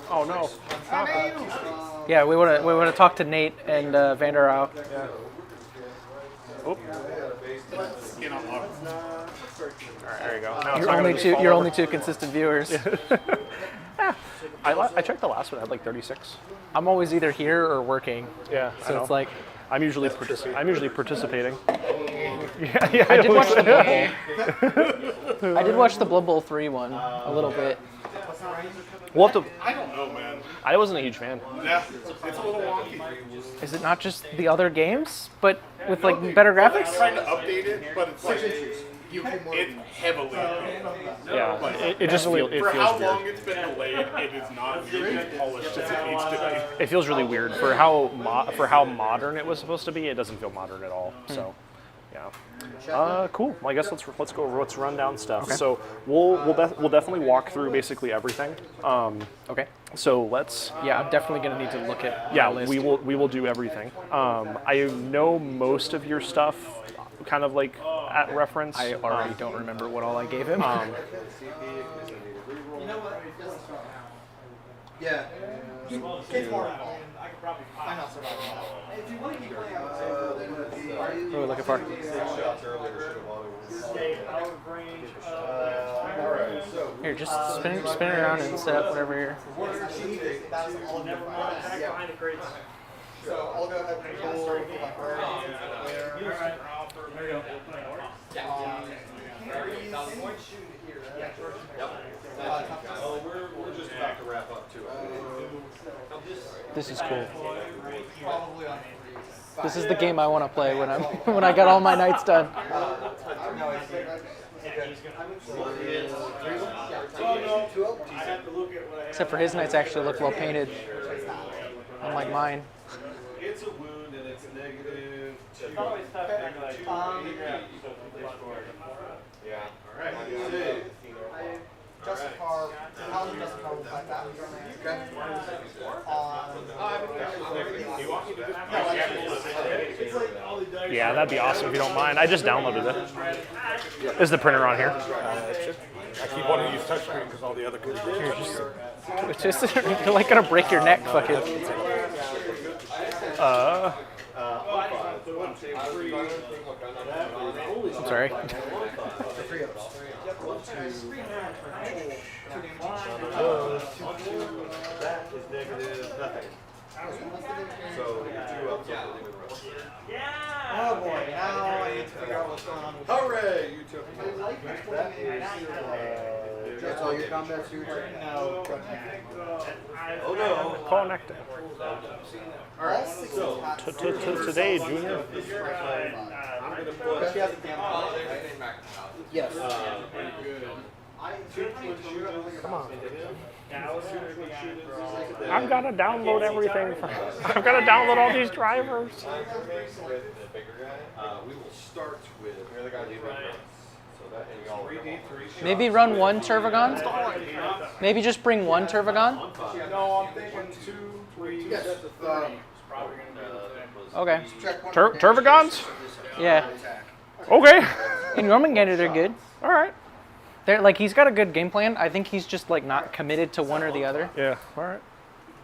Oh no. Yeah, we want to talk to Nate and Vander Rau. Yeah. Oop. Alright, there you go. Now You're only two consistent viewers. Yeah. I checked the last one. I had like 36. I'm always either here or working. Yeah. So it's like I'm usually participating. Yeah, I did watch the Blood Bowl. I did watch the Blood Bowl 3 one a little bit. We'll have to. I don't know, man. I wasn't a huge fan. Yeah, it's a little wonky. Is it not just the other games, but with like better graphics? Trying to update it, but it's like it's heavily. Yeah, it just feels. For how long it's been delayed, it is not as polished as it needs to be. It feels really weird for how modern it was supposed to be. It doesn't feel modern at all. So, yeah. Cool. Well, I guess let's run down stuff. Okay. So we'll definitely walk through basically everything. Okay. So let's. Yeah, I'm definitely gonna need to look at. Yeah, my list. we will do everything. I know most of your stuff, kind of like at reference. I already don't remember what all I gave him. Yeah. What are we looking for? Here, just spin it around and set up whatever you're. So I'll go ahead and pull We're just about to wrap up too. This is cool. This is the game I want to play when when I got all my knights done. Except for his knights actually look well painted, unlike mine. It's a wound and it's negative 2. Yeah. All right. Justin Carr, Paladin Justin Carr will fight that. Yeah, that'd be awesome if you don't mind. I just downloaded it. Is the printer on here? I keep wanting to use touchscreen because all the other computers. It's just you're like gonna break your neck, fucking. I'm sorry. That is negative nothing. So 2 up. Oh boy, now I need to figure out what's going on with Hooray! You took that. That's all your combat suits? No. Oh no. Connecting. Alright, so Today, Junior. I'm going to put. she has a damn yes. Come on. I've got to download everything. I've got to download all these drivers. We will start with. Maybe run one Turvagon? Maybe just bring one Turvagon? No, I'm thinking 2, 3. Okay. Turvagons? Yeah. Okay. In Jormungandr, they're good. All right. They're like he's got a good game plan. I think he's just like not committed to one or the other. Yeah. All right.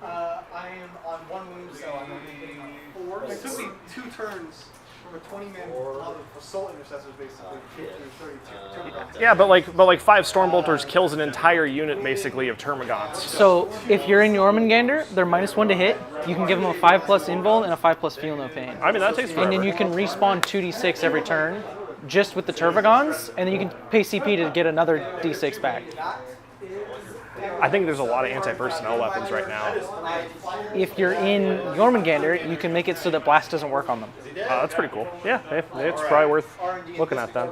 I am on 1 wound, so I'm going to be 4. It took me 2 turns from a 20-man assault intercessors, basically, to get through 32. Yeah, but like 5 Stormbolters kills an entire unit basically of Termagants. So if you're in Jormungandr, they're -1 to hit. You can give them a 5+ invul and a 5+ feel no pain. I mean that takes forever. And then you can respawn 2d6 every turn, just with the Turvagons, and then you can pay CP to get another d6 back. I think there's a lot of anti-personnel weapons right now. If you're in Jormungandr, you can make it so that blast doesn't work on them. That's pretty cool. Yeah, it's probably worth looking at then.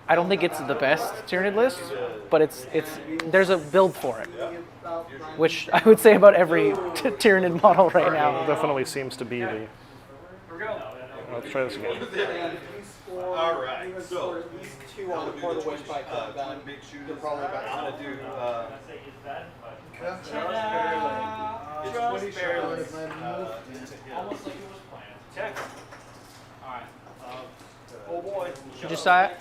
I don't think it's the best Tyranid list, but it's there's a build for it, which I would say about every Tyranid model right now. Definitely seems to be the. Let's try this again. All right. So These 2 on the Port of West Pike, big shoes. they're probably about I'm gonna do. It's 20 shots. Almost like it was planned. Check. All right. Oh boy. Josiah,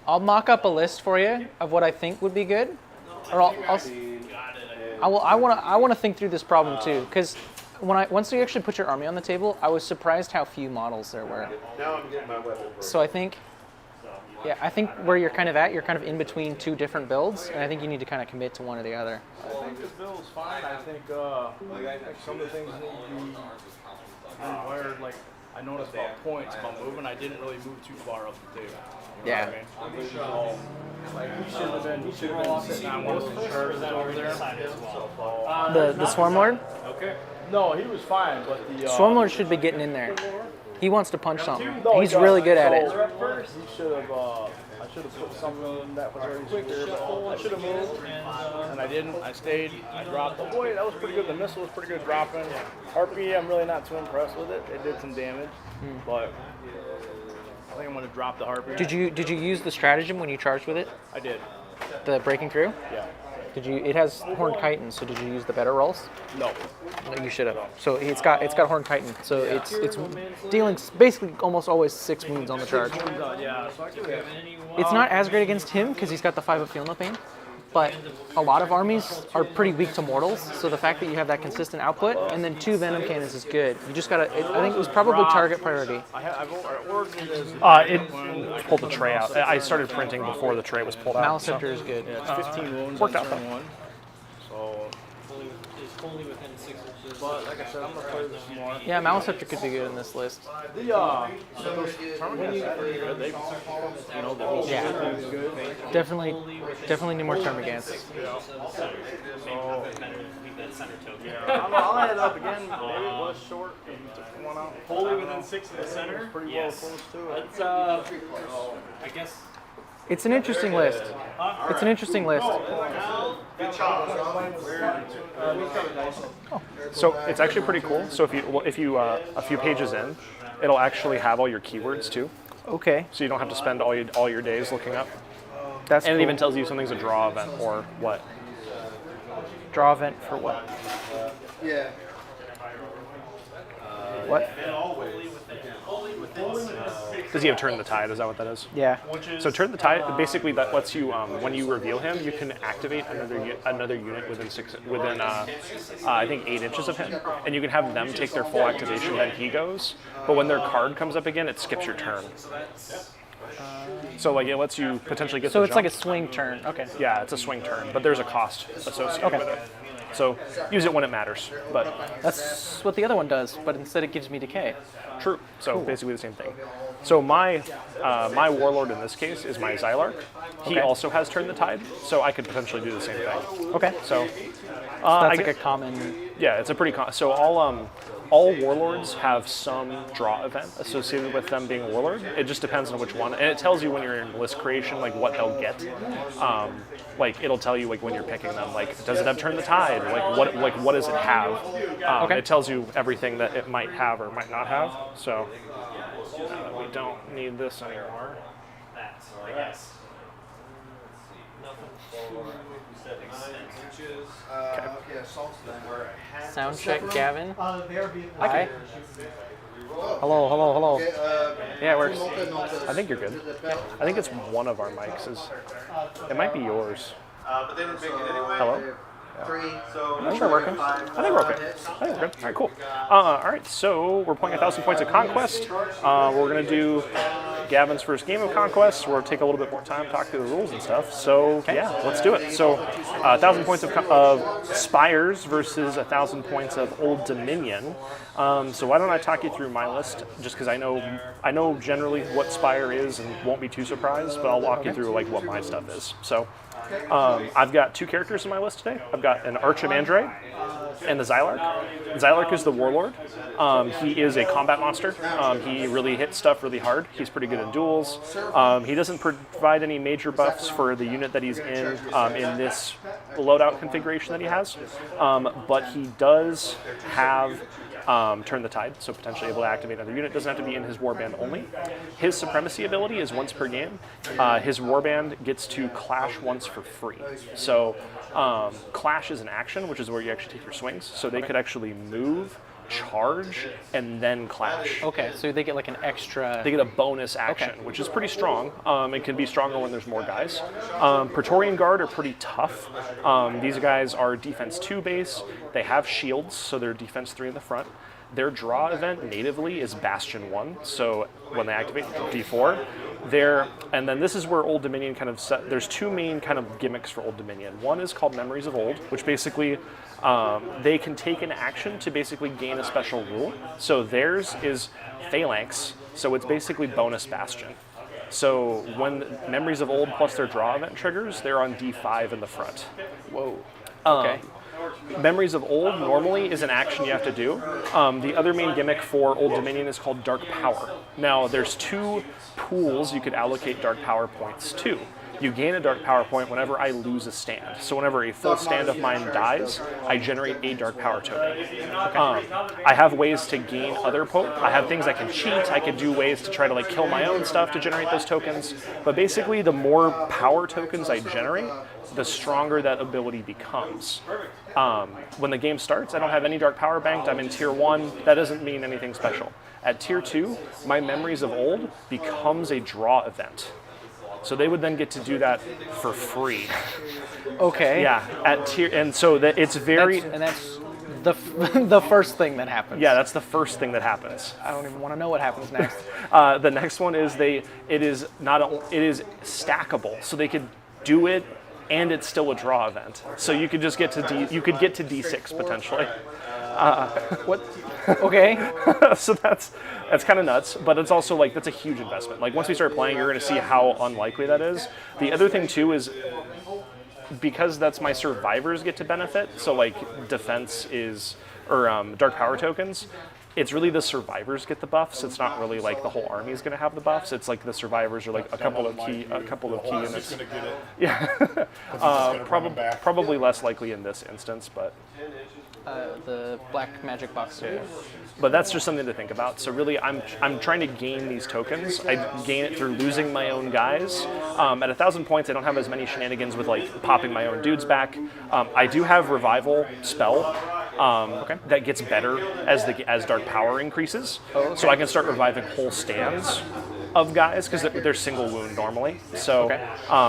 I'll mock up a list for you of what I think would be good, or I'll I want to think through this problem too, because once you actually put your army on the table, I was surprised how few models there were. Now I'm getting my weapon. So I think where you're kind of in between two different builds, and I think you need to kind of commit to one or the other. I think this build's fine. I think some of the things need to be required. Like I noticed about points, about moving. I didn't really move too far up the table. Yeah. Like he should have been sitting on one of the charges over there. The Swarm Lord? Okay. No, he was fine, but the Swarm Lord should be getting in there. He wants to punch something. No, He's he really does. good at it. He should have. I should have put something that was already secure. I should have moved, and I didn't. I stayed. I dropped. Oh boy, that was pretty good. The missile was pretty good dropping. Harpy, I'm really not too impressed with it. It did some damage, but I think I'm going to drop the Harpy. Did you use the stratagem when you charged with it? I did. The breaking through? Yeah. It has Horned Chitin, so did you use the better rolls? No. No, you should have. So it's got Horned Chitin, so it's dealing basically almost always 6 wounds on the charge. Yeah. So I could have. It's not as great against him because he's got the 5 of Feel No Pain, but a lot of armies are pretty weak to mortals, so the fact that you have that consistent output and then 2 Venom Cannons is good. You just gotta, I think it was probably target priority. I've ordered this. It pulled the tray out. I started printing before the tray was pulled out. Maliceptor is good. Yeah, it's 15 wounds worked on out turn though. 1. So, Is fully within 6 inches. but like I said, I'm gonna play this more. Yeah, Maliceptor could be good in this list. The those Termagants are pretty good. They, you know, the Yeah. is good. Definitely need more Termagants. So, leave that center token. I'll add it up again. Maybe it was short. And you took one out. Wholly within 6 in the center. Pretty Yes. well close to it. It's, I guess. It's an interesting list. It's an interesting list. So it's actually pretty cool. So if you a few pages in, it'll actually have all your keywords too. Okay, So you don't have to spend all your days looking up. that's And cool. it even tells you something's a draw event or what. Draw event for what? Yeah. What? Does he have Turn the Tide? Is that what that is? Yeah. So Turn the Tide, basically that lets you, when you reveal him, you can activate another unit within I think 8 inches of him, and you can have them take their full activation, then he goes. But when their card comes up again, it skips your turn. So like it lets you potentially get. So the it's like a jump. swing turn. Okay. Yeah, it's a swing turn, but there's a cost associated with it. So use it when it matters. But That's what the other one does, but instead it gives me decay. true. So basically the same thing. So my warlord in this case is my Xylarch. He Okay. also has Turn the Tide, so I could potentially do the same thing. Okay. So That's I like guess- a common. yeah, it's a pretty so all warlords have some draw event associated with them being warlord. It just depends on which one, and it tells you when you're in list creation like what they'll get. Like it'll tell you like when you're picking them, like does it have Turn the Tide? Like what does it have? Okay. It tells you everything that it might have or might not have. So we don't need this anymore. That, I guess. Sound check, Gavin. They're being. Hi. Hello. Yeah, it works. I think you're good. I think it's one of our mics. It might be yours. But they didn't make it anyway. Hello? 3. So I think we're working. I think we're okay. I think we're good. All right, cool. All right, so we're playing 1,000 points of Conquest. We're going to do Gavin's first game of Conquest. We'll take a little bit more time to talk through the rules and stuff. So, yeah, let's do it. So, 1,000 points of Spires versus 1,000 points of Old Dominion. So why don't I talk you through my list, just because I know generally what Spire is and won't be too surprised, but I'll walk you through like what my stuff is. So, I've got 2 characters in my list today. I've got an Archimandrite and the Xylarch. Xylarch is the warlord. He is a combat monster. He really hits stuff really hard. He's pretty good in duels. He doesn't provide any major buffs for the unit that he's in this loadout configuration that he has, but he does have Turn the Tide, so potentially able to activate another unit. Doesn't have to be in his warband only. His Supremacy ability is once per game. His warband gets to clash once for free. So clash is an action, which is where you actually take your swings. So they could actually move charge and then clash. Okay, so they get like an extra. They get a bonus action, Okay. which is pretty strong. It can be stronger when there's more guys. Praetorian Guard are pretty tough. These guys are defense 2 base. They have shields, so they're defense 3 in the front. Their draw event natively is Bastion 1, so when they activate D4, and then this is where Old Dominion kind of there's two main kind of gimmicks for Old Dominion. One is called Memories of Old, which basically they can take an action to basically gain a special rule. So theirs is Phalanx, so it's basically bonus Bastion. So when Memories of Old plus their draw event triggers, they're on D5 in the front. Whoa. Okay. Memories of Old normally is an action you have to do. The other main gimmick for Old Dominion is called Dark Power. Now, there's 2 pools you could allocate Dark Power points to. You gain a Dark Power point whenever I lose a stand. So whenever a full stand of mine dies, I generate a Dark Power token. I have ways to gain other I have things I can cheat. I could do ways to try to like kill my own stuff to generate those tokens. But basically, the more power tokens I generate, the stronger that ability becomes. When the game starts, I don't have any Dark Power banked. I'm in Tier 1. That doesn't mean anything special. At Tier 2, my Memories of Old becomes a draw event. So they would then get to do that for free. Okay. Yeah, at tier, and so that it's very. That's the the first thing that happens. Yeah, that's the first thing that happens. I don't even want to know what happens next. The next one is it is stackable, so they could do it, and it's still a draw event. So you could just get to D6 potentially. What? Okay. So that's kind of nuts, but it's also like that's a huge investment. Like once we start playing, you're going to see how unlikely that is. The other thing too is because that's my survivors get to benefit. So like defense is Dark Power tokens. It's really the survivors get the buffs. It's not really like the whole army is going to have the buffs. It's like the survivors are like a couple of key units. Yeah, probably less likely in this instance, but. The black magic box. Yeah. But that's just something to think about. So really, I'm trying to gain these tokens. I gain it through losing my own guys. At 1,000 points, I don't have as many shenanigans with like popping my own dudes back. I do have Revival spell that gets better as Dark Power increases. Oh, okay. So I can start reviving whole stands of guys because they're single wound normally. So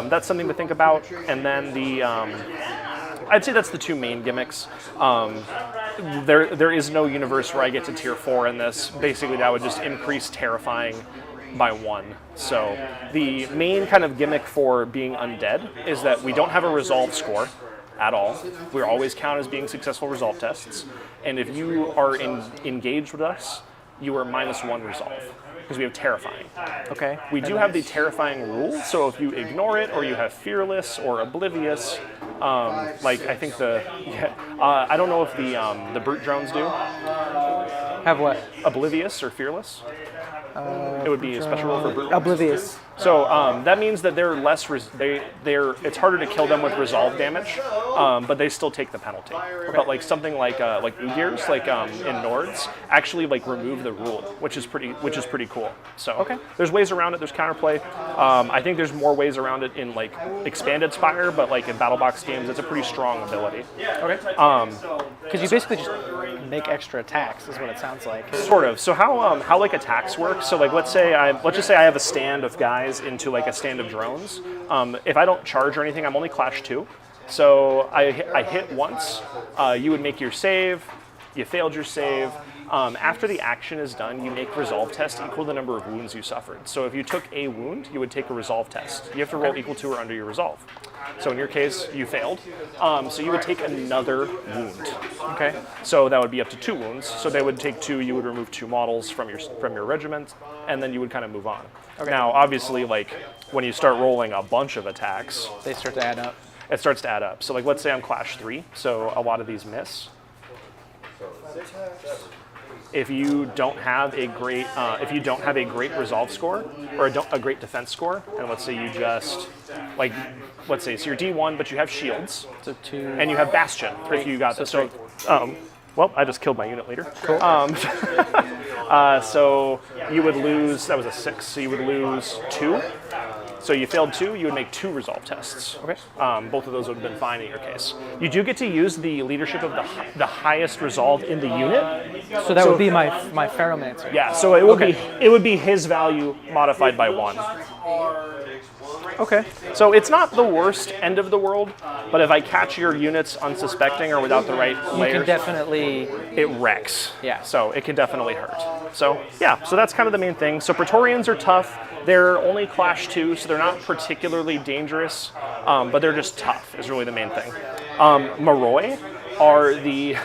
that's something to think about. And then I'd say that's the 2 main gimmicks. There is no universe where I get to Tier 4 in this. Basically, that would just increase Terrifying by 1. So the main kind of gimmick for being undead is that we don't have a resolve score at all. We always count as being successful resolve tests. And if you are engaged with us, you are -1 resolve. Because we have Terrifying. Okay. We do have the Terrifying rule, so if you ignore it or you have Fearless or Oblivious, like I think I don't know if the Brute Drones do. Have what? Oblivious or Fearless? It would be a special rule for Brute. Oblivious. So that means that they're less. It's harder to kill them with resolve damage, but they still take the penalty. But like something like Ugirs, like in Nords, actually like remove the rule, which is pretty cool. So there's ways around it. There's counterplay. I think there's more ways around it in like Expanded Spire, but like in BattleBox games, it's a pretty strong ability. Okay. Because you basically just make extra attacks, is what it sounds like. Sort of. So how like attacks work? So like let's just say I have a stand of guys into like a stand of drones. If I don't charge or anything, I'm only clash 2. So I hit once. You would make your save. You failed your save. After the action is done, you make resolve test equal the number of wounds you suffered. So if you took a wound, you would take a resolve test. You have to roll equal to or under your resolve. So in your case, you failed. So you would take another wound. Okay. So that would be up to 2 wounds. So they would take 2. You would remove 2 models from your regiment, and then you would kind of move on. Okay. Now, obviously, like when you start rolling a bunch of attacks, they start to add up. It starts to add up. So like let's say I'm clash 3. So a lot of these miss. If you don't have a great resolve score or a great defense score, and let's say you just let's say so you're D1 but you have shields, so 2, and you have Bastion. If you got this, so well, I just killed my unit leader. Cool. So you would lose. That was a 6. So you would lose 2. So you failed 2, you would make 2 resolve tests. Okay. Both of those would have been fine in your case. You do get to use the leadership of the highest resolve in the unit. So that would be my Ferromancer. Yeah, so it would be his value modified by 1. Okay. So it's not the worst end of the world, but if I catch your units unsuspecting or without the right You layers, can definitely. it wrecks. Yeah. So it can definitely hurt. So yeah, so that's kind of the main thing. So Praetorians are tough. They're only Clash 2, so they're not particularly dangerous, but they're just tough is really the main thing. Moroi are the...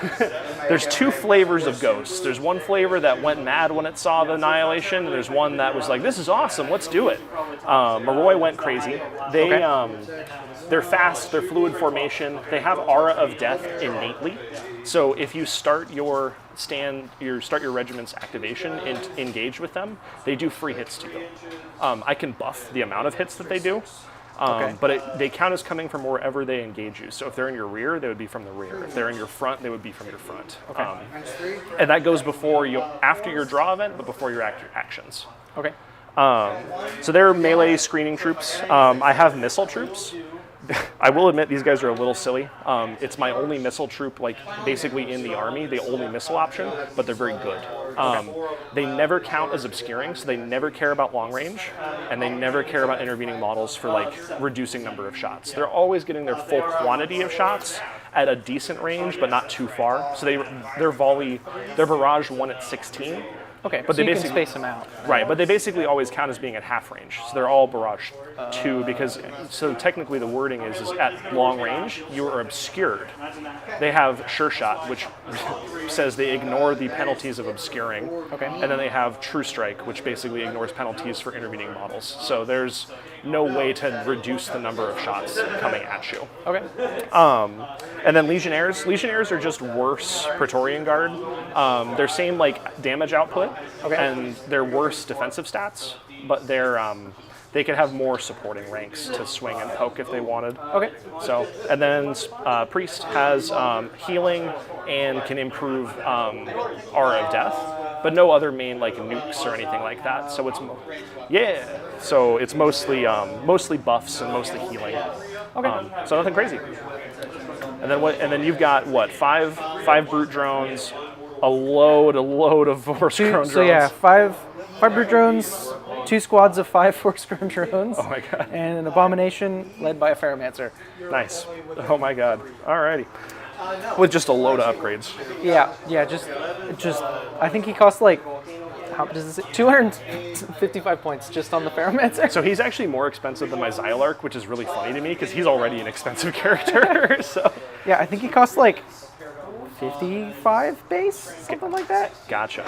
There's 2 flavors of ghosts. There's one flavor that went mad when it saw the annihilation, and there's one that was like, this is awesome, let's do it. Moroi went crazy. They're fast, they're fluid formation, they have Aura of Death innately. So if you start your regiment's activation and engage with them, they do free hits to you. I can buff the amount of hits that they do. But they count as coming from wherever they engage you. So if they're in your rear, they would be from the rear. If they're in your front, they would be from your front. And that goes after your draw event, but before your actions. Okay. So they're melee screening troops. I have missile troops. I will admit these guys are a little silly. It's my only missile troop, like basically in the army, the only missile option, but they're very good. They never count as obscuring, so they never care about long range, and they never care about intervening models for like reducing number of shots. They're always getting their full quantity of shots at a decent range, but not too far. So their barrage 1 at 16. Okay, but so they you can space them out. Right, but they basically always count as being at half range. So they're all barrage 2 because, so technically the wording is at long range, you are obscured. They have sure shot, which says they ignore the penalties of obscuring. Okay. And then they have true strike, which basically ignores penalties for intervening models. So there's no way to reduce the number of shots coming at you. Okay. And then Legionnaires. Legionnaires are just worse Praetorian Guard. They're same like damage output, and they're worse defensive stats, but they could have more supporting ranks to swing and poke if they wanted. Okay. So, and then Priest has healing and can improve Aura of Death, but no other main like nukes or anything like that. So it's so it's mostly buffs and mostly healing. Okay. So nothing crazy. And then what? And then you've got what? Five brute drones, a load of force-grown drones. So yeah, five brute drones, 2 squads of 5 force-grown drones. Oh my god. And an abomination led by a Ferromancer. Nice. Oh my god. Alrighty. With just a load of upgrades. Yeah. Just. I think he costs like. How does this? 255 points just on the Ferromancer. So he's actually more expensive than my Xylarch, which is really funny to me because he's already an expensive character. So. Yeah, I think he costs like 55 base, something like that. Gotcha.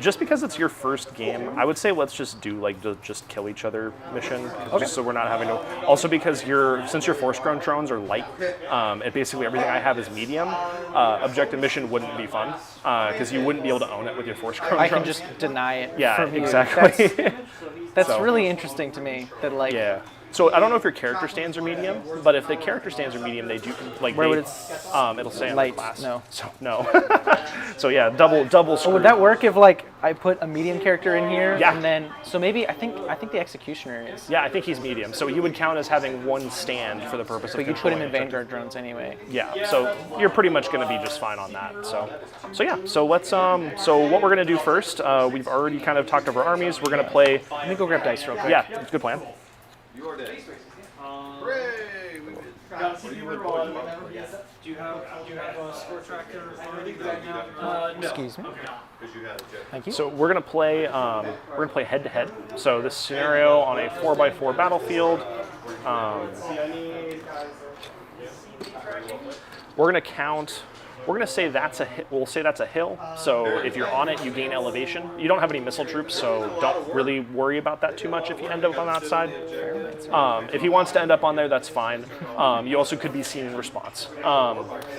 Just because it's your first game, I would say let's just do like the just kill each other mission, just so we're not having to. Also because since your force-grown drones are light, and basically everything I have is medium, objective mission wouldn't be fun because you wouldn't be able to own it with your force-grown drones. I can just deny it. Yeah, from you. exactly. That's So. really interesting to me. That like. Yeah. So I don't know if your character stands are medium, but if the character stands are medium, they do like. Where they, would it? It'll say on Light, the class. no. So no. So yeah, double screw. Would that work if like I put a medium character in here? Yeah. And then so maybe I think the Executioner is. Yeah, I think he's medium. So you would count as having 1 stand for the purpose of. But you put him in controlling Vanguard drones anyway. Yeah, so you're pretty much going to be just fine on that. So yeah. So let's so what we're going to do first. We've already kind of talked over armies. We're going to play. Let me go grab dice real quick. Yeah, it's a good plan. Your day. Hooray! We did. Do you have a score tracker already right now? No. Excuse me. Because you had a check. Thank you. So we're going to play head to head. So this scenario on a 4x4 battlefield. We're going to count. We're going to say that's a we'll say that's a hill. So if you're on it, you gain elevation. You don't have any missile troops, so don't really worry about that too much if you end up on that side. If he wants to end up on there, that's fine. You also could be seen in response.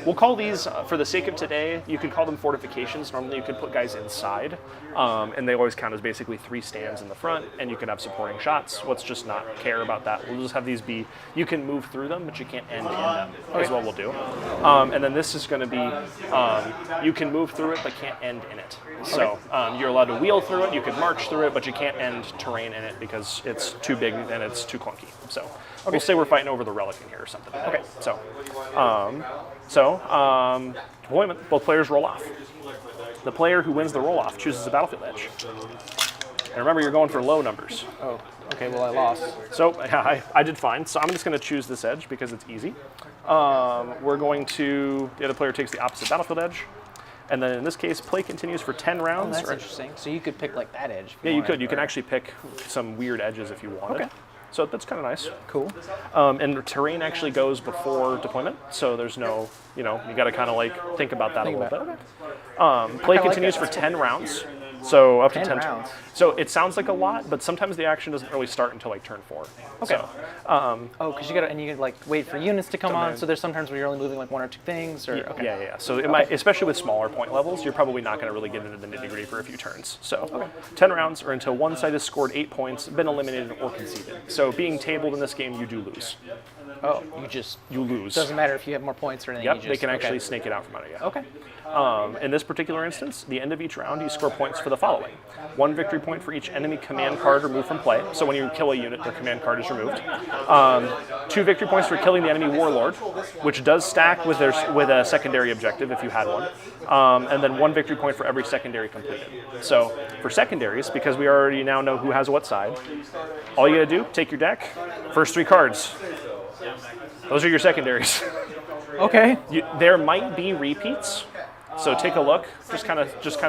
We'll call these, for the sake of today, you could call them fortifications. Normally you could put guys inside, and they always count as basically 3 stands in the front, and you can have supporting shots. Let's just not care about that. We'll just have these be, you can move through them, but you can't end in them, is what we'll do. And then this is going to be you can move through it but can't end in it. So you're allowed to wheel through it, you can march through it, but you can't end terrain in it because it's too big and it's too clunky. So we'll say we're fighting over the relic in here or something. Okay, so deployment, both players roll off. The player who wins the roll-off chooses a battlefield edge. And remember, you're going for low numbers. Oh, okay, well I lost. So I did fine. So I'm just going to choose this edge because it's easy. We're going to, the other player takes the opposite battlefield edge. And then in this case, play continues for 10 rounds. Oh, that's interesting. So you could pick like that edge. Yeah, you could. You can actually pick some weird edges if you wanted. Okay. So that's kind of nice. Cool. And the terrain actually goes before deployment, so there's no, you got to kind of like think about that a little bit. Play continues for 10 rounds, so up to 10 rounds. So it sounds like a lot, but sometimes the action doesn't really start until like turn 4. Okay. So, Oh, because you can like wait for units to come on. So there's sometimes where you're only moving like 1 or 2 things. Or okay. Yeah. So it might, especially with smaller point levels, you're probably not going to really get into the nitty gritty for a few turns. So 10 rounds or until one side has scored 8 points, been eliminated or conceded. So being tabled in this game, you do lose. Oh, you lose. Doesn't matter if you have more points or anything. Yep, you just, they can actually snake it out from under you. Okay. In this particular instance, the end of each round, you score points for the following. 1 victory point for each enemy command card removed from play. So when you kill a unit, their command card is removed. 2 victory points for killing the enemy warlord, which does stack with a secondary objective if you had one. And then 1 victory point for every secondary completed. So for secondaries, because we already now know who has what side, all you gotta do, take your deck, first 3 cards. Those are your secondaries. Okay. There might be repeats, so take a look. Just kind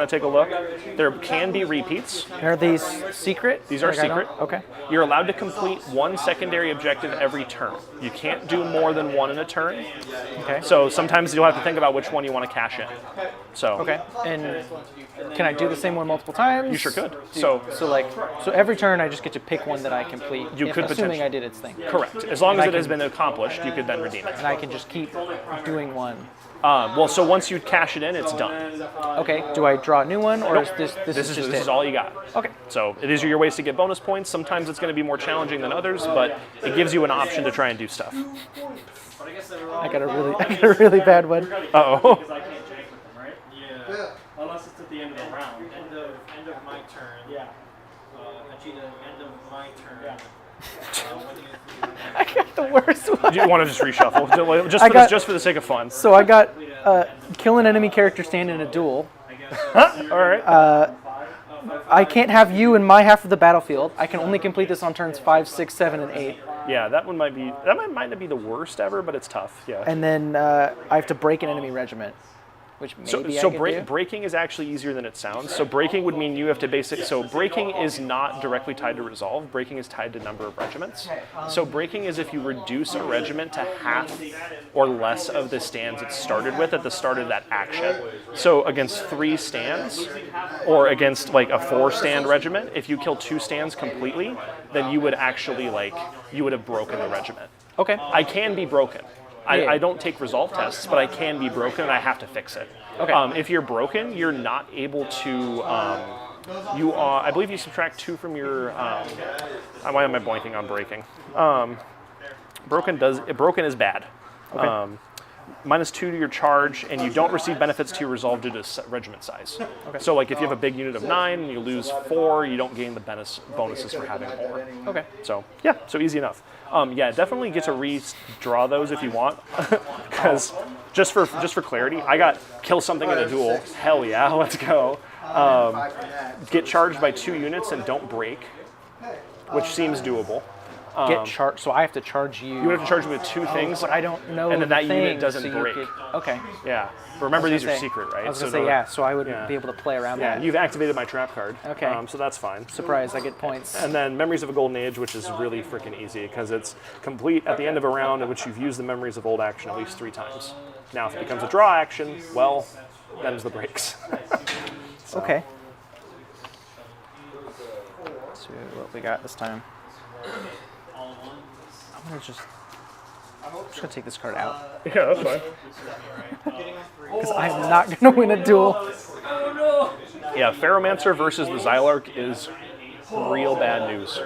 of take a look. There can be repeats. Are these secret? These are secret. Okay. You're allowed to complete 1 secondary objective every turn. You can't do more than 1 in a turn. Okay. So sometimes you'll have to think about which one you want to cash in. So Okay. And can I do the same one multiple times? you sure could. So every turn I just get to pick one that I complete. You could assuming potentially- I did its thing. Correct. As long as I it has can- been accomplished, you could then redeem it. And I can just keep doing one. Well, so once you cash it in, it's done. Okay. Do I draw a new one, or is this This just is it? all you got. Okay. So it is your ways to get bonus points. Sometimes it's going to be more challenging than others, but it gives you an option to try and do stuff. I got a really bad one. Uh-oh. Because I can't jank with them, right? Yeah. Unless it's at the end of the round. End of my turn. Yeah. Actually, the end of my turn. Yeah. I got the worst one. Do you want to just reshuffle? Just for the sake of fun. So I got kill an enemy character stand in a duel. All right. I can't have you in my half of the battlefield. I can only complete this on turns 5, 6, 7, and 8. Yeah, that might not be the worst ever, but it's tough. Yeah. And then I have to break an enemy regiment, which maybe I could do. Breaking is actually easier than it sounds. So breaking would mean you have to So breaking is not directly tied to resolve. Breaking is tied to number of regiments. So breaking is if you reduce a regiment to half or less of the stands it started with at the start of that action. So against 3 stands, or against like a 4-stand regiment, if you kill 2 stands completely, then you would actually you would have broken the regiment. Okay. I can be broken. I don't take resolve tests, but I can be broken and I have to fix it. Okay. If you're broken, you're not able to. I believe you subtract 2 from your. Why am I blanking on breaking? Broken is bad. Okay. -2 to your charge, and you don't receive benefits to your resolve due to regiment size. Okay. So, like if you have a big unit of 9 and you lose 4, you don't gain the bonuses for having more. Okay. So yeah, so easy enough. Yeah, definitely get to redraw those if you want, because just for clarity, I got kill something in a duel. Hell yeah, let's go. Get charged by 2 units and don't break, which seems doable. Get charged. So I have to charge you. You would have to charge me with 2 things, But I don't know. and then that unit thing, doesn't so you break. Okay. Yeah, but remember these are Say- secret, right? I was gonna So say the- yeah. So I would yeah. be able to play around Yeah, that. you've activated my trap card. Okay. So that's fine. Surprise! I get points. And then Memories of a Golden Age, which is really freaking easy because it's complete at the end of a round in which you've used the Memories of Old action at least 3 times. Now, if it becomes a draw action, well, them's the breaks. Okay. So what we got this time? I'm just gonna take this card out Yeah, that's fine. because I am not gonna win a duel. Yeah, Ferromancer versus the Zylark is real bad news.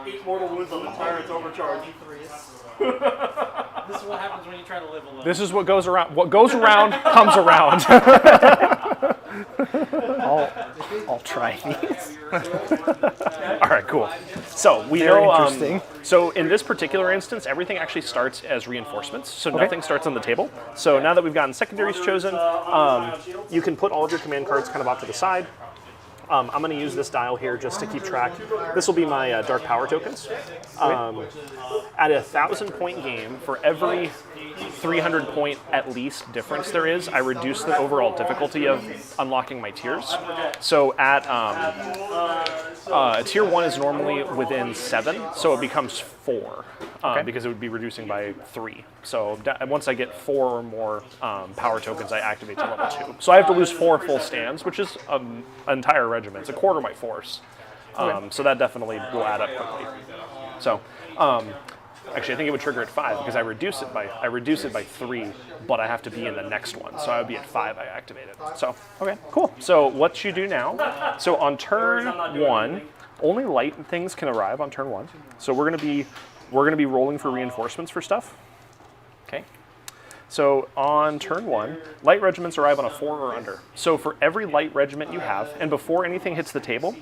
8 mortal wounds on the tyrant's overcharge. This is what happens when you try to live alone. This is what goes around. What goes around comes around. I'll try these. All right, cool. So we Very know. interesting. So in this particular instance, everything actually starts as reinforcements. So nothing starts on the table. So now that we've gotten secondaries chosen, you can put all of your command cards kind of off to the side. I'm going to use this dial here just to keep track. This will be my dark power tokens. At a 1,000-point game, for every 300 point at least difference there is, I reduce the overall difficulty of unlocking my tiers. So at tier 1 is normally within 7, so it becomes 4 because it would be reducing by 3. So once I get 4 or more power tokens, I activate to level 2. So I have to lose 4 full stands, which is an entire regiment. It's a quarter my force. So that definitely will add up quickly. So actually, I think it would trigger at 5 because I reduce it by 3, but I have to be in the next one. So I would be at 5. I activate it. So okay, cool. So what you do now? So on turn 1, only light things can arrive on turn 1. So we're gonna be rolling for reinforcements for stuff. Okay. So on turn 1, light regiments arrive on a 4 or under. So for every light regiment you have, and before anything hits the table,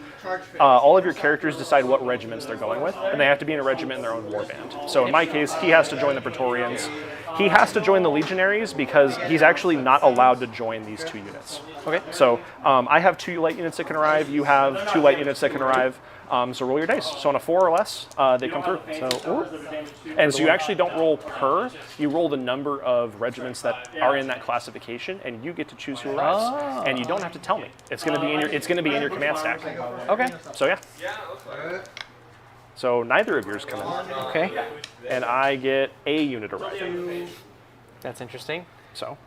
all of your characters decide what regiments they're going with, and they have to be in a regiment in their own warband. So in my case, he has to join the Praetorians. He has to join the Legionaries because he's actually not allowed to join these 2 units. Okay. So I have 2 light units that can arrive. You have 2 light units that can arrive. So roll your dice. So on a 4 or less, they come through. So, and so you actually don't roll per. You roll the number of regiments that are in that classification, and you get to choose who arrives. And you don't have to tell me. It's going to be in your. It's going to be in your command stack. Okay. So yeah. So neither of yours come in. Okay. And I get a unit arriving. That's interesting. So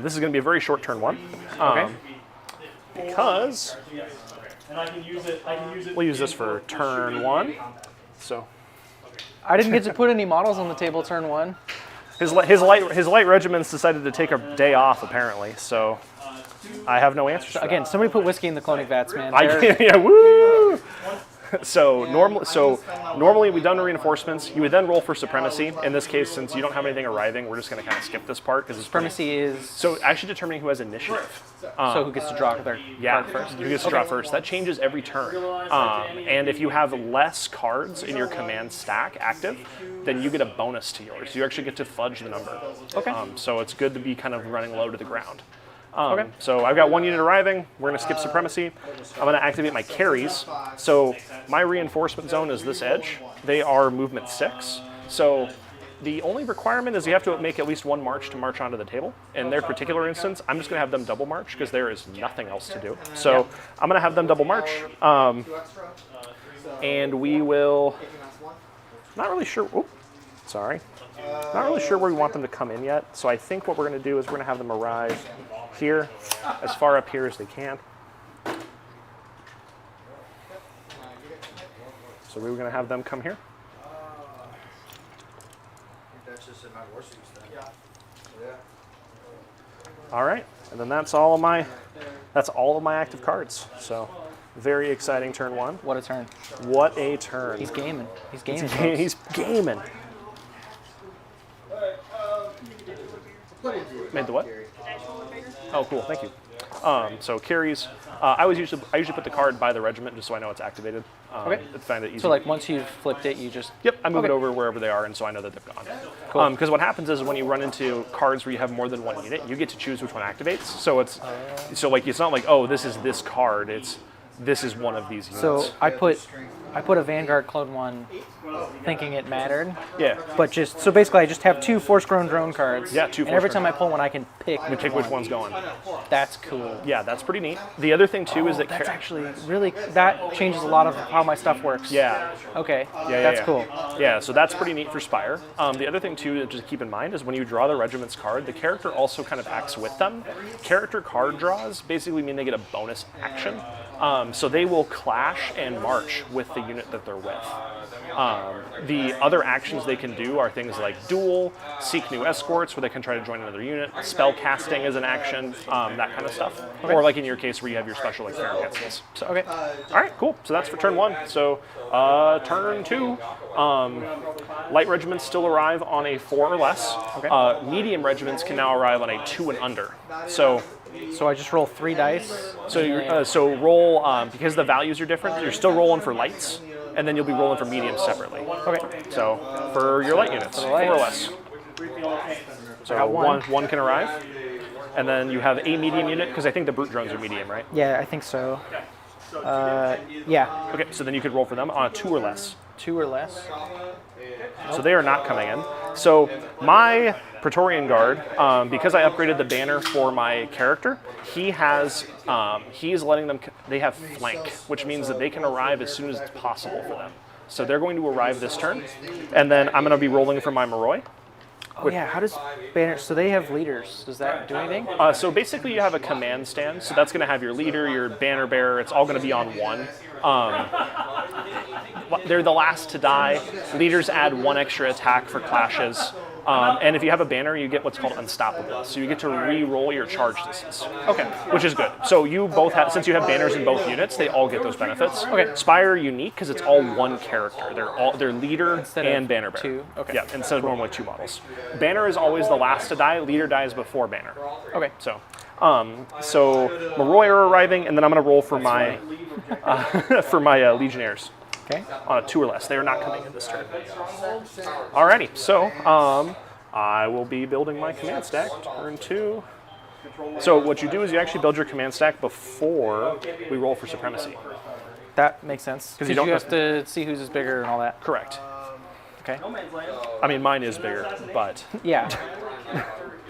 this is going to be a very short turn 1. Okay. Because. And I can use it. We'll use this for turn 1. So I didn't get to put any models on the table turn 1. his light regiments decided to take a day off apparently. So I have no answers. For that. Again, somebody put whiskey in the cloning vats, man. Yeah, woo! So normally we've done reinforcements. You would then roll for supremacy. In this case, since you don't have anything arriving, we're just going to kind of skip this part because Supremacy is so actually determining who has initiative. so who gets to draw their card first. Who gets to draw first. That changes every turn. And if you have less cards in your command stack active, then you get a bonus to yours. You actually get to fudge the number. Okay. So it's good to be kind of running low to the ground. So I've got 1 unit arriving. We're going to skip supremacy. I'm going to activate my carries. So my reinforcement zone is this edge. They are movement 6. So the only requirement is you have to make at least 1 march to march onto the table. In their particular instance, I'm just going to have them double march because there is nothing else to do. So I'm going to have them double march. And we will, not really sure, sorry. Not really sure where we want them to come in yet. So I think what we're going to do is we're going to have them arrive here, as far up here as they can. So we were going to have them come here. All right, and then that's all of my active cards. So very exciting turn 1. What a turn. What a turn. He's gaming. He's gaming. He's gaming. Made the what? Oh, cool. Thank you. So carries. I usually put the card by the regiment just so I know it's activated. Okay. I find it easy. So like once you've flipped it, you just Yep, I move it over wherever they are, and so I know that they've gone. Cool. Because what happens is when you run into cards where you have more than 1 unit, you get to choose which one activates. So it's not like, oh, this is this card. This is one of these units. So I put a Vanguard Clone 1 thinking it mattered. Yeah. But basically I just have 2 Force-Grown Drone cards. Yeah, 2 And every Force-Grown. time I pull one, I can pick Which one's going. That's cool. Yeah, that's pretty neat. The other thing too is that That's actually really, that changes a lot of how my stuff works. Yeah. Okay. Yeah, That's yeah. cool. Yeah, so that's pretty neat for Spire. The other thing too to keep in mind is when you draw the regiment's card, the character also kind of acts with them. Character card draws basically mean they get a bonus action. So they will clash and march with the unit that they're with. The other actions they can do are things like duel, seek new escorts, where they can try to join another unit, spell casting is an action, that kind of stuff. Or like in your case where you have your special like fair cancels. So. Okay. All right, cool. So that's for turn 1. So turn 2, light regiments still arrive on a 4 or less. Okay. Medium regiments can now arrive on a 2 and under. So I just roll 3 dice. so you're, so roll because the values are different. You're still rolling for lights, and then you'll be rolling for mediums separately. Okay. So for your light units, 4 or less. So got one. one can arrive, and then you have a medium unit because I think the brute drones are medium, right? Yeah, I think so. Yeah, Okay, so then you could roll for them on a 2 or less. 2 or less. So they are not coming in. So my Praetorian Guard, because I upgraded the banner for my character, he is letting them, they have flank, which means that they can arrive as soon as it's possible for them. So they're going to arrive this turn, and then I'm going to be rolling for my Moroi. Oh yeah, how does banner? So they have leaders. Does that do anything? So basically you have a command stand, so that's going to have your leader, your banner bearer, it's all going to be on one. They're the last to die. Leaders add 1 extra attack for clashes. And if you have a banner, you get what's called unstoppable. So you get to re-roll your charge distance. Okay, which is good. So you both have, since you have banners in both units, they all get those benefits. Okay, Spire unique because it's all one character. They're leader Instead and of banner bearer. 2. Okay. Yeah, instead of normally 2 models. Banner is always the last to die. Leader dies before banner. Okay. So Moroi are arriving, and then I'm going to roll for my Legionnaires. Okay. On a 2 or less. They are not coming in this turn. Alrighty, so I will be building my command stack. Turn 2. So what you do is you actually build your command stack before we roll for supremacy. That makes sense. Because you you have to see who's is bigger and all that. Correct. Okay. I mean, mine is bigger, but Yeah.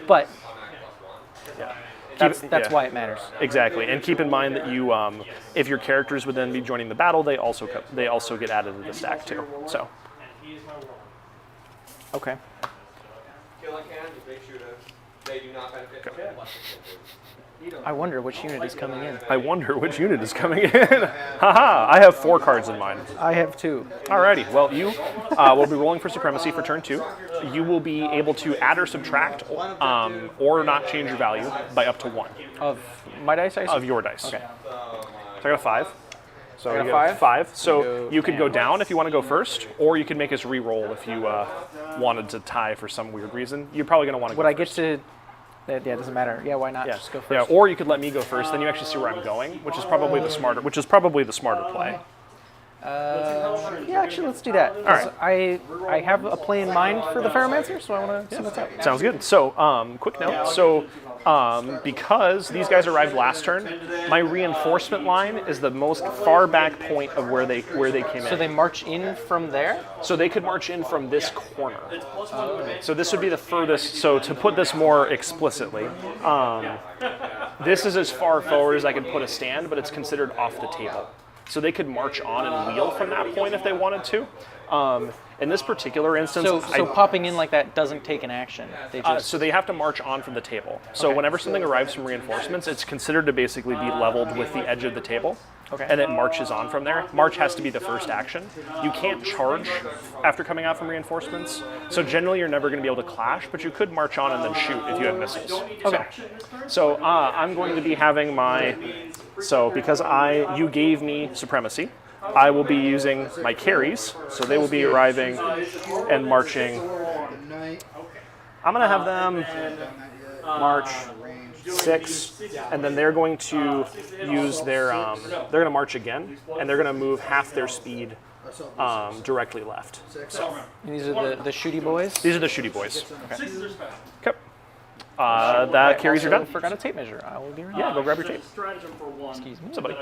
But yeah. that's why it matters. Exactly, and keep in mind that you, if your characters would then be joining the battle, they also get added to the stack too. So. Okay. Kill I can, just make sure that they do not benefit from it. I wonder which unit is coming in. I wonder which unit is coming in. Haha! I have 4 cards in mind. I have 2. Alrighty, well you will be rolling for supremacy for turn 2. You will be able to add or subtract or not change your value by up to 1. Of my dice? Of your dice. Okay. So I got a 5. So I got you got 5? So you could go down if you want to go first, or you could make us re-roll if you wanted to tie for some weird reason. You're probably going to want to go Would I first. get to... Yeah, it doesn't matter. Yeah, why not? Yeah. Just go first. Yeah, or you could let me go first, then you actually see where I'm going, which is probably the smarter play. Yeah, actually, let's do that. All right. I have a play in mind for the Ferromancer, so I want to see what's up. Sounds good. So, quick note. So, because these guys arrived last turn, my reinforcement line is the most far back point of where they came in. So they march in from there? So they could march in from this corner. So this would be the furthest. So to put this more explicitly, this is as far forward as I could put a stand, but it's considered off the table. So they could march on and wheel from that point if they wanted to. In this particular instance, So popping in like that doesn't take an action. They just so they have to march on from the table. So whenever something arrives from reinforcements, it's considered to basically be leveled with the edge of the table. Okay. And it marches on from there. March has to be the first action. You can't charge after coming out from reinforcements. So generally you're never going to be able to clash, but you could march on and then shoot if you have missiles. Okay. So I'm going to be having my... So because you gave me supremacy, I will be using my carries. So they will be arriving and marching. I'm going to have them march 6, and then they're going to use their, they're going to march again, and they're going to move half their speed directly left. So These are the shooty boys? these are the shooty boys. Okay. That carries are done. Forgot a tape measure. I will be right Yeah, go grab your tape. Stratagem for 1. Excuse me. Somebody.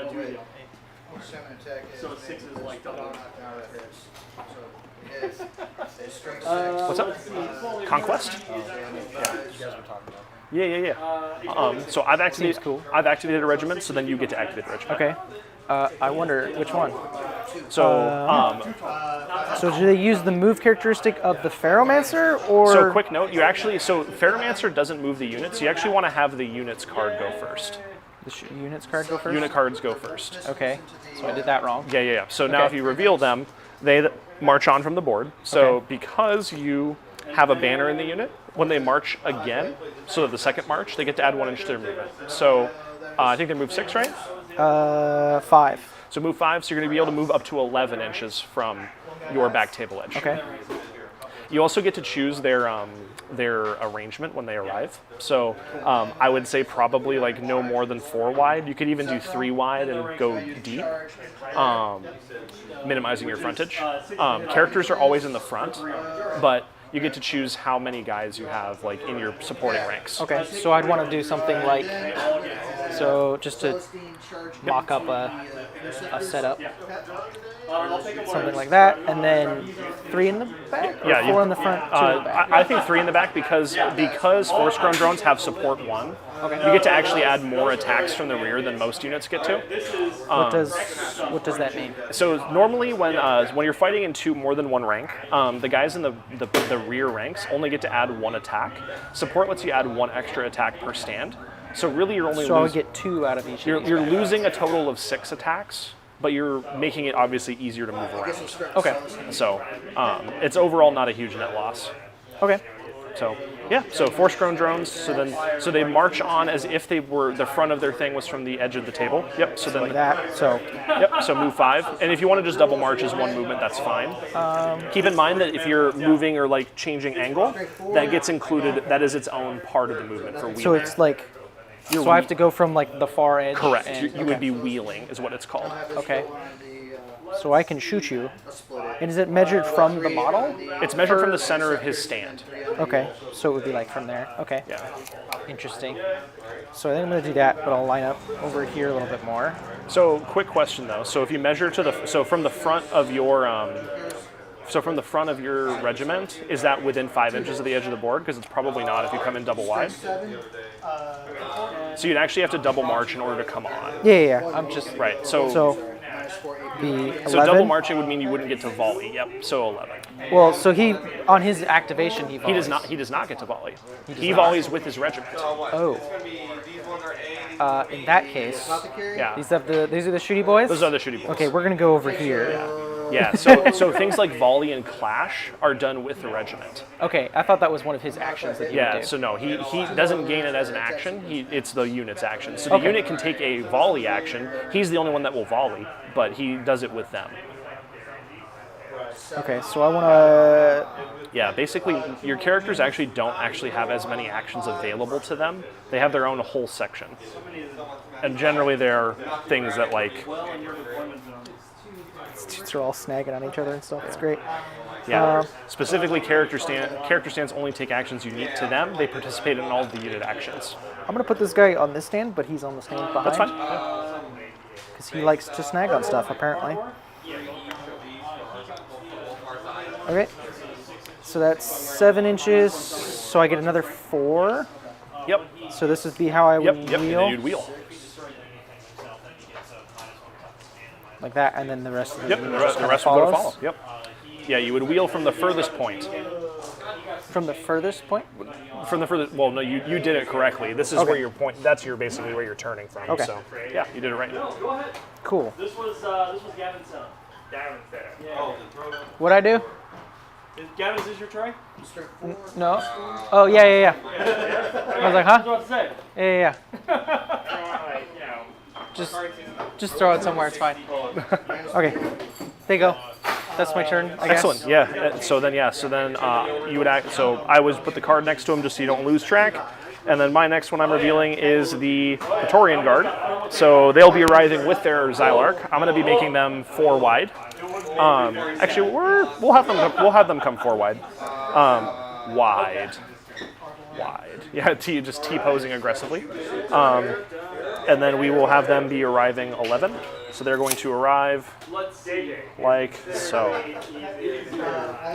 So 6 is like double. What's up? Conquest? Yeah. So I've activated. cool. I've activated a regiment, so then you get to activate the regiment. Okay. I wonder which one. So, So do they use the move characteristic of the Ferromancer, or so quick note: Ferromancer doesn't move the units. You actually want to have the units card go first. the units card go first? Unit cards go first. Okay. So I did that wrong. Yeah. So now if you reveal them, they march on from the board. So because you have a banner in the unit, when they march again, so the second march, they get to add 1 inch to their movement. So I think they move 6, right? 5. So move 5, so you're going to be able to move up to 11 inches from your back table edge. Okay. You also get to choose their arrangement when they arrive. So I would say probably like no more than 4 wide. You could even do 3 wide and go deep, minimizing your frontage. Characters are always in the front, but you get to choose how many guys you have like in your supporting ranks. Okay, so I'd want to do something like, so just to mock up a setup, something like that, and then 3 in the back, or Yeah, 4 in the front, 2 in the back. I think 3 in the back because force-grown drones have support 1. Okay. You get to actually add more attacks from the rear than most units get to. What does that mean? So normally when you're fighting in more than 1 rank, the guys in the rear ranks only get to add 1 attack. Support lets you add 1 extra attack per stand. So really you're only So I would get 2 out of each. you're losing a total of 6 attacks, but you're making it obviously easier to move around. Okay. So it's overall not a huge net loss. Okay. So yeah, so force-grown drones. So they march on as if they were the front of their thing was from the edge of the table. Yep. So then Like that. So Yep. So move 5, and if you want to just double march as 1 movement, that's fine. Keep in mind that if you're moving or like changing angle, that gets included. That is its own part of the movement for wheeling. so it's like, so I have to go from like the far edge. Correct. And, You would be wheeling, is what it's called. Okay. So I can shoot you. And is it measured from the model? It's measured from the center of his stand. Okay. So it would be like from there. Okay. Yeah. Interesting. So I think I'm going to do that, but I'll line up over here a little bit more. So quick question though. So if you measure from the front of your regiment, is that within 5 inches of the edge of the board? Because it's probably not if you come in double wide. So you'd actually have to double march in order to come on. Yeah. I'm just Right. So the 11. So double marching would mean you wouldn't get to volley. Yep. So 11. Well, so he on his activation he volleys. He does not get to volley. He volleys with his regiment. Oh. In that case, Yeah. these are the shooty boys. Those are the shooty boys. Okay, we're gonna go over here. Yeah. So things like volley and clash are done with the regiment. Okay, I thought that was one of his actions that he would Yeah. do. So no, he doesn't gain it as an action. It's the unit's action. So the Okay. unit can take a volley action. He's the only one that will volley, but he does it with them. Okay, so I want to. Yeah, basically, your characters actually don't actually have as many actions available to them. They have their own whole section. And generally, they're things that, like, They're all snagging on each other and stuff. It's great. yeah, specifically character stands only take actions unique to them. They participate in all of the unit actions. I'm gonna put this guy on this stand, but he's on the stand behind. That's fine. Yeah. Because he likes to snag on stuff, apparently. Okay. So that's 7 inches. So I get another 4. Yep. So this would be how I would Yep. And wheel. then you'd wheel. Like that, and then the rest of the Yep. unit And just the kinda rest will go to follows. follow. Yep. Yeah, you would wheel from the furthest point. From the furthest point? From the furthest. Well, no, you did it correctly. This is Okay. where your point. That's basically where you're turning from. Okay. So yeah, you did it right. Cool. This was Gavin's son. Gavin's there. Yeah. What'd I do? Gavin's is your tray? No? Oh, yeah. I was like, huh? I was about to say. Yeah. You know, Just throw it somewhere, it's fine. Okay, there you go. That's my turn, I guess. Excellent. Yeah. So then you would act. So I would put the card next to him just so you don't lose track. And then my next one I'm revealing is the Victorian Guard. So they'll be arriving with their Zylark. I'm going to be making them 4 wide. Actually, we'll have them come 4 wide. Wide. Yeah, just T-posing aggressively. And then we will have them be arriving 11. So they're going to arrive like so.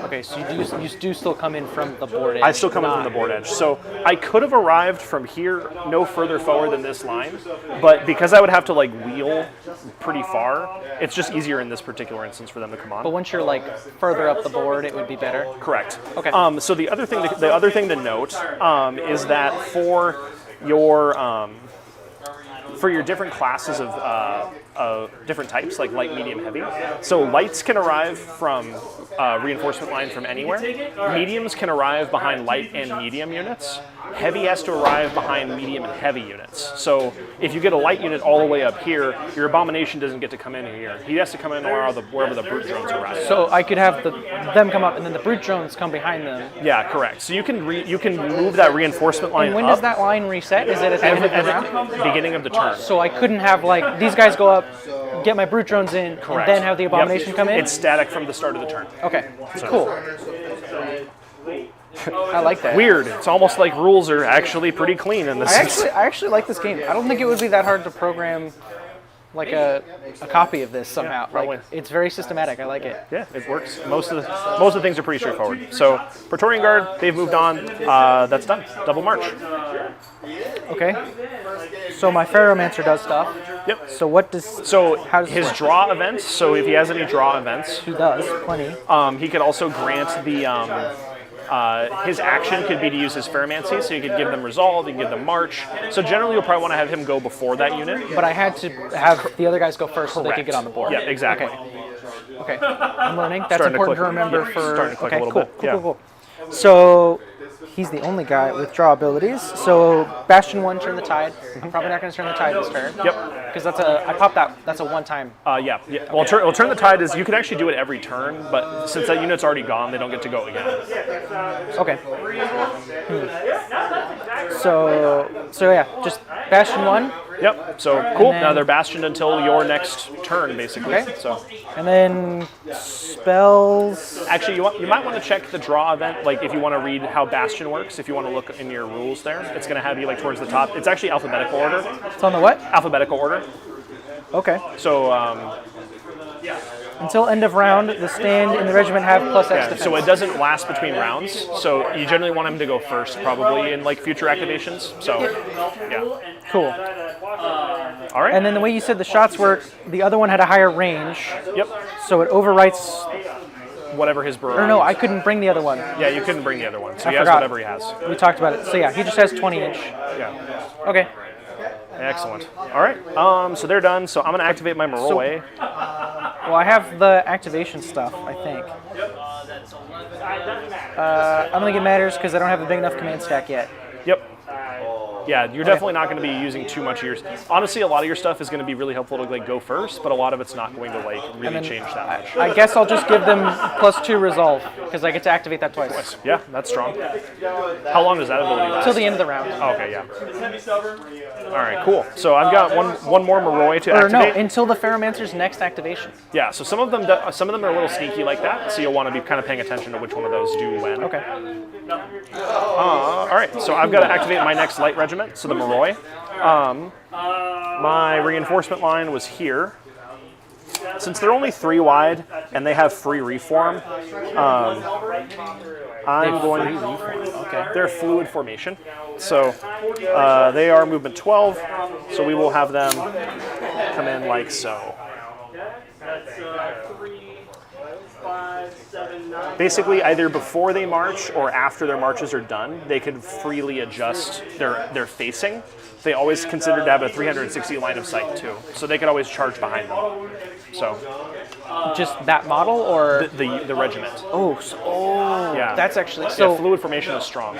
Okay, so you do still come in from the board edge. I still come in from the board edge. So I could have arrived from here no further forward than this line, but because I would have to like wheel pretty far, it's just easier in this particular instance for them to come on. But once you're like further up the board, it would be better. Correct. Okay. So the other thing to note is that for your for your different classes of different types, like light, medium, heavy. So lights can arrive from reinforcement line from anywhere. Mediums can arrive behind light and medium units. Heavy has to arrive behind medium and heavy units. So if you get a light unit all the way up here, your abomination doesn't get to come in here. He has to come in wherever the brute drones arrive. So I could have them come up, and then the brute drones come behind them. Yeah, correct. So you can move that reinforcement line And when up does that line reset? Is it at the end of the round? at the beginning of the turn. So I couldn't have like these guys go up, get my brute drones in, Correct. and then have the abomination Yep. come in. It's static from the start of the turn. Okay, cool. I like that. Weird. It's almost like rules are actually pretty clean in this. I actually like this game. I don't think it would be that hard to program like a copy of this somehow. probably. Like it's very systematic. I like it. Yeah, it works. Most of the things are pretty straightforward. So Praetorian Guard, they've moved on. That's done. Double march. Okay. So my Pharaohmancer does stuff. Yep. So what does So how does his this work? draw events. So if he has any draw events, He does plenty. he could also grant the. His action could be to use his Pheromancy, so you could give them Resolve, you can give them March. So generally you'll probably want to have him go before that unit. But I had to have the other guys go first so they could get on the board. Yeah, exactly. Okay. I'm learning. That's Starting to important to click. remember Yeah, for. starting to click a okay, little cool, bit. cool, cool. So he's the only guy with draw abilities. So Bastion 1, turn the tide. I'm probably not going to turn the tide this turn. Yep. Because I popped that. That's a one-time. Yeah. Well, turn the tide is you can actually do it every turn, but since that unit's already gone, they don't get to go again. Okay. So yeah, just Bastion 1. Yep. So cool. then- Now they're bastioned until your next turn, basically. Okay. So And then spells. actually, you might want to check the draw event, like if you want to read how bastion works. If you want to look in your rules, there, it's going to have you like towards the top. It's actually alphabetical order. It's on the what? Alphabetical order. Okay. So Until end of round, the stand in the regiment have +X yeah. defense. So it doesn't last between rounds. So you generally want him to go first, probably in like future activations. So yeah. Cool. All right. And then the way you said the shots work, the other one had a higher range, Yep. so it overwrites. Whatever his burrow. Or no, I couldn't bring the other one. Yeah, you couldn't bring the other one. So I he has forgot. whatever he has. We talked about it. So yeah, he just has 20-inch. Yeah. Okay. Excellent. All right. So they're done. So I'm going to activate my Moroi. Well, I have the activation stuff, I think. I don't think it matters because I don't have a big enough command stack yet. Yep. Yeah, you're definitely not going to be using too much of yours. Honestly, a lot of your stuff is going to be really helpful to like go first, but a lot of it's not going to like really then change that much. I guess I'll just give them +2 resolve because I get to activate that twice. Yeah, that's strong. How long does that ability last? Till the end of the round. Oh, okay, yeah. All right, cool. So I've got one more Moroi to Or no, activate. until the Pharaohmancer's next activation. Yeah, so some of them are a little sneaky like that, so you'll want to be kind of paying attention to which one of those do when. Okay. All right, so I've got to activate my next light regiment, so the Moroi. My reinforcement line was here. Since they're only 3 wide and they have free reform, I'm going. Okay, they're fluid formation, so they are movement 12. So we will have them come in like so. Basically, either before they march or after their marches are done, they can freely adjust their facing. They always consider to have a 360 line of sight too, so they could always charge behind them. So Just that model or? the regiment. Oh, Yeah, that's actually yeah, so. fluid formation is strong.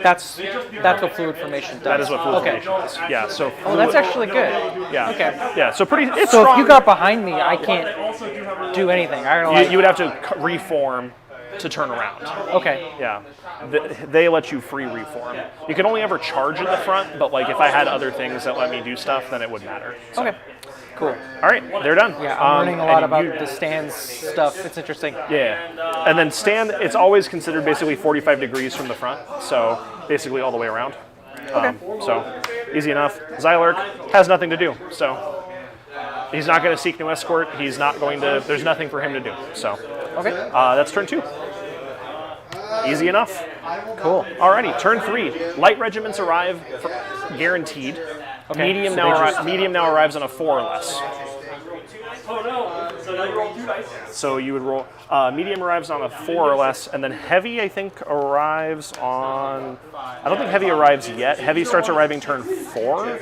That's what fluid formation does. That is what fluid okay. formation is. Yeah, so Oh, that's actually good. yeah, Okay. yeah. So pretty. It's So strong. if you got behind me, I can't do anything. I don't like. you would have to reform to turn around. Okay. Yeah, they let you free reform. You can only ever charge in the front, but like if I had other things that let me do stuff, then it wouldn't matter. So, Okay. Cool. all right, they're done. Yeah, I'm learning a lot and about you- the stands stuff. It's interesting. Yeah, and then stand. It's always considered basically 45 degrees from the front, so basically all the way around. So easy enough. Xylark has nothing to do, so he's not going to seek new escort. He's not going to. There's nothing for him to do. So Okay. that's turn 2. Easy enough. Cool. Alrighty, turn 3. Light regiments arrive, guaranteed. Okay, Medium so now they just- medium now arrives on a 4 or less. Oh no! So now you roll 2 dice. So you would roll. Medium arrives on a 4 or less, and then heavy I think arrives on. I don't think heavy arrives yet. Heavy starts arriving turn 4.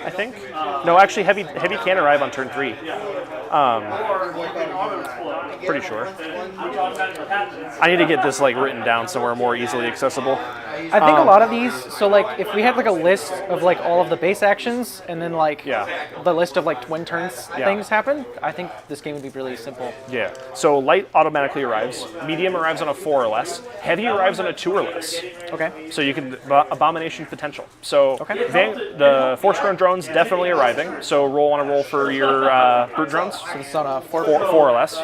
I think. No, actually, heavy can arrive on turn 3. Pretty sure. I need to get this like written down somewhere more easily accessible. I think a lot of these, so like if we had like a list of like all of the base actions and then like the list of like when turns things happen, I think this game would be really simple. Yeah. So light automatically arrives. Medium arrives on a 4 or less. Heavy arrives on a 2 or less. Okay. So you can abomination potential. So the force-grown drones definitely arriving. So want to roll for your brute drones. So this is on a 4 or less.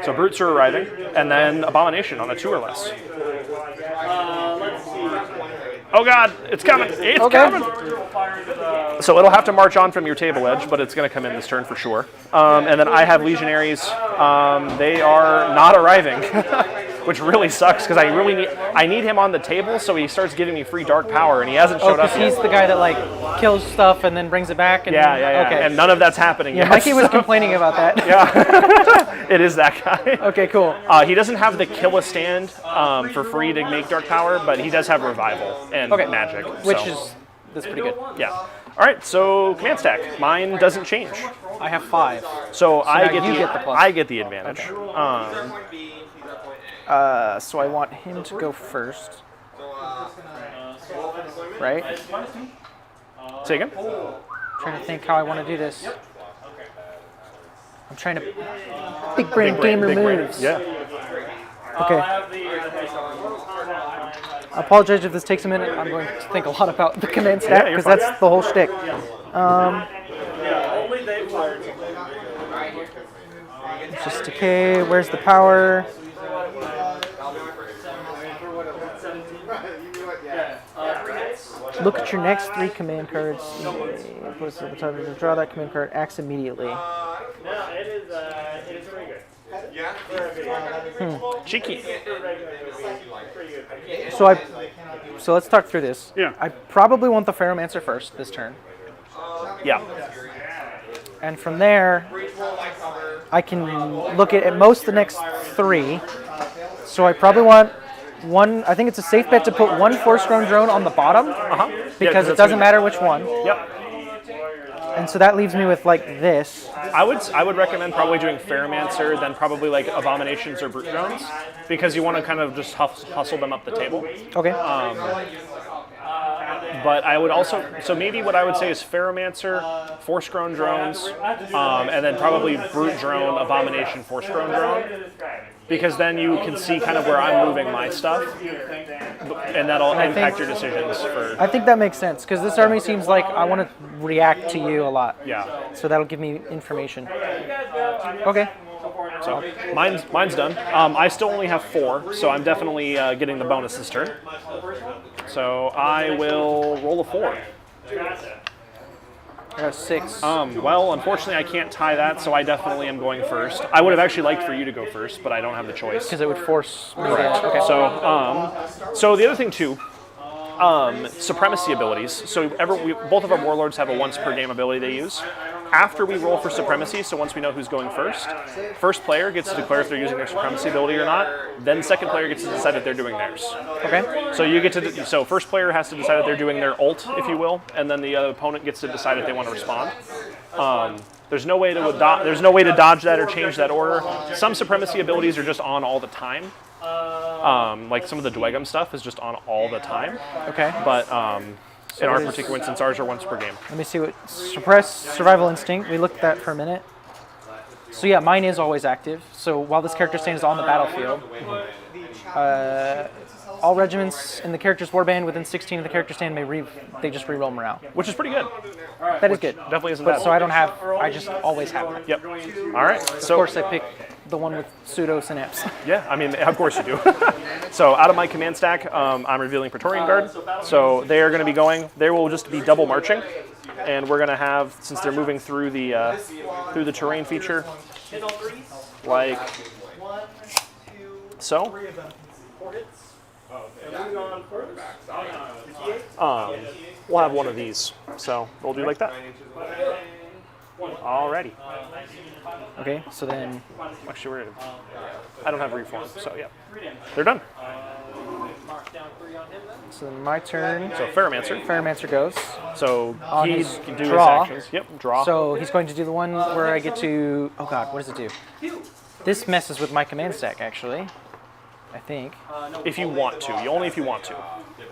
So brutes are arriving, and then abomination on a 2 or less. Let's see. Oh God, it's coming! It's coming! So it'll have to march on from your table edge, but it's going to come in this turn for sure. And then I have Legionaries. They are not arriving, which really sucks because I need him on the table so he starts giving me free dark power, and he hasn't showed up yet. He's the guy that like kills stuff and then brings it back. And, Yeah. Okay. And none of that's happening yet. Mikey was complaining about that. Yeah, it is that guy. Okay, cool. He doesn't have the kill a stand for free to make dark power, but he does have revival and magic. That's pretty good. Yeah. All right, so command stack. Mine doesn't change. I have 5. So I now you get the plus. I get the advantage. So I want him to go first. Right? Say again? Trying to think how I want to do this. I'm trying to big brain gamer moves. Yeah. Okay. I apologize if this takes a minute. I'm going to think a lot about the command stack because that's the whole shtick. Just decay. Where's the power? Look at your next 3 command cards. Draw that command card. Acts immediately. It is very good. Cheeky. So let's talk through this. Yeah. I probably want the Ferromancer first this turn. Yeah. And from there, I can look at most the next 3. So I probably want one. I think it's a safe bet to put one force-grown drone on the bottom because it doesn't matter which one. Yep. And so that leaves me with like this. I would recommend probably doing Ferromancer, then probably like Abominations or Brute Drones, because you want to kind of just hustle them up the table. Okay. But I would also, so maybe what I would say is Ferromancer, Force-Grown Drones, and then probably Brute Drone, Abomination, Force-Grown Drone, because then you can see kind of where I'm moving my stuff, and that'll impact your decisions. I think that makes sense, because this army seems like I want to react to you a lot. Yeah. So that'll give me information. Okay. So mine's done. I still only have 4, so I'm definitely getting the bonus this turn. So I will roll a 4. I got a 6. Well, unfortunately, I can't tie that, so I definitely am going first. I would have actually liked for you to go first, but I don't have the choice. Because it would force me. Correct. Okay. So the other thing too, Supremacy Abilities. So both of our warlords have a once per game ability they use. After we roll for Supremacy, so once we know who's going first player gets to declare if they're using their Supremacy ability or not. Then second player gets to decide if they're doing theirs. Okay. So you get to so first player has to decide if they're doing their ult, if you will, and then the opponent gets to decide if they want to respond. There's no way to dodge that or change that order. Some Supremacy abilities are just on all the time. Like some of the Dwegum stuff is just on all the time. Okay. But in our particular instance, ours are once per game. Let me see what suppress survival instinct. We looked at that for a minute. So yeah, mine is always active. So while this character stand is on the battlefield, all regiments in the character's warband within 16 of the character stand they just reroll morale. Which is pretty good. That is good. Definitely isn't But bad. so I just always have that. Yep. All right. So Of course, I pick the one with pseudo synapse. yeah, I mean, of course you do. So out of my command stack, I'm revealing Praetorian Guard. So they are going to be going. They will just be double marching, and we're going to have, since they're moving through the terrain feature, like so. We'll have one of these. So we'll do like that. Alrighty. Okay, so then Actually, I don't have reform, so yeah. They're done. So then my turn. So Ferromancer. Ferromancer goes. So On he his can do his draw. actions. Yep, draw. So he's going to do the one where I get to. Oh God, what does it do? This messes with my command stack, actually. I think. if you want to, only if you want to.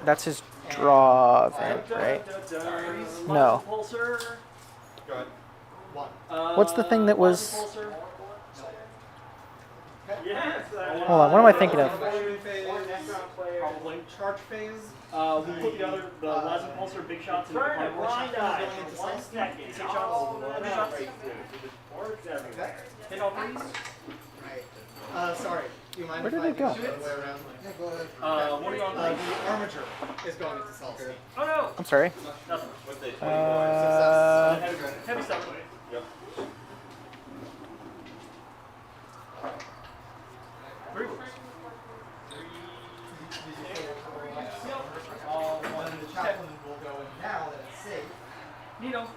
That's his draw event, right? No. What's the thing that was? Hold on, what am I thinking of? Probably. Charge phase. We put the Lazim Pulsar big shots in the blind eye. 1 second. Big shots. Hit all threes. Sorry. Do you mind Where if did I it go? do it the way around? Yeah, go ahead. What are you on? The armature is going into Salter. Oh no! I'm sorry. Nothing. Heavy stuff. Three words. The chaplain will go in now that it's safe. Neato.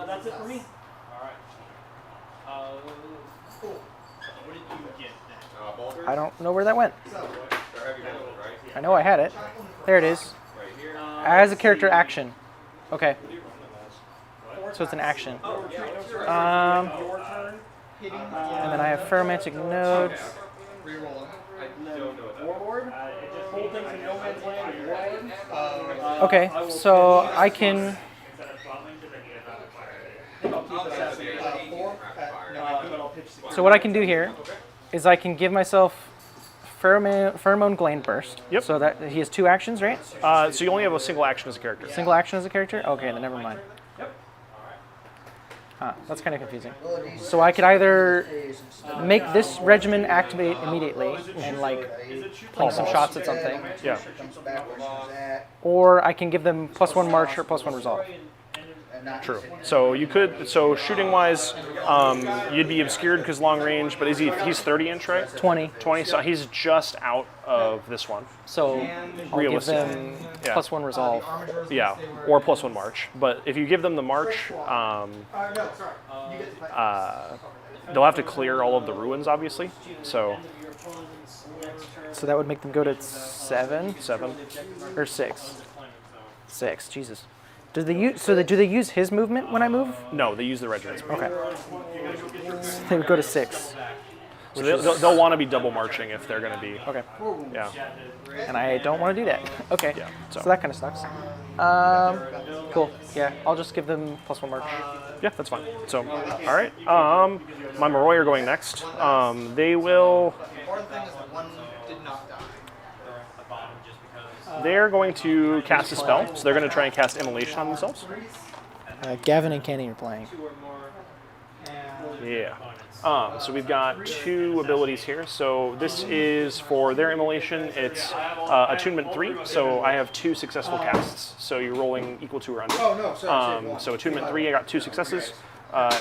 That's it for me. Alright. Cool. What did you get then? I don't know where that went. So, I know I had it. There it is. As a character action. Okay. So it's an action. Your turn. hitting And then I have Ferromantic Node. reroll. Warlord. Hold things in no man's land with Warlord. Okay, so I can. So what I can do here is I can give myself Pheromone Gland Burst. Yep. So that he has 2 actions, right? So you only have a single action as a character. Single action as a character? Okay, then never mind. Huh, that's kind of confusing. So I could either make this regiment activate immediately and like play some shots at something, Yeah. or I can give them +1 March or +1 Resolve. True. So you could. So shooting wise, you'd be obscured because long range. But he's 30-inch, right? 20. 20. So he's just out of this one. So I'll give Realistic. them Yeah. +1 Resolve. Yeah. Or +1 March. But if you give them the March, No, sorry. You get to play. they'll have to clear all of the ruins, obviously. So So that would make them go to 7 7. or 6. 6. Jesus. Do they use? So do they use his movement when I move? No, they use the regiments. Okay. They would go to 6. So they'll want to be double marching if they're going to be. Okay. Yeah. And I don't want to do that. Okay. Yeah, So so- that kind of sucks. Cool. Yeah. I'll just give them +1 March. Yeah, that's fine. So, all right. My Moroi are going next. They will. The important thing is that one did not die. They're going to cast a spell. So they're going to try and cast Immolation on themselves. Gavin and Kenny are playing. Yeah. So we've got 2 abilities here. So this is for their Immolation. It's Attunement 3. So I have 2 successful casts. So you're rolling equal to or under. Oh, no, sorry. So Attunement 3, I got 2 successes.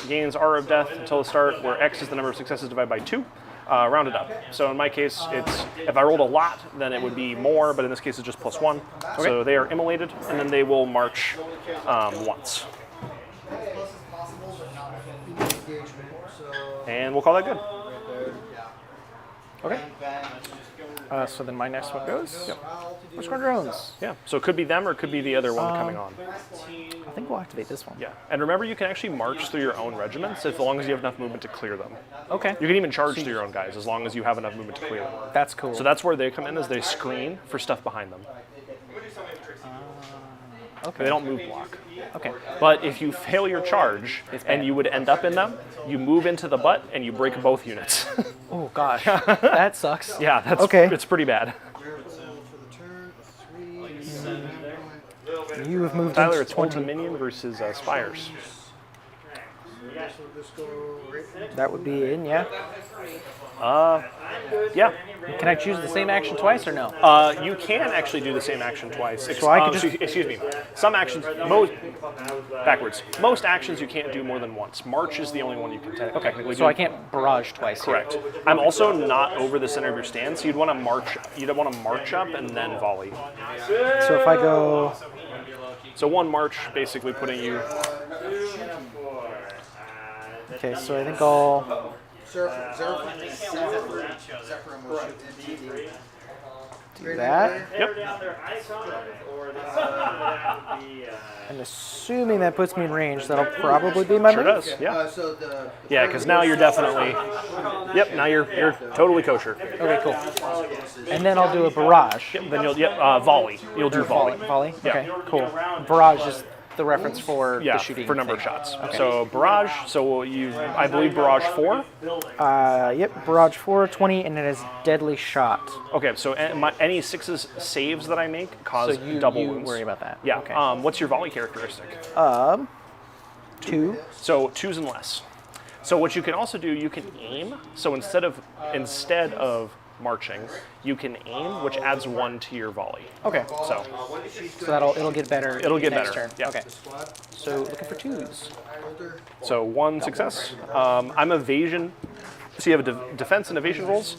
Gains Aura of Death until the start, where X is the number of successes divided by 2. Rounded up. So in my case, it's if I rolled a lot, then it would be more, but in this case, it's just +1. So they are immolated, and then they will march once. And we'll call that good. Okay. So then my next one goes. Yep. Which one drones? Yeah. So it could be them, or it could be the other one coming on. I think we'll activate this one. Yeah. And remember, you can actually march through your own regiments as long as you have enough movement to clear them. Okay. You can even charge through your own guys as long as you have enough movement to clear them. That's cool. So that's where they come in, is they screen for stuff behind them. okay. They don't move block. Okay. But if you fail your charge and you would end up in them, you move into the butt and you break both units. Oh gosh, that sucks. Yeah, that's Okay. It's pretty bad. You have moved Tyler, into it's 20. Ultra Minion versus Spires. That would be in, yeah. Yeah. Can I choose the same action twice or no? You can actually do the same action twice. So I could just- Excuse me. Some actions, most actions you can't do more than once. March is the only one you can technically do. So I can't barrage twice. here. Correct. I'm also not over the center of your stand, so you'd want to march. You'd want to march up and then volley. So if I go, So 1 march, basically putting you. okay, so I think I'll that. Yep. I'm assuming that puts me in range. That'll probably be my Sure move. does. Yeah. Yeah, because now you're definitely. Yep. Now you're totally kosher. Okay, cool. And then I'll do a barrage. Yep. Then you'll volley. You'll do volley. Volley? Yeah. Okay, cool. Barrage is the reference for Yeah, the shooting for number of thing. shots. So barrage. So I believe barrage 4. Yep, barrage 4, 20, and it is deadly shot. Okay. So any 6s saves that I make cause So you double wounds. worry about that. Yeah. Okay. What's your volley characteristic? 2. So 2s and less. So what you can also do, you can aim. So instead of marching, you can aim, which adds 1 to your volley. Okay. So So it'll get better. It'll get next better, turn. yeah. Okay. So looking for 2s. So 1 success. I'm evasion. So you have a defense and evasion rolls.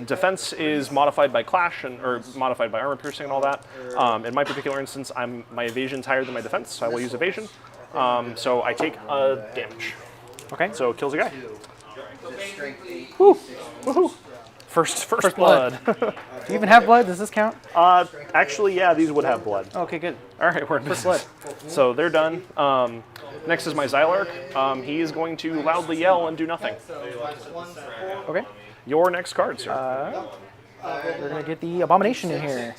Defense is modified by clash or modified by armor piercing and all that. In my particular instance, my evasion's higher than my defense, so I will use evasion. So I take damage. Okay. So it kills a guy. Woo. Woohoo! First blood. Do you even have blood? Does this count? Actually, yeah, these would have blood. Okay, good. All right, we're in business. So they're done. Next is my Xylark. He is going to loudly yell and do nothing. Okay. Your next card, sir. We're gonna get the abomination in here.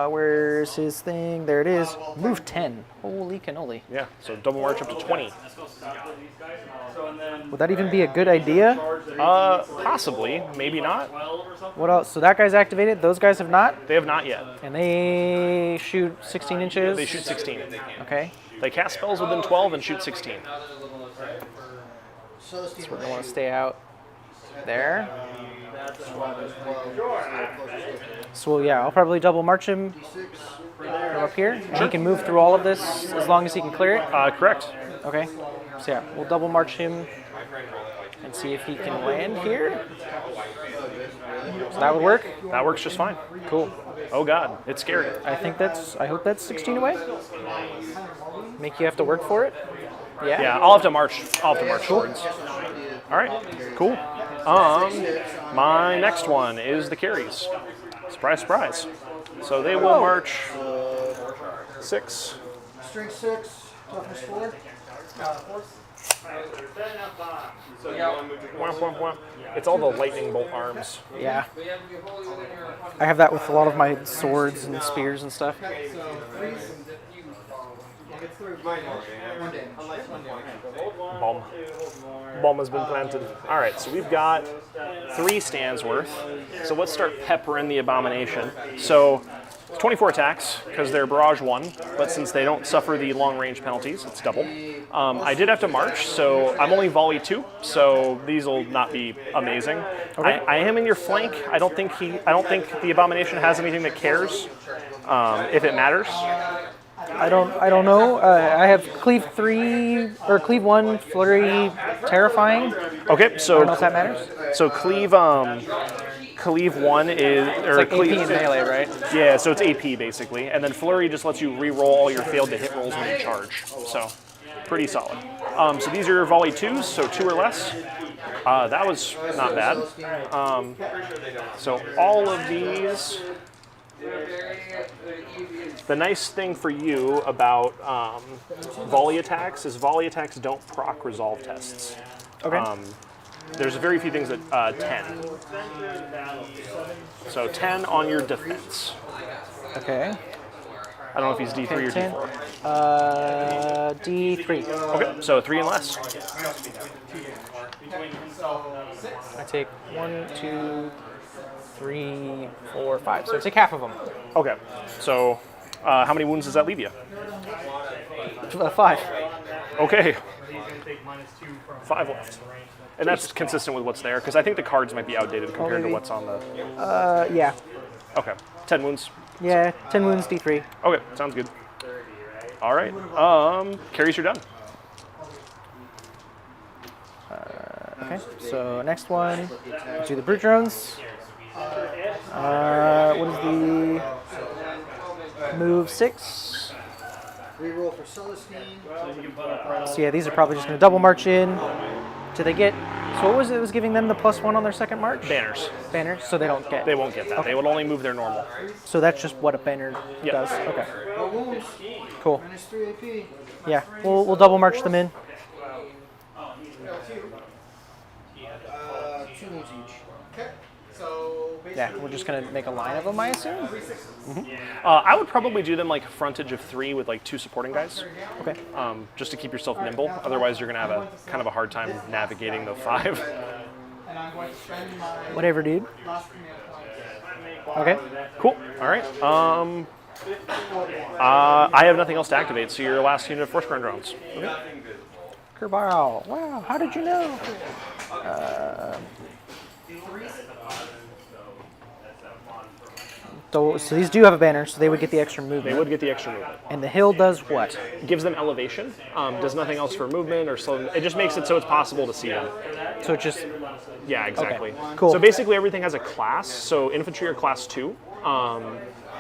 Where's his thing? There it is. Move 10. Holy cannoli. Yeah, so double march up to 20. Would that even be a good idea? Possibly, maybe not. What else? So that guy's activated. Those guys have not, They have not yet. and they shoot 16 inches. They shoot 16. Okay. They cast spells within 12 and shoot 16. So we're gonna want to stay out there. So yeah, I'll probably double march him. Go up here. And he can move through all of this as long as he can clear it. Correct. Okay. So yeah, we'll double march him and see if he can land here. So that would work. That works just fine. Cool. Oh god, it's scary. I hope that's 16 away. Make you have to work for it. Yeah. Yeah, I'll have to march towards. All right, cool. My next one is the carries. Surprise, surprise. So they will march 6. Strength 6, toughness 4. Womp, womp, womp. It's all the lightning bolt arms. Yeah. I have that with a lot of my swords and spears and stuff. Bomb. Bomb has been planted. All right, so we've got 3 stands worth. So let's start peppering the abomination. So 24 attacks because they're barrage 1, but since they don't suffer the long range penalties, it's double. I did have to march, so I'm only volley 2, so these will not be amazing. Okay. I am in your flank. I don't think the abomination has anything that cares if it matters. I don't know. I have cleave 3 or cleave 1, flurry, terrifying. Okay, I so don't know if that matters. so cleave 1 is It's like AP and melee, right? Yeah, so it's AP basically, and then flurry just lets you re-roll all your failed to hit rolls when you charge. So pretty solid. So these are your volley 2s, so 2 or less. That was not bad. So all of these. The nice thing for you about volley attacks is volley attacks don't proc resolve tests. Okay. There's very few things that 10. So 10 on your defense. Okay. I don't know if he's D3 or 10. D4. D3. Okay, so 3 and less. I take 1, 2, 3, 4, 5. So I take half of them. Okay, so how many wounds does that leave you? 5. Okay, 5 left. And that's consistent with what's there, because I think the cards might be outdated compared to what's on the... Yeah. Okay, 10 wounds. Yeah, 10 wounds, D3. Okay, sounds good. All right, carries, you're done. Okay, so next one, let's do the brute drones. What is the move 6? Reroll for Celestine. So yeah, these are probably just going to double march in. Do they get? So what was it? Was giving them the +1 on their second march? Banners. Banners. So they don't get. They won't get that. They would only move their normal. So that's just what a banner Yep. does. Okay. No wounds. Cool. Minus 3 AP. Yeah. We'll double march them in. 2 wounds each. Okay. So Yeah. We're just gonna make a line of them, I assume. I would probably do them like frontage of 3 with like 2 supporting guys, Okay. just to keep yourself nimble. Otherwise, you're gonna have a kind of a hard time navigating the 5. and I'm going to spend my Whatever, dude. last command point. Okay. Cool. All right. I have nothing else to activate, so your last unit of force ground drones. Okay. Kerbal. Wow. How did you know? So these do have a banner, so they would get the extra movement. They would get the extra movement. And the hill does what? Gives them elevation. Does nothing else for movement or slow. It just makes it so it's possible to see them. So it just Yeah, exactly. cool. So basically, everything has a class. So infantry are class 2.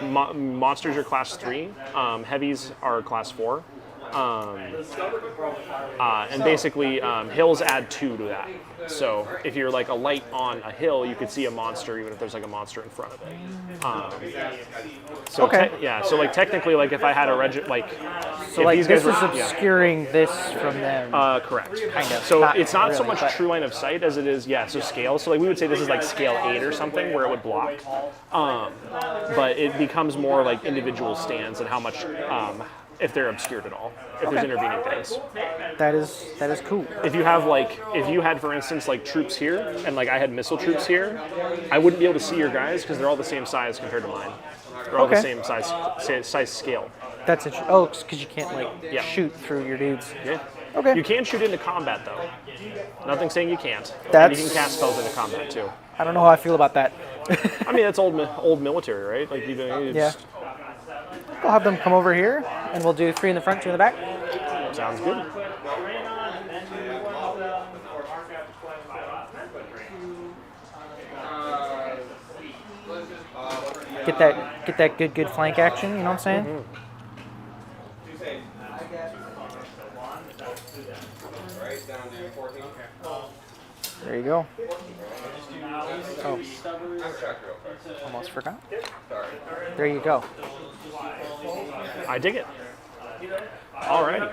Monsters are class 3. Heavies are class 4. And basically, hills add 2 to that. So if you're like a light on a hill, you could see a monster even if there's like a monster in front of it. So Okay. so like technically, like if I had a regiment, like so if like these this guys is were, obscuring this from them. correct. Kind of. So Not it's not so really, much but- true line of sight as it is, so scale. So like we would say this is like scale 8 or something where it would block. But it becomes more like individual stands and how much, if they're obscured at all, if there's intervening things. That is cool. If you have like, if you had, for instance, like troops here and like I had missile troops here, I wouldn't be able to see your guys because they're all the same size compared to mine. They're all the Okay. same size scale. That's interesting. Oh, because you can't like Yeah. shoot through your dudes. Yeah. Okay. You can shoot into combat though. Nothing saying you can't. And That's- you can cast spells into combat too. I don't know how I feel about that. I mean, that's old military, right? Like you Yeah. We'll have them come over here, and we'll do 3 in the front, 2 in the back. Sounds good. Get that good flank action. You know what I'm saying? Right down to 14. There you go. I'm checked real quick. Almost forgot. Sorry. There you go. I dig it. Alrighty.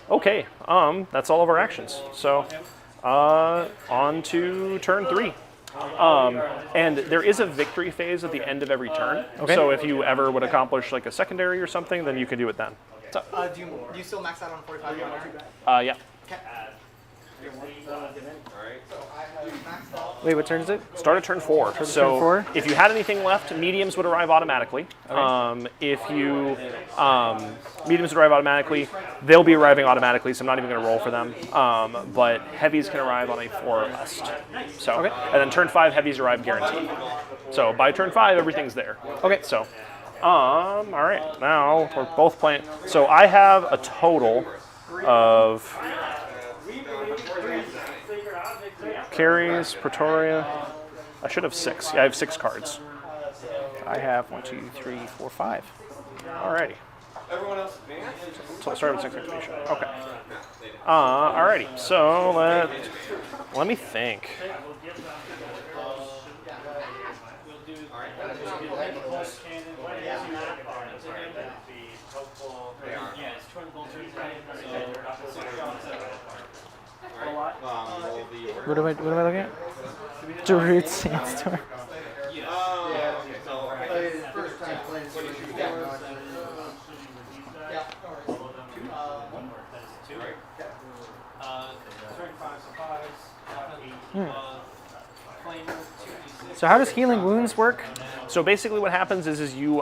Okay. That's all of our actions. So, on to turn 3. And there is a victory phase at the end of every turn. Okay. So if you ever would accomplish like a secondary or something, then you can do it then. So, Do you still max out on 45? yeah. Okay. Alright. So I have maxed out. Wait, what turn is it? Start at turn 4. turn So 4? if you had anything left, mediums would arrive automatically. If you mediums would arrive automatically, they'll be arriving automatically. So I'm not even going to roll for them. But heavies can arrive on a 4 or less. So Okay. and then turn 5 heavies arrive guaranteed. So by turn 5 everything's there. Okay. So all right, now we're both playing. So I have a total of carries, Praetoria. I should have 6. Yeah, I have 6 cards. I have 1, 2, 3, 4, 5. Alrighty. Everyone else advanced? So I'll start with 6 activation. Okay. Alrighty. So let me think. What am I looking at? Darude Sandstorm. First time playing Supremacy. Yeah, no So how does healing wounds work? So basically, what happens is you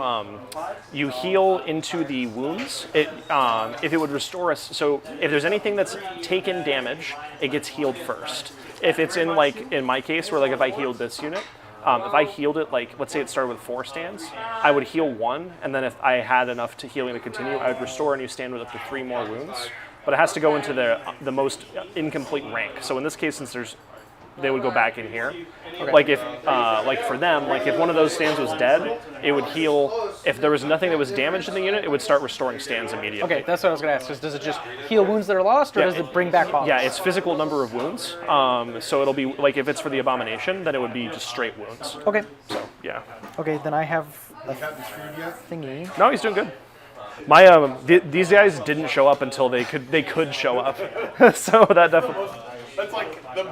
you heal into the wounds. If it would restore us, so if there's anything that's taken damage, it gets healed first. If it's in like in my case, where like if I healed this unit, if I healed it like let's say it started with 4 stands, I would heal 1, and then if I had enough to healing to continue, I would restore a new stand with up to 3 more wounds. But it has to go into the most incomplete rank. So in this case, since they would go back in here. Like if, like for them, like if one of those stands was dead, it would heal. If there was nothing that was damaged in the unit, it would start restoring stands immediately. Okay, that's what I was going to ask. Does it just heal wounds that are lost, or Yeah, does it bring back bonus? Yeah, it's physical number of wounds. So it'll be like if it's for the abomination, then it would be just straight wounds. Okay. So yeah. Okay, then I have a thingy. No, he's doing good. My these guys didn't show up until they could show up. So that definitely. That's like the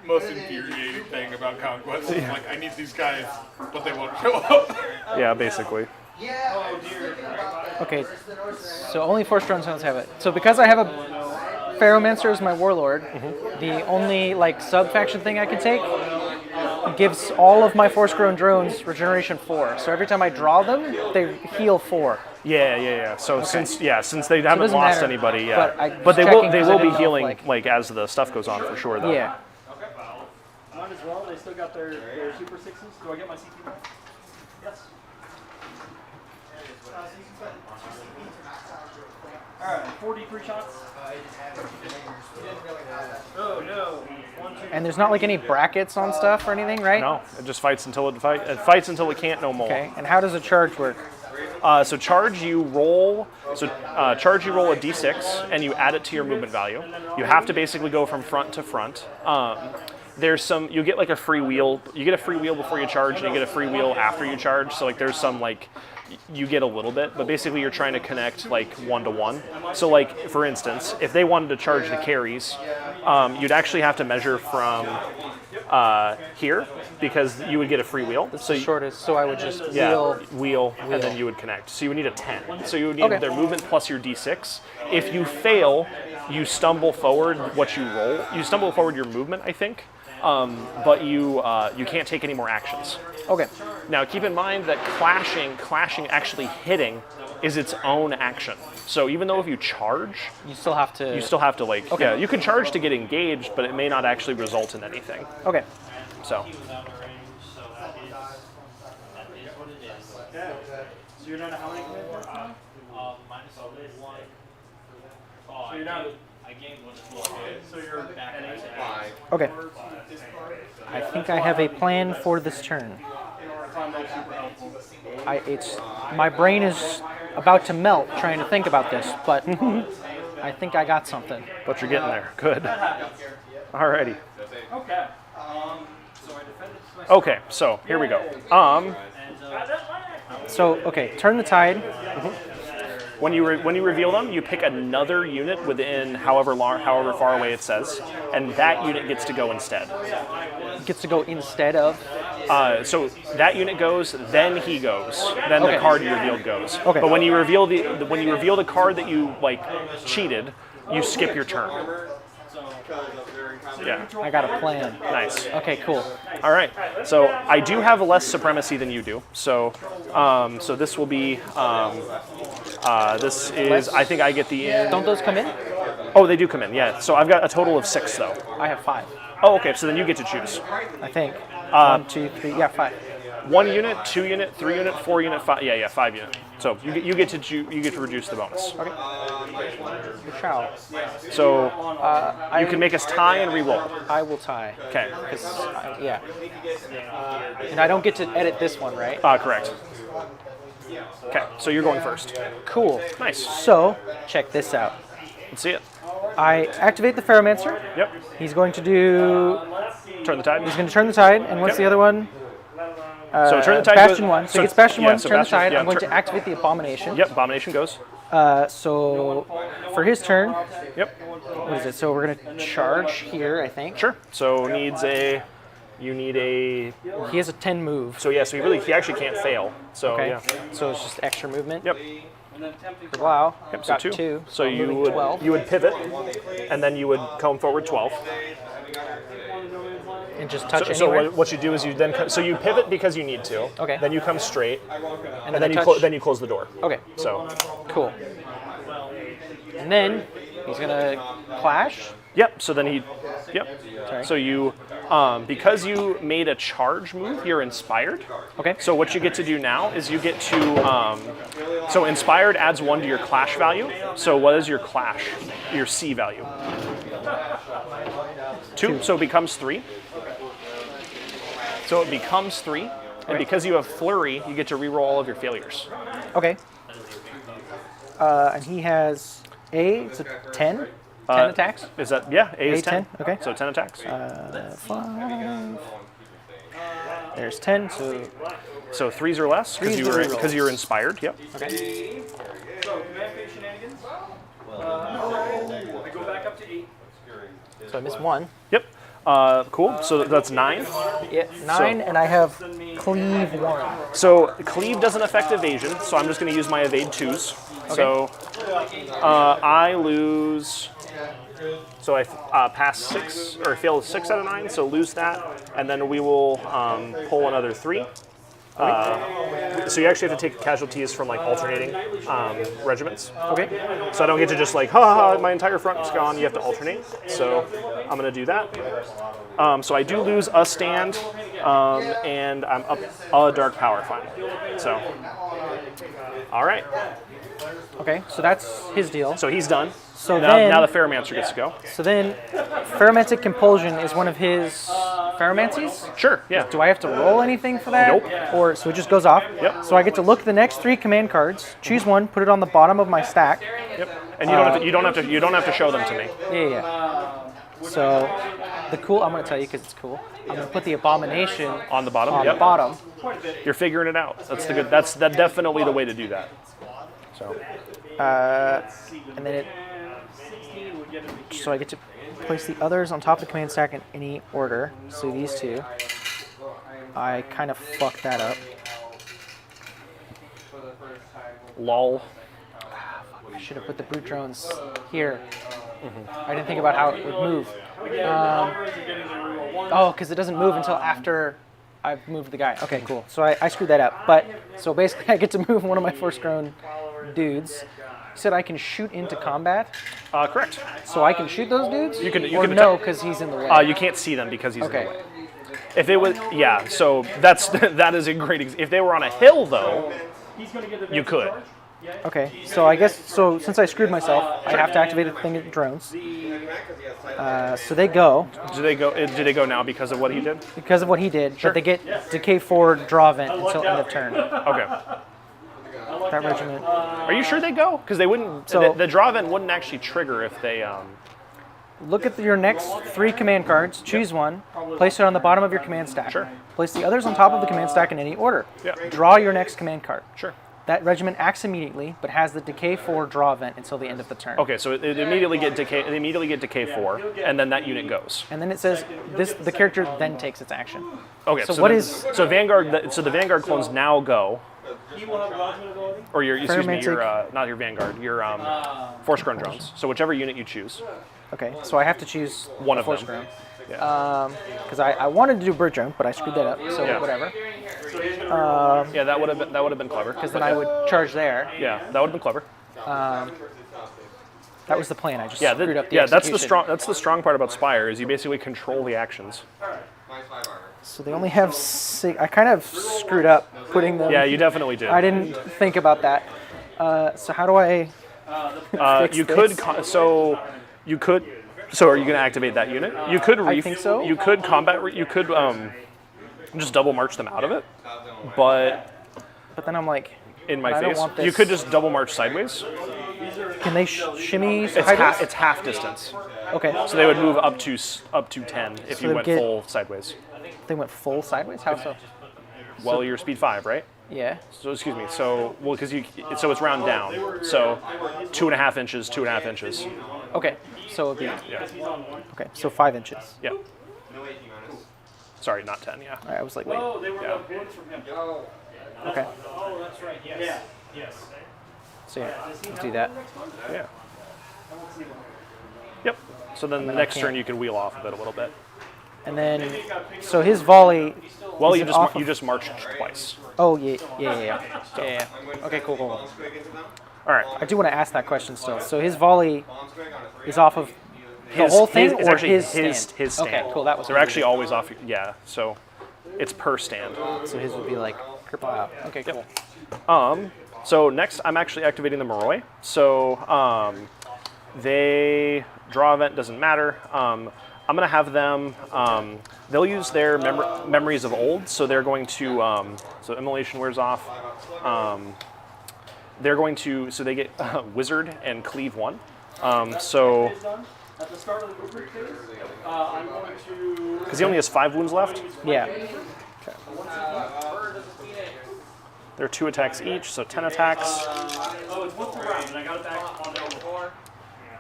most infuriating thing about Conquest. Like, I need these guys, but they won't show up. Yeah, basically. Okay, so only Force Drone Zones have it. So because I have a Pharaohmancer as my warlord, the only like sub-faction thing I can take gives all of my Force Grown drones regeneration 4. So every time I draw them, they heal 4. Yeah. So since they haven't doesn't lost matter, anybody, but they checking will 'cause I be didn't know if, healing like as the stuff goes on for sure though. Yeah. Mine as well. They still got their Super Sixes. Do I get my CP back? Yes. Alright, 43 shots. Oh no. 1, 2, And there's not like any brackets on stuff or anything, right? No, it just fights until it fights until it can't no more. Okay, and how does a charge work? So charge you roll a d6 and you add it to your movement value. You have to basically go from front to front. There's you get like a free wheel. You get a free wheel before you charge, and you get a free wheel after you charge. So like there's some like you get a little bit, but basically you're trying to connect like 1-to-1. So like for instance, if they wanted to charge the carries, you'd actually have to measure from here because you would get a free wheel. So the shortest, so I would just wheel, and then you would connect. So you would need a 10. So you would need Okay. their movement plus your d6. If you fail, you stumble forward what you roll. You stumble forward your movement, I think, but you can't take any more actions. Okay. Now keep in mind that clashing actually hitting is its own action. So even though if you charge, You still have to. like Okay. yeah, you can charge to get engaged, but it may not actually result in anything. Okay. So So you're down to how many command points now? Minus 1. So you're down. I gained 1 as well. So you're back at 5. Okay. I think I have a plan for this turn. My brain is about to melt trying to think about this, but I think I got something. but you're getting there. Good. Alrighty. Okay. So I defended myself. Okay, so here we go. So okay, turn the tide. When you reveal them, you pick another unit within however far away it says, and that unit gets to go instead. Gets to go instead of. So that unit goes, then he goes, then Okay. the card you revealed goes. Okay. But when you reveal the card that you like cheated, you skip your turn. Yeah. I got a plan. Nice. Okay, cool. All right. So I do have less supremacy than you do. So so this will be this is I think I get the Don't those come in? Oh, they do come in. Yeah. So I've got a total of 6 though. I have 5. Oh, okay. So then you get to choose. I think. 1, 2, 3. Yeah, 5. 1 unit, 2 unit, 3 unit, 4 unit, 5. Yeah, 5 unit. So you get to reduce the bonus. Okay. Ciao. So you can make us tie and re-roll. I will tie. Okay. Yeah. And I don't get to edit this one, right? Correct. Okay. So you're going first. Cool. Nice. So, check this out. Let's see it. I activate the Pharaohmancer. Yep. He's going to do. Turn the tide. He's going to turn the tide, and what's Yep. the other one? So turn the tide. Bastion goes, 1. So he gets Bastion 1, so turn the Bastion- tide. yeah, I'm going to activate the Abomination. Yep. Abomination goes. So for his turn, Yep. what is it? So we're going to charge here, I think. Sure. So you need a. He has a 10 move. So yeah. So he actually can't fail. So Okay. yeah. So it's just extra movement. Yep. Wow. Yep. So Got 2. 2. So you moving would 12. you would pivot, and then you would come forward 12. And just touch So anywhere. what you do is you then so you pivot because you need to. Okay. Then you come straight, and and then touch. then you close the door. Okay. So Cool. And then he's going to clash. yep. So then yep. Sorry. So you because you made a charge move, you're inspired. Okay. So what you get to do now is you get to so inspired adds 1 to your clash value. So what is your clash? Your C value. 2. So it becomes 3. So it becomes 3. And because you have flurry, you get to reroll all of your failures. Okay. And he has it's a 10. 10 attacks. Is that A is 10? 10, okay. So 10 attacks. 5. There's 10. So 3s or less because Threes or rerolls. you're inspired. Yep. Okay. So, command phase shenanigans. I go back up to 8. So I missed 1. Yep. Cool. So that's 9. Yeah, 9, and I have cleave 1. So cleave doesn't affect evasion, so I'm just going to use my evade 2s. So I lose. So I pass 6 or fail 6 out of 9. So lose that, and then we will pull another 3. So you actually have to take casualties from like alternating regiments. Okay. So I don't get to just like, ha ha, ha, my entire front's gone. You have to alternate. So I'm going to do that. So I do lose a stand, and I'm up a dark power finally. So, all right. Okay, so that's his deal. So he's done. So now, then, now the Ferromancer gets to go. So then, Ferromantic Compulsion is one of his Ferromancies? Sure, yeah. Do I have to roll anything for that? Nope. Or so it just goes off? Yep. So I get to look at the next 3 command cards, choose one, put it on the bottom of my stack. Yep. And you don't have to show them to me. Yeah. So I'm going to tell you because it's cool. I'm going to put the Abomination On the bottom. on Yep. the bottom. You're figuring it out. That's the good. That's definitely the way to do that. So And then so I get to place the others on top of the command stack in any order. So these 2. I kind of fucked that up. lol. I should have put the brute drones here. I didn't think about how it would move. Oh, because it doesn't move until after I've moved the guy. Okay, cool. So I screwed that up. But so basically, I get to move one of my first-grown dudes. You said I can shoot into combat, Correct. so I can shoot those dudes. You can no, because he's in the way. You can't see them because he's in Okay. the way. If it was, yeah. So that is a great. If they were on a hill, though, you could. Okay, so I guess since I screwed myself, I have to activate the thing at drones. So they go Do they go now because of what he did? because of what he did, but they get decay 4 draw event until end of turn. Okay. That regiment. Are you sure they go? Because they wouldn't. So- the draw event wouldn't actually trigger if they. Look at your next 3 command cards, choose one, place it on the bottom of your command stack. Sure. Place the others on top of the command stack in any order. Yeah. Draw your next command card. Sure. That regiment acts immediately, but has the decay 4 draw event until the end of the turn. Okay, so they immediately get decay. They immediately get decay 4, and then that unit goes. And then it says the character then takes its action. Okay. So So what then- is- So Vanguard. So the Vanguard clones now go. He will have a Lodgement ability. Or your, excuse me, your Ferromantic. not your Vanguard, your Force Grown drones. So whichever unit you choose. Okay, so I have to choose One the of force them. ground. Yeah. Because I wanted to do bird drone, but I screwed that up. So Yeah. whatever. Yeah, that would have been clever. Because then I would charge there. Yeah, that would have been clever. That was the plan. I just Yeah, screwed up the that's the execution. strong. That's the strong part about Spire is you basically control the actions. So they only have 6. I kind of screwed up putting them. Yeah, you definitely did. I didn't think about that. So how do I? fix You could. this? You could. So are you going to activate that unit? You could. I think so. You could combat. You could just double march them out of it. But But then I'm like, in my I don't face, want you this. could just double march sideways. can they shimmy? It's sideways? it's half distance. Okay. So they would move up to 10 if So you went get- full sideways. They went full sideways. How so? Well, you're speed 5, right? Yeah. So excuse me. So because it's round down. So 2.5 inches, 2.5 inches. Okay. So it'd be Yeah. okay. So 5 inches. Yeah. Sorry, not 10. Yeah. All right, I was like, wait. Oh, they were Yeah. bullets from him. Okay. Oh, that's right. Yes. Yes. So yeah, let's do that. Yeah. Yep. So then the I next can't- turn you can wheel off of it a little bit. And then, so his volley. Well, is you it just off you of- just marched twice. Oh yeah. Okay, cool. All right. I do want to ask that question still. So his volley is off of the His- whole thing, it's or actually his his stand? his stand. Okay, cool. That was They're actually always off. Yeah. So it's per stand. So his would be like wow. Okay, cool. So next, I'm actually activating the Moroi. So they draw event doesn't matter. I'm going to have them, they'll use their memories of old, so they're going to, so immolation wears off. They're going to, so they get Wizard and Cleave 1. So, At the start of the movement phase, I'm going to. because he only has 5 wounds left, Yeah. there are 2 attacks each, so 10 attacks. Oh, it's once a round, and I got it back on the overlord.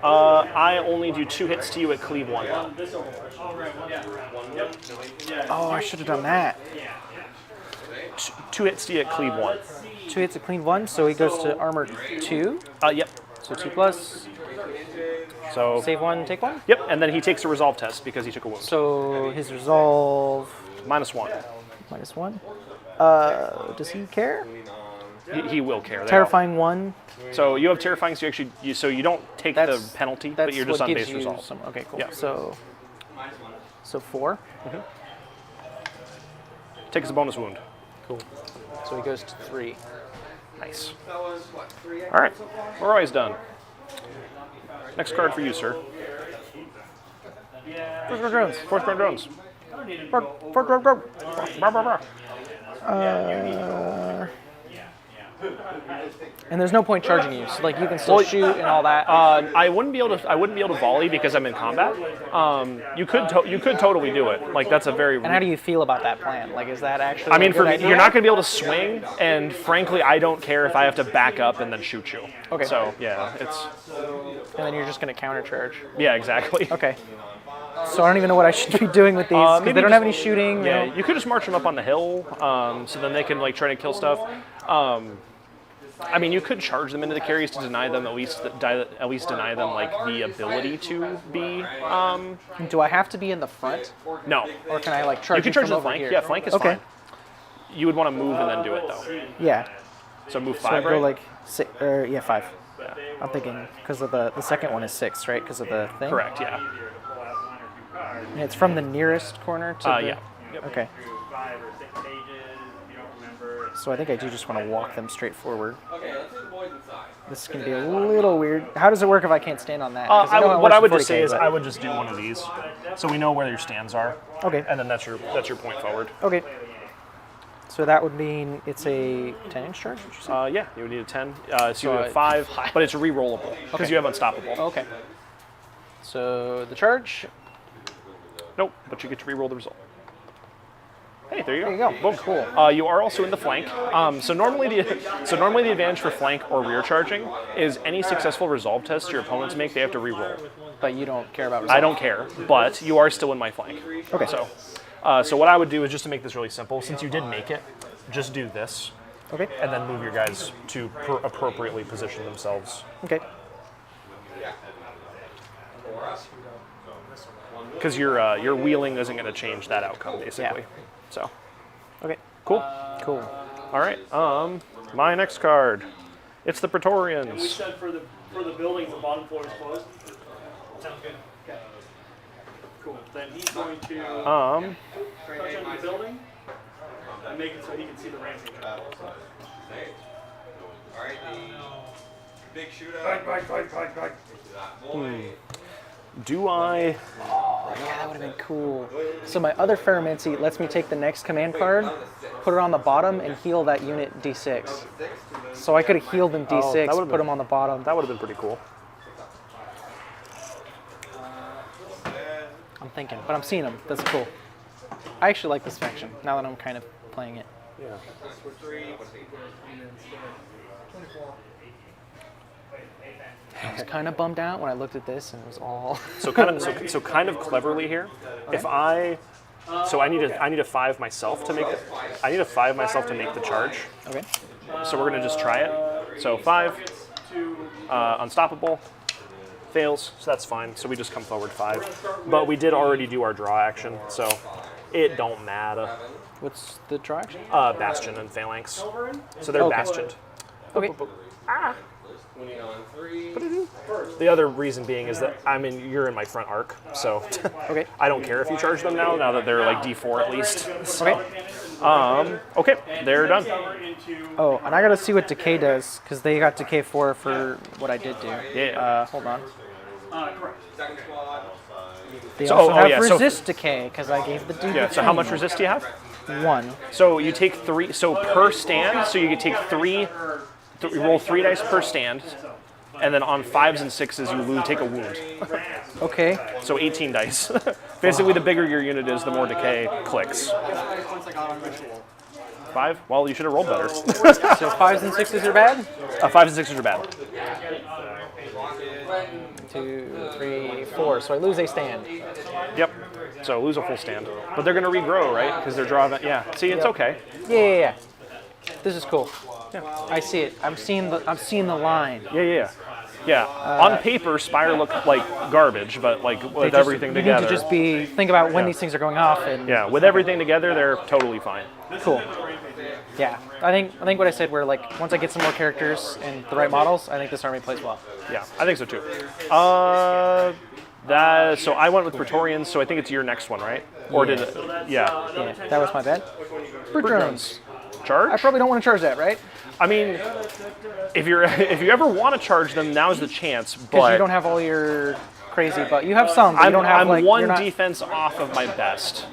I only do 2 hits to you at Cleave 1. On this overlord. Oh, right, one round. Yep. Yeah. Oh, I should have done that. 2 hits to you at Cleave 1. 2 hits a clean 1, so he goes to armor 2. Yep. So 2 plus. So, Save 1, take 1. yep, and then he takes a resolve test because he took a wound. So his resolve -1. -1. Does he care? He will care. They all- Terrifying 1. So you have terrifying, so so you don't take the penalty, but That's you're just what on gives base you resolve. some. Okay, cool. Yeah. So 4. Takes a bonus wound. Cool. So he goes to 3. Nice. That was what, 3 All right, we're always done. Next card for you, sir. First round drones. Fourth round drones. Fourth round drone. And there's no point charging you, so like you can still shoot and all that. I wouldn't be able to volley because I'm in combat. You could totally do it. Like that's a very. And how do you feel about that plan? Like, is that actually? I mean, a for good me, idea? you're not going to be able to swing, and frankly, I don't care if I have to back up and then shoot you. Okay. So yeah, it's And then you're just going to countercharge. yeah, exactly. Okay. So I don't even know what I should be doing with these. 'Cause maybe they don't have just- any shooting. Yeah, you know? you could just march them up on the hill, so then they can like try to kill stuff. I mean, you could charge them into the carries to deny them at least deny them like the ability to be. Do I have to be in the front, No, or can I like charge? you can charge from the over flank. here? Yeah, flank is Okay. fine. You would want to move and then do it though. Yeah. So move So I 5, go right? like 6, or yeah, 5. I'm thinking because of the second one is 6, right? Because of the thing. Correct. Yeah. And it's from the nearest corner to the. Yeah. Yep. Okay. 5 or 6 pages, if you don't remember. So I think I do just want to walk them straight forward. Okay, let's do the boys inside. This is gonna be a little weird. How does it work if I can't stand on that? 'Cause know it What works I would for just say 40K, is but- I would just do one of these, so we know where your stands are, Okay. and then that's your point forward. Okay. So that would mean it's a 10-inch charge. Would you say? Yeah, you would need a 10. So you So have 5, but it's re-rollable because Okay. you have unstoppable. Okay. So the charge. Nope, but you get to re-roll the result. Hey, there you go. There you go. Boom. Cool. You are also in the flank. So normally the advantage for flank or rear charging is any successful resolve test your opponents make, they have to re-roll. But you don't care about. I don't care, but you are still in my flank. Okay. So what I would do is just to make this really simple, since you did make it, just do this, Okay. and then move your guys to appropriately position themselves. Okay. Because your wheeling isn't going to change that outcome, basically. So, Okay. cool. Cool. All right. My next card. It's the We Praetorians. said for the buildings, the bottom floor is closed. Sounds good. Okay. Cool. Then he's going to touch Um, on the building and make it so he can see the rampage. Alright, the big shootout. do I? Yeah, that would have been cool. So my other Ferromancy lets me take the next command card, put it on the bottom, and heal that unit D6. So I could have healed them D6, that would've put been- them on the bottom. That would have been pretty cool. I'm thinking, but I'm seeing them. That's cool. I actually like this faction now that I'm kind of playing it. Yeah. I was kind of bummed out when I looked at this and it was all. So kind of cleverly here, if I I need a 5 myself to make the charge. Okay. So we're gonna just try it. So 5, unstoppable, fails, so that's fine. So we just come forward 5, but we did already do our draw action, so it don't matter. What's the draw action? Bastion and phalanx, so they're Okay. bastioned. Okay. 20 on 3. The other reason being is that you're in my front arc, so Okay. I don't care if you charge them now that they're like D4 at least. Okay. Okay, they're done. Oh, and I gotta see what decay does because they got decay 4 for what I did do. Yeah. Hold on. Correct. Second squad. They So- also have yeah, so- resist decay because I gave the dude Yeah. the So how thing. much resist do you have? 1. So you take 3. So per stand, so you can take 3. You roll 3 dice per stand, and then on 5s and 6s you take a wound. Okay. So 18 dice. Basically, the bigger your unit is, the more decay clicks. Once I got on ritual. 5? Well, you should have rolled better. So 5s and 6s are bad? 5s and 6s are bad. 2, 3, 4. So I lose a stand. Yep. So lose a full stand. But they're going to regrow, right? Because they're drawing. Yeah. See, it's okay. Yeah. This is cool. I see it. I'm seeing the line. Yeah. On paper, Spire look like garbage, but like with everything you together. need to just think about when these things are going off and Yeah, with everything together, they're totally fine. cool. Yeah, I think what I said where like once I get some more characters and the right models, I think this army plays well. Yeah, I think so too. So I went with Praetorians, so I think it's your next one, right? Or did it? Yeah. Yeah, that was my bad. Drones. Charge? I probably don't want to charge that, right? I mean, if you ever want to charge them, now's the chance. Because But you don't have all your crazy, but you have some. But you don't have I'm like one you're not, defense off of my best.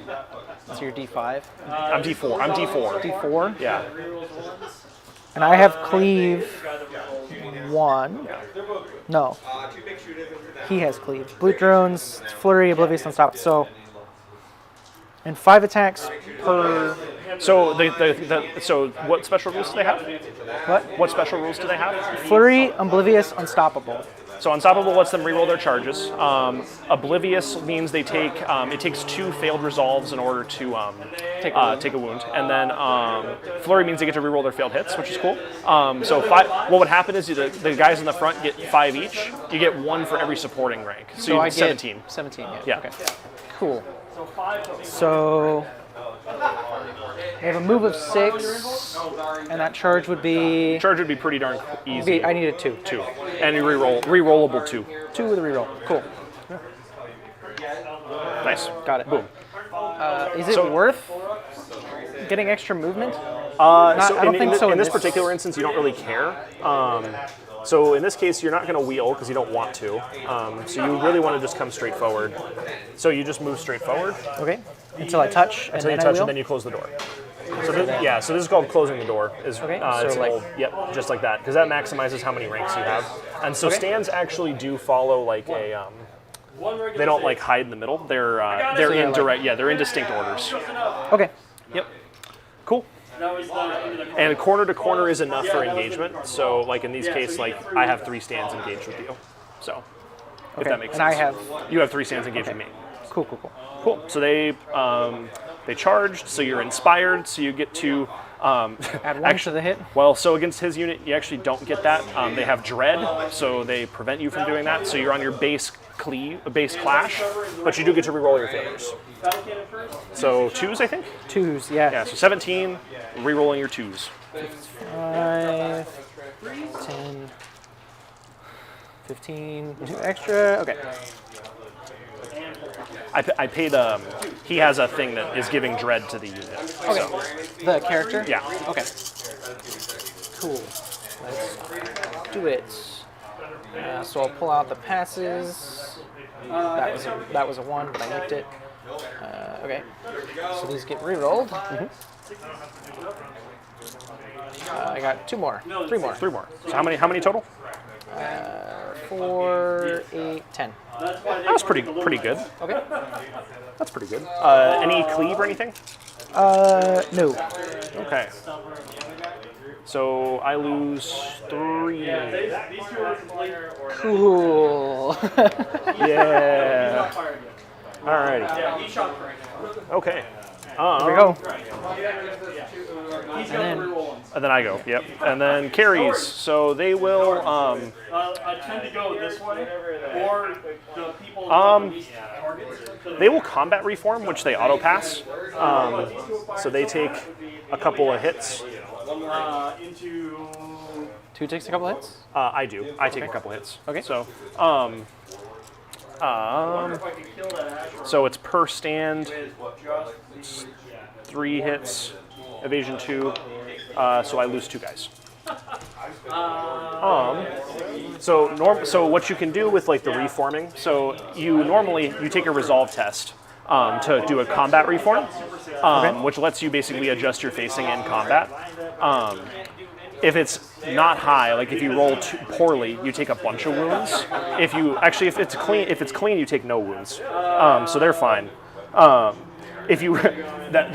So you're D5, I'm D4. I'm D4. D4, Yeah. and I have cleave 1. No, he has cleave. Blue drones, flurry, oblivious, unstopped. So, and 5 attacks per. So so what special rules do they have? What? What special rules do they have? Flurry, oblivious, unstoppable. So Unstoppable lets them reroll their charges. Oblivious means they take it takes 2 failed resolves in order to take a wound, and then Flurry means they get to reroll their failed hits, which is cool. So 5. What would happen is the guys in the front get 5 each. You get 1 for every supporting rank. So you I get 17. get 17. Yeah. Okay. Cool. So we have a move of 6, and that charge would be. Charge would be pretty darn easy. I need a 2. 2, and you rerollable 2. 2 with a reroll. Cool. Nice. Got it. Boom. Is it worth getting extra movement? So I don't in, think in, so in in this this- particular instance, you don't really care. So in this case, you're not going to wheel because you don't want to. So you really want to just come straight forward. So you just move straight forward Okay. Until I touch, until you and then I touch, wheel? and then you close the door. So so this is called closing the door. Okay, It's so an like- old, just like that, because that maximizes how many ranks you have. And so Okay. stands actually do follow like a. They don't like hide in the middle. They're So in they're like- direct. Yeah, they're in distinct orders. Okay. Yep. Cool. And corner to corner is enough for engagement. So, like in these cases, like I have 3 stands engaged with you. So, if Okay. that makes And sense. I have. You have 3 stands engaged with me. Cool. Cool. So they charged. So you're inspired. So you get to Add 1 to the hit. well, so against his unit, you actually don't get that. They have dread, so they prevent you from doing that. So you're on your base clash, but you do get to reroll your failures. So 2s, I think. 2s, yeah. Yeah. So 17, rerolling your 2s. 5, 10, 15, 2 extra. Okay. I paid. He has a thing that is giving dread to the unit. Okay. So, The character? yeah. Okay. Cool. Let's do it. So I'll pull out the passes. That was a 1, but I nicked it. Okay. So these get re-rolled. I got 2 more. 3 more. 3 more. So how many total? 4, 8, 10. That was pretty good. Okay. That's pretty good. Any cleave or anything? No. Okay. So I lose 3. Cool. Yeah. Alrighty. Okay. Here we go. And then I go. Yep. And then carries. So they will. I tend to go this way, or the people They will combat reform, which they auto pass. So they take a couple of hits. into 2 takes a couple hits. I do. I take a couple hits. Okay. So, so it's per stand. 3 hits, evasion 2. So I lose 2 guys. So what you can do with like the reforming, so you take a resolve test to do a combat reform, which lets you basically adjust your facing in combat. If it's not high, like if you roll poorly, you take a bunch of wounds. If it's clean, you take no wounds. So they're fine. The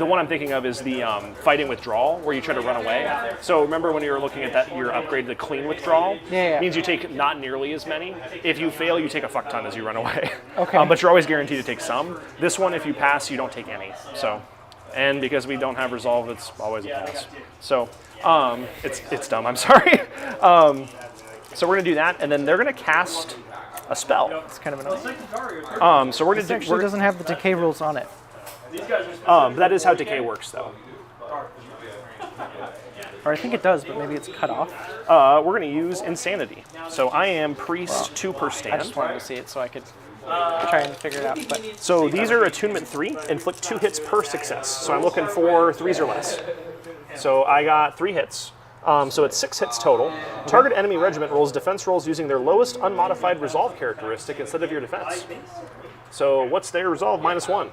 one I'm thinking of is the fighting withdrawal, where you try to run away. So remember when you were looking at that, your upgrade to clean withdrawal? Yeah. Means you take not nearly as many. If you fail, you take a fuck ton as you run away. Okay. But you're always guaranteed to take some. This one, if you pass, you don't take any. So, and because we don't have resolve, it's always a pass. So, it's dumb. I'm sorry. So we're gonna do that, and then they're gonna cast a spell. It's kind of annoying. So we're gonna This actually doesn't have the decay rules on it. That is how decay works, though. Or I think it does, but maybe it's cut off. We're going to use Insanity. So I am Priest 2 per I stand. just wanted to see it so I could try and figure it out. But So these are Attunement 3, inflict 2 hits per success. So I'm looking for 3s or less. So I got 3 hits. So it's 6 hits total. Target enemy regiment rolls defense rolls using their lowest unmodified resolve characteristic instead of your defense. So what's their resolve? -1.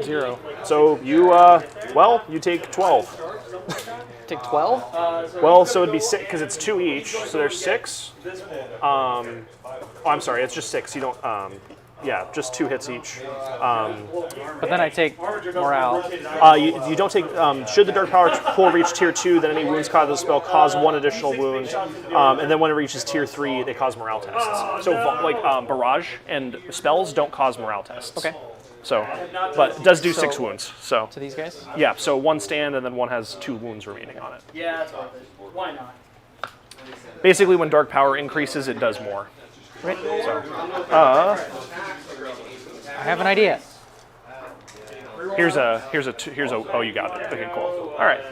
0. So you, you take 12. Take 12? Well, so it'd be 6, because it's 2 each, so there's 6. I'm sorry, it's just 6. You don't, just 2 hits each. But then I take morale. You don't take, should the Dark Power pool reach tier 2, then any wounds caused by the spell cause 1 additional wound. And then when it reaches tier 3, they cause morale tests. So Barrage and spells don't cause morale tests. Okay. So, but it does do 6 wounds. So To these guys? yeah, so 1 stand and then 1 has 2 wounds remaining on it. Yeah, that's worth it. Why not? Basically, when Dark Power increases, it does more. Right. So, I have an idea. here's a. Oh, you got it. Okay, cool. All right.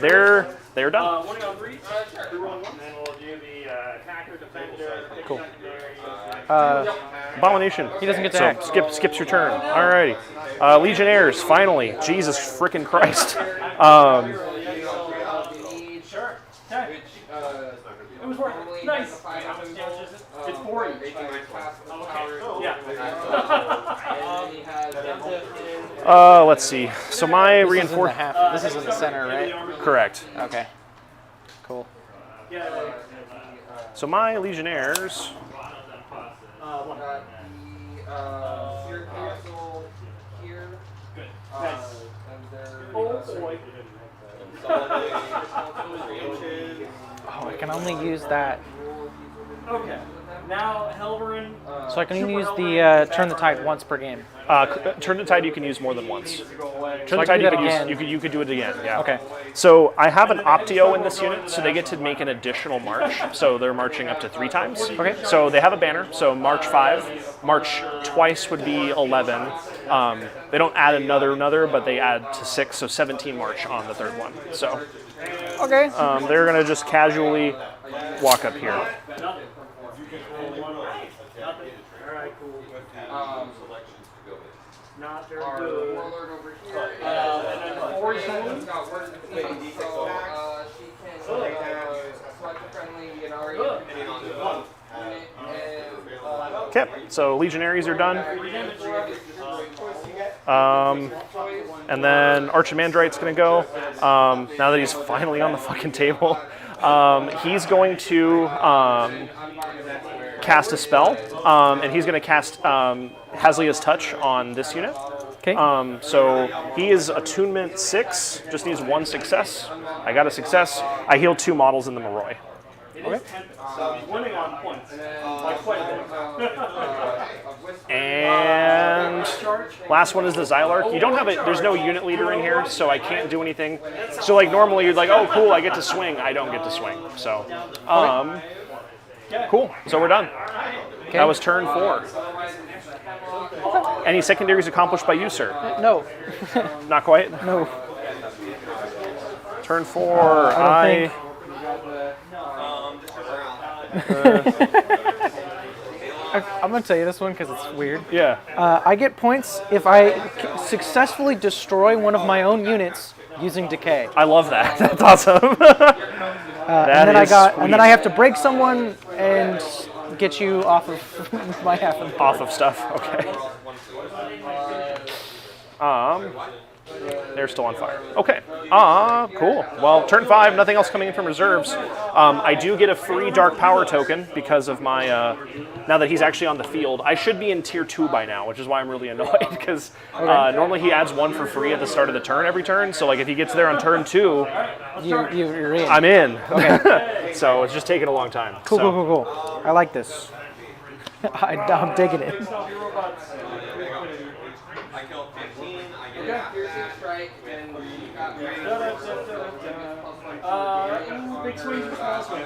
They're done. 1 on 3. 3 roll 1. And then we'll do the attacker, defender, Cool. secondary. Abomination. He doesn't get to So act. skips your turn. Alrighty. Legionnaires. Finally. Jesus frickin' Christ. Sure. Okay. It was worth it. Nice. How much damage is it? It's 4 each. Okay. Yeah. Let's see. So my This is in the reinforcement. half. This is in the center, right? Correct. Okay. Cool. So my Legionnaires. Oh, I can only use that. Okay. Now, Helverin. So I can only use the Turn the Tide once per game. Turn the Tide you can use more than once. So Turn I the can Tide do you that can use. again. You could do it again. Yeah. Okay. So I have an Optio in this unit, so they get to make an additional march. So they're marching up to 3 times. Okay. So they have a banner. So March 5. March twice would be 11. They don't add another, but they add to 6, so 17 march on the 3rd one. So Okay. they're gonna just casually walk up here. Alright, cool. Not very Our good. warlord over here. And then 4 zones. She can select a friendly Legionary depending on the Okay. So Legionaries are done. And then Archimandrite's gonna go. Now that he's finally on the fucking table, he's going to cast a spell, and he's going to cast Hazlia's Touch on this unit. Okay. So he is Attunement 6, just needs 1 success. I got a success. I healed 2 models in the Moroi. Okay. So he's winning on points. Like quite a bit. And last one is the Zylark. You don't have it. There's no unit leader in here, so I can't do anything. So like normally you're like, oh cool, I get to swing. I don't get to swing. So, cool. So we're done. Okay. That was turn 4. Any secondaries accomplished by you, sir? No. Not quite. No. Turn 4. I don't I'm going to tell you this one because it's weird. Yeah. I get points if I successfully destroy one of my own units using decay. I love that. That's awesome. And then I have to break someone and and get you off of my half of Off of stuff. Okay. They're still on fire. Okay. Cool. Well, turn 5, nothing else coming in from reserves. I do get a free Dark Power token because of my, now that he's actually on the field. I should be in Tier 2 by now, which is why I'm really annoyed, because normally he adds 1 for free at the start of the turn every turn, so like if he gets there on turn 2, you're in. I'm in. Okay. So it's just taking a long time. Cool, so. cool. I like this. I'm digging it. I killed 15, I get a piercing strike, and you got Big swing for small swing.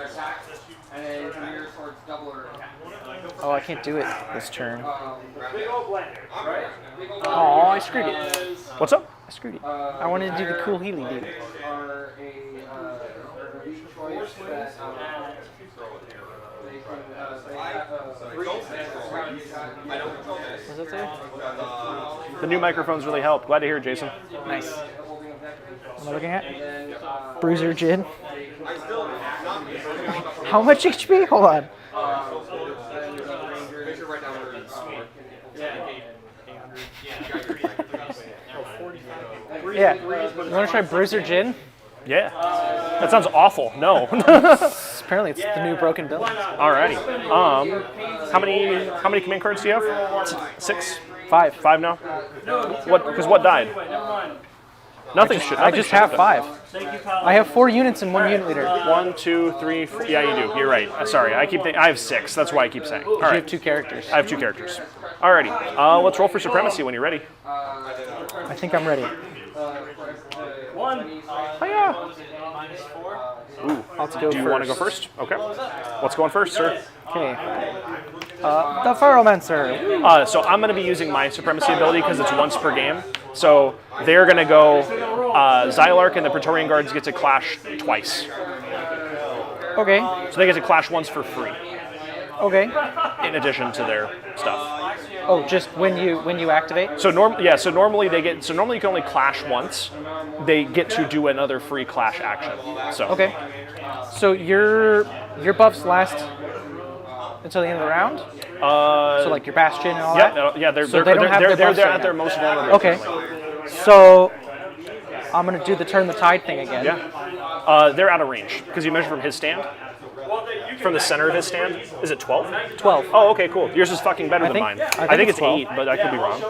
and then from your swords double or attack. Oh, I can't do it this turn. Big old blender, right? Oh, I screwed it. What's up? I screwed it. I wanted to do the cool Healy dude. Are a choice that they can I don't control this. What does that say? The new microphones really helped. Glad to hear it, Jason. Nice. What am I looking at? Bruiser Jin. How much HP? Hold on. Yeah. You want to try Bruiser Jin? Yeah. That sounds awful. No. Apparently it's the new broken build. Alrighty. How many command cards do you have? 6? 5. 5 now? Because what died? Nothing should. I just have 5. I have 4 units and 1 unit leader. 1, 2, 3, 4. Yeah, you do. You're right. Sorry. I have 6. That's why I keep saying. All You have right. 2 characters. I have 2 characters. Alrighty. Let's roll for supremacy when you're ready. I think I'm ready. Oh yeah. Ooh. Let's go Do you want to go first? Okay. What's going first, sir? Okay. The Ferromancer. So I'm going to be using my supremacy ability because it's once per game. So they're going to go. Xylarch and the Praetorian Guards get to clash twice. Okay. So they get to clash once for free, Okay. in addition to their stuff. Oh, just when you activate? So normally they get. So normally you can only clash once. They get to do another free clash action. So Okay. So your buffs last until the end of the round? So like your Bastion and all Yeah, that? yeah, they're So they don't have their buffs they're right at their now. most vulnerable. Okay. So I'm going to do the turn the tide thing again. Yeah. They're out of range because you measure from his stand. From the center of his stand. Is it 12? 12. Oh, okay, cool. Yours is fucking better than think- mine. I think it's it's 12. 8, but I could be wrong.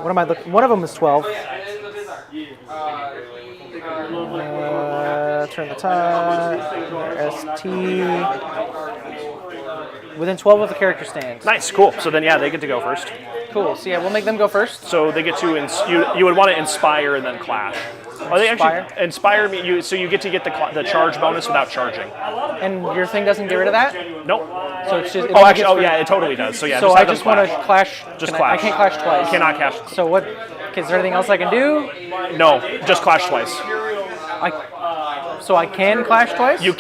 What am I looking? One of them is 12. Turn the tide. ST. Within 12 of the character stands. Nice, cool. So then, yeah, they get to go first. Cool. So yeah, we'll make them go first. So they get to you would want to inspire and then clash. Oh, they Inspire? actually inspire me. So you get to get the charge bonus without charging. And your thing doesn't get rid of that? Nope. So it's just. Oh, actually, oh yeah, it totally does. So yeah. So just I have them just want to clash. clash. Just I clash. can't clash twice. You cannot clash. So what? Is there anything else I can do? No, just clash twice. So I can clash twice? You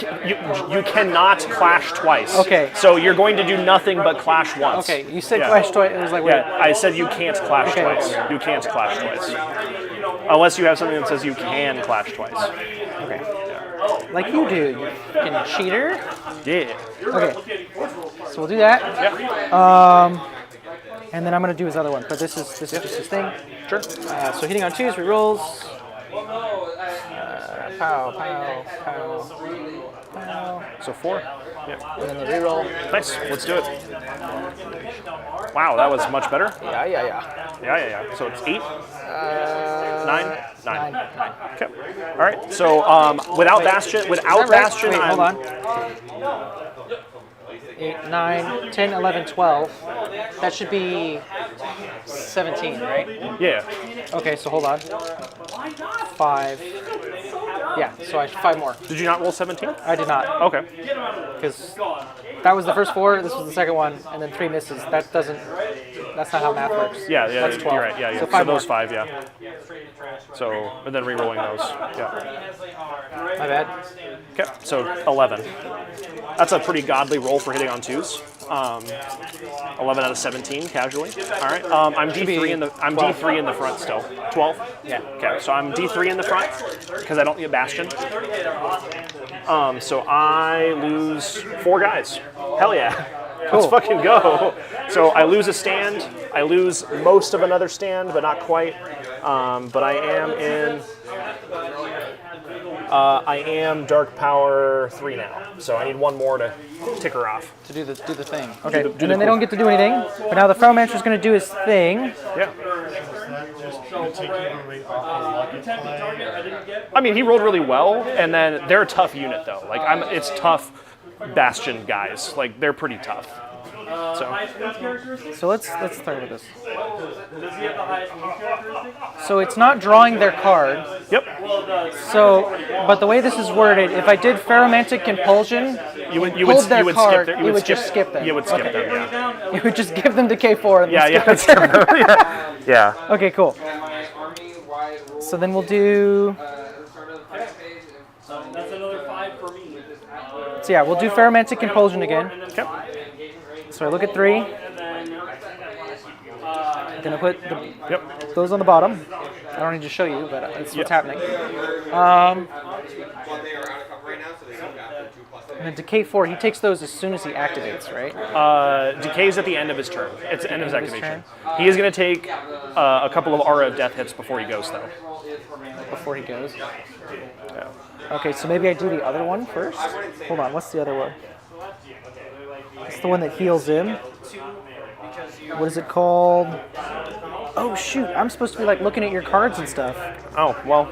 cannot clash twice. Okay. So you're going to do nothing but clash once. Okay, you said Yeah. clash twice. It was like, wait. Yeah, I said you can't clash Okay. twice. You can't clash twice. Unless you have something that says you can clash twice. Okay. Like you do, you fucking cheater. Yeah. Okay. So we'll do that. Yeah. And then I'm gonna do his other one, but this is just his thing. Sure. So hitting on 2s, rerolls. Pow, pow, pow, pow. So 4. Yeah. And then the reroll. Nice. Let's do it. Wow, that was much better. Yeah. Yeah. So it's 8. 9. 9. 9. Okay. All right. So without Bastion, Is that right? Bastion, Wait, hold I'm. on. 8, 9, 10, 11, 12. That should be 17, right? Yeah. Okay, so hold on. 5. Yeah, so I 5 more. Did you not roll 17? I did not, Okay. because that was the first 4, this was the second one, and then 3 misses. That's not how math works. Yeah. That's 12. You're right. Yeah. So So 5 those more. 5. Yeah. So and then re-rolling those. Yeah. My bad. Okay. So 11. That's a pretty godly roll for hitting on 2s. 11 out of 17 casually. All right. I'm D3 in the 12. D3 in the front still. 12. Yeah. Okay. So I'm D3 in the front because I don't need a Bastion. So I lose 4 guys. Hell yeah. Cool. Let's fucking go. So I lose a stand. I lose most of another stand, but not quite. But I am in. I am Dark Power 3 now. So I need 1 more to tick her off. To do the thing. Okay. do And the then they don't get to do anything. But now the Feral is going to do his thing. Yeah. Attempted target, I didn't get. I mean, he rolled really well, and then they're a tough unit though. Like it's tough Bastion guys. Like they're pretty tough. So Highest wound characteristic? So let's start with this. Does he have the highest wound characteristic? So it's not drawing their card. yep. Well, the So, but the way this is worded, if I did Ferromantic Compulsion, You would pulled their skip card, their, you would just skip them. You would skip Okay. them. Yeah. down. You would just give them to K4 and Yeah. skip Yeah. their skip turn. them. yeah. Yeah. Okay, cool. My army-wide rules. So then we'll do. At the start of the first page. So that's another 5 for me. So yeah, we'll do Ferromantic Compulsion again. Okay. So I look at 3. And then Then I put Yep. those on the bottom. I don't need to show you, but that's what's happening. Well, they are out of cover right now, so they don't have the 2+. And then to K4, he takes those as soon as he activates, right? Decay's at the end of his turn. It's the end of his End of his activation. He is going to take a couple of aura death hits before he goes, though. Before he goes. Okay, so maybe I do the other one first. Hold on, what's the other one? It's the one that heals him. What is it called? Oh shoot, I'm supposed to be like looking at your cards and stuff. Oh, well.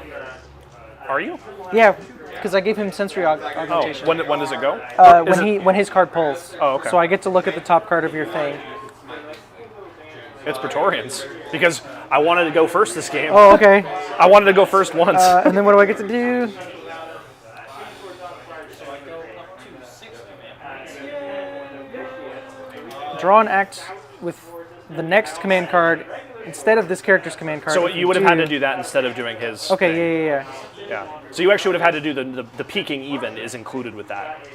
Are you? Yeah, because I gave him sensory Oh, augmentation. when does it go? Is it- When his card pulls. Oh, okay. So I get to look at the top card of your thing. It's Praetorians. Because I wanted to go first this game. Oh, okay. I wanted to go first once. And then what do I get to do? Draw an act with the next command card instead of this character's command card. So If you would have had to do that instead of doing his. Okay, yeah. Yeah. So you actually would have had to do the peaking even is included with that.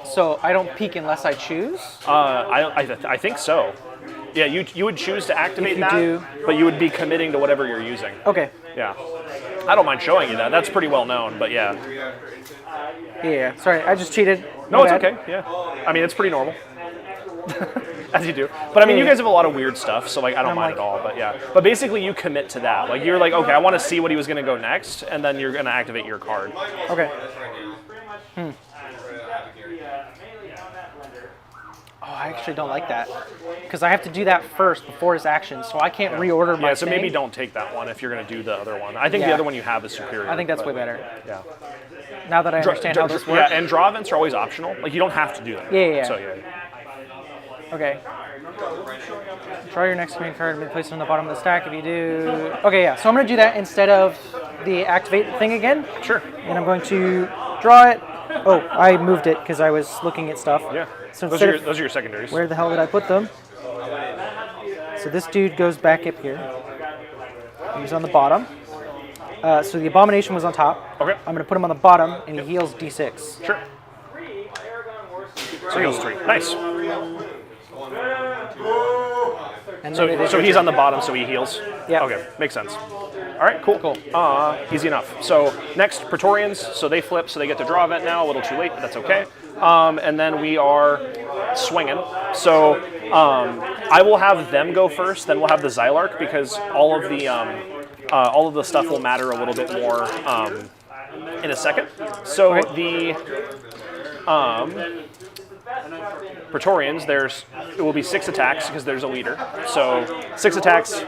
So I don't peek unless I choose? I think so. Yeah, you would choose to activate If you that, do. but you would be committing to whatever you're using. Okay. Yeah. I don't mind showing you that. That's pretty well known, but yeah. Yeah. Sorry, I just cheated. No, My it's bad. okay. Yeah. I mean, it's pretty normal. As you do. But I mean, you guys have a lot of weird stuff, so like I don't mind at all. But yeah. But basically, you commit to that. Like you're like, okay, I want to see what he was going to go next, and then you're going to activate your card. Okay. Oh, I actually don't like that. Because I have to do that first before his action, so I can't reorder my Yeah, so thing. maybe don't take that one if you're going to do the other one. I think the Yeah. other one you have is superior. I think that's but- way better. Yeah. Now that I understand how this works. Yeah, and draw events are always optional. Like you don't have to do them. Yeah. So yeah. Okay. Draw your next command card and place it on the bottom of the stack if you do. Okay, yeah. So I'm going to do that instead of the activate thing again. Sure. And I'm going to draw it. Oh, I moved it because I was looking at stuff. Yeah. So Those instead are of those are your secondaries. where the hell did I put them? So this dude goes back up here. He's on the bottom. So the abomination was on top. Okay. I'm going to put him on the bottom, and he heals D6. Sure. So he heals 3. Nice. And then So it is your he's turn. on the bottom, so he heals. Yeah. Okay, makes sense. All right, cool. Cool. Easy enough. So next, Praetorians. So they flip, so they get the draw event now. A little too late, but that's okay. And then we are swinging. So I will have them go first. Then we'll have the Zylark because all of the stuff will matter a little bit more in a second. So Right. the Praetorians, it will be 6 attacks because there's a leader. So 6 attacks.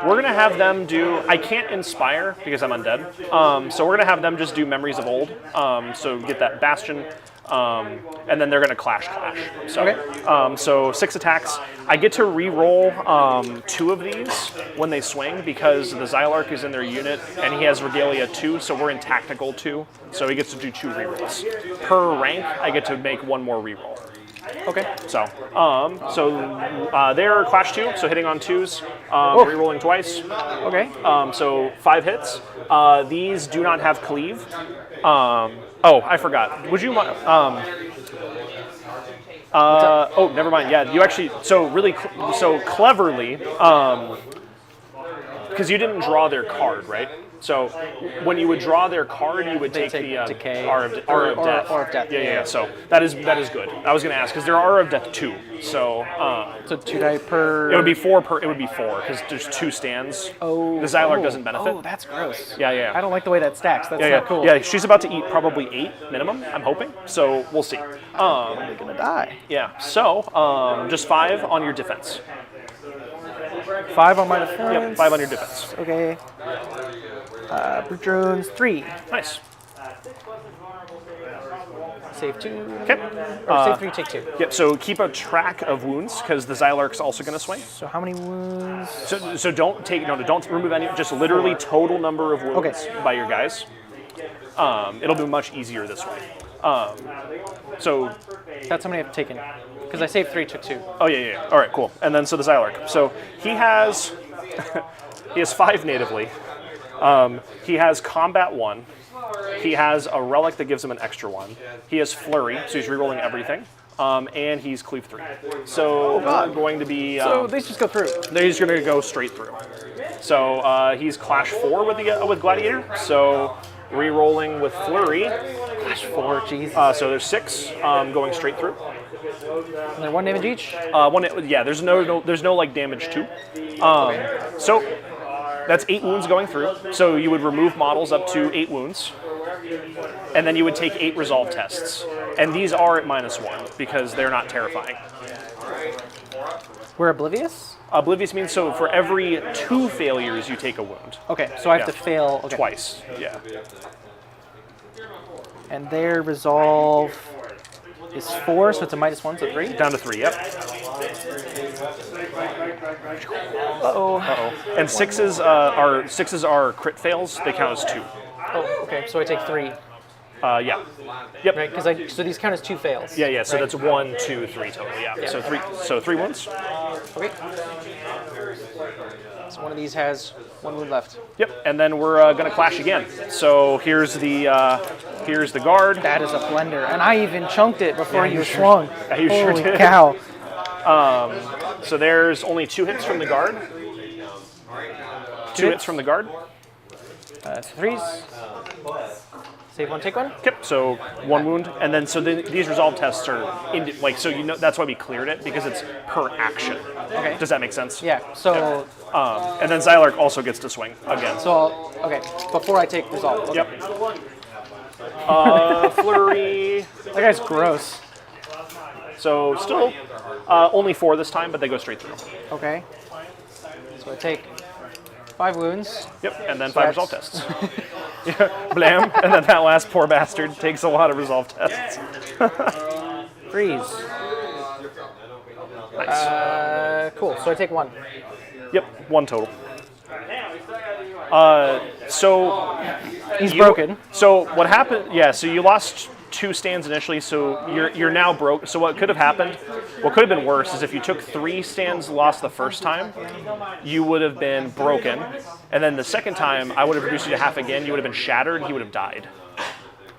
We're gonna have them do. I can't inspire because I'm undead. So we're gonna have them just do memories of old. So get that bastion, and then they're gonna clash. So, Okay. So 6 attacks. I get to re-roll 2 of these when they swing because the Zylark is in their unit and he has Regalia 2, so we're in tactical 2. So he gets to do 2 re-rolls per rank. I get to make 1 more re-roll. Okay. So, they're clash 2, so hitting on 2s, re-rolling twice. Okay. So 5 hits. These do not have cleave. Oh, I forgot. Would you mind? Oh, never mind. Yeah, you actually. So cleverly, because you didn't draw their card, right? So when you would draw their card, you would take the decay. R of Death. R of Death. Yeah. So that is good. I was going to ask because there are R of Death 2. So So 2 die per. it would be 4 per. It would be 4 because there's 2 stands. Oh. The Xylark doesn't benefit. Oh, that's gross. Yeah. I don't like the way that stacks. That's yeah, not cool. Yeah, she's about to eat probably 8 minimum. I'm hoping. So we'll see. They're gonna die. Yeah. So just 5 on your defense. 5 on my defense. Yep. 5 on your defense. Okay. Brute drones 3. Nice. Save 2. Okay. Or save 3, take 2. Yep. So keep a track of wounds because the Xylark's also going to swing. So how many wounds? So don't remove any. Just literally total number of wounds by your guys. It'll be much easier this way. So That's how many I've taken. Because I saved 3, took 2. oh yeah. All right, cool. And then so the Xylark. So he has he has 5 natively. He has combat 1. He has a relic that gives him an extra 1. He has flurry, so he's rerolling everything. And he's cleave 3. So we're going to be. So these just go through. He's going to go straight through. So he's clash 4 with Gladiator. So rerolling with flurry. Clash 4, jeez. So there's 6 going straight through. And they're 1 damage each? There's no like damage too. So that's 8 wounds going through. So you would remove models up to 8 wounds, and then you would take 8 resolve tests. And these are at -1 because they're not terrifying. We're oblivious? Oblivious means so for every 2 failures you take a wound. Okay, so I have to fail Twice. Yeah. And their resolve is 4, so it's a -1, so 3. Down to 3. Yep. Uh-oh. And 6s are crit fails. They count as 2. Oh, okay, so I take 3. Yeah. Yep. Right, so these count as 2 fails. Yeah. So right? that's 1, 2, 3 total. Yeah. So 3 wounds. Okay. So one of these has 1 wound left. Yep. And then we're gonna clash again. So here's the guard. That is a blender, and I even chunked it before you swung. Yeah, you sure Holy did. cow! So there's only 2 hits from the guard. 2 hits from the guard. 3s. Save 1, take 1. Yep. So 1 wound, and then these resolve tests are so that's why we cleared it because it's per action. Okay. Does that make sense? Yeah. So And then Xylark also gets to swing again. before I take resolve. Okay. Yep. Flurry. That guy's gross. So still only 4 this time, but they go straight through. Okay. So I take 5 wounds. Yep, and then So 5 that's- resolve tests. Yeah, blam, and then that last poor bastard takes a lot of resolve tests. Freeze. Nice. Cool. So I take 1. Yep, 1 total. So He's broken. So what happened? Yeah, so you lost 2 stands initially, so you're now broke. So what could have been worse is if you took 3 stands lost the first time, you would have been broken, and then the second time I would have reduced you to half again. You would have been shattered. He would have died.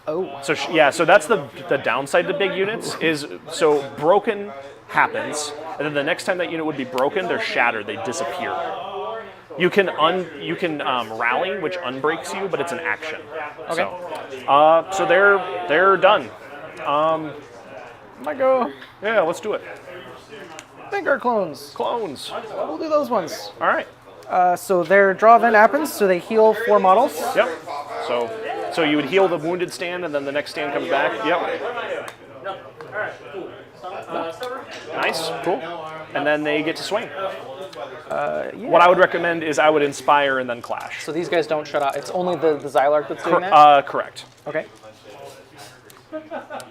Oh. So so that's the downside to big units is so broken happens, and then the next time that unit would be broken, they're shattered. They disappear. You can rally, which unbreaks you, but it's an action. Okay. So they're done. Might go. Yeah, let's do it. Vanguard clones. Clones. We'll do those ones. All right. So their draw event happens, so they heal 4 models. Yep. So you would heal the wounded stand, and then the next stand comes back. Yep. Nice. Cool. And then they get to swing. Yeah. What I would recommend is I would inspire and then clash. So these guys don't shut out. It's only the Xylark that's doing that? Correct. Okay.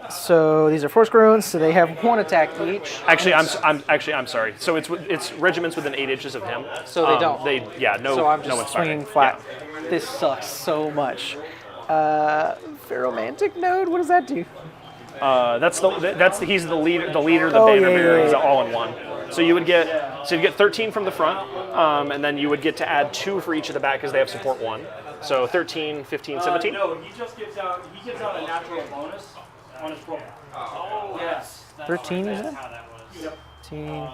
So these are force groans, so they have 1 attack each. Actually, I'm sorry. So it's regiments within 8 inches of him. So they don't. No. So I'm no just inspiring. swinging flat. Yeah. This sucks so much. Pheromantic node. What does that do? He's the leader. The banner. Yeah. He's all in one. So you'd get 13 from the front, and then you would get to add 2 for each of the back because they have support 1. So 13, 15, 17. No, he gives out a natural bonus on his profile. Oh, yes. 13, you said? How that was. Yep. 13.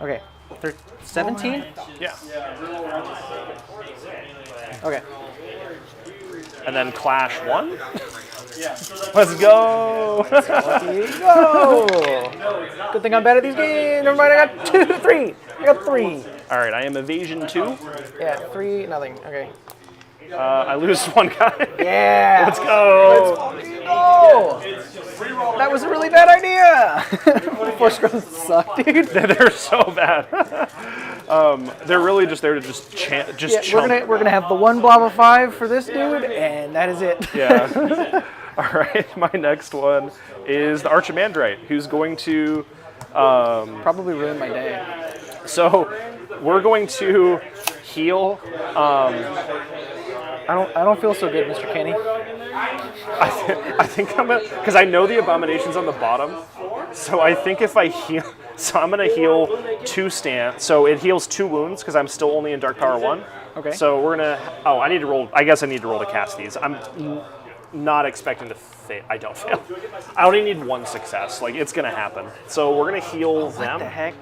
Okay. 17? Yeah. Okay. and then clash 1. Let's go. Go! Good thing I'm bad at these games. Never mind, I got 2, 3. I got 3. All right, I am evasion 2. Yeah, 3, nothing. Okay. I lose 1 guy. Yeah. Let's go. Go! That was a really bad idea. Force growth suck, dude. They're so bad. They're really just there to just chump. We're gonna have the 1 blob of 5 for this dude, and that is it. Yeah. All right, my next one is the Archimandrite, who's going to Probably ruin my day. So we're going to heal. I don't feel so good, Mr. Kenny. I think I'm gonna, because I know the abomination's on the bottom. So I think if I heal, so I'm gonna heal 2 stand. So it heals 2 wounds because I'm still only in Dark Power 1. Okay. So we're gonna. Oh, I need to roll. I guess I need to roll to cast these. I'm not expecting to fail. I don't fail. I only need 1 success. Like it's gonna happen. So we're gonna heal them. What the heck?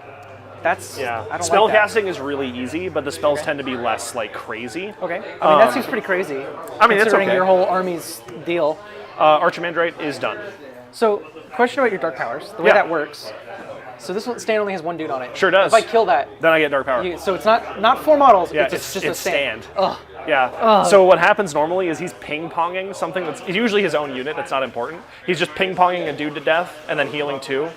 That's Yeah. I don't Spell like that. casting is really easy, but the spells tend to be less like crazy. Okay. I mean that seems pretty crazy. I mean, it's considering okay. your whole army's deal. Archimandrite is done. So, question about your dark powers. The way Yeah. that works. So this one stand only has 1 dude on it. Sure does. If I kill that, Then I get dark power. so it's not 4 models. Yeah, it's just a it's stand. stand. Ugh. Yeah. So what happens normally is he's ping-ponging something that's usually his own unit that's not important. He's just ping-ponging a dude to death and then healing 2.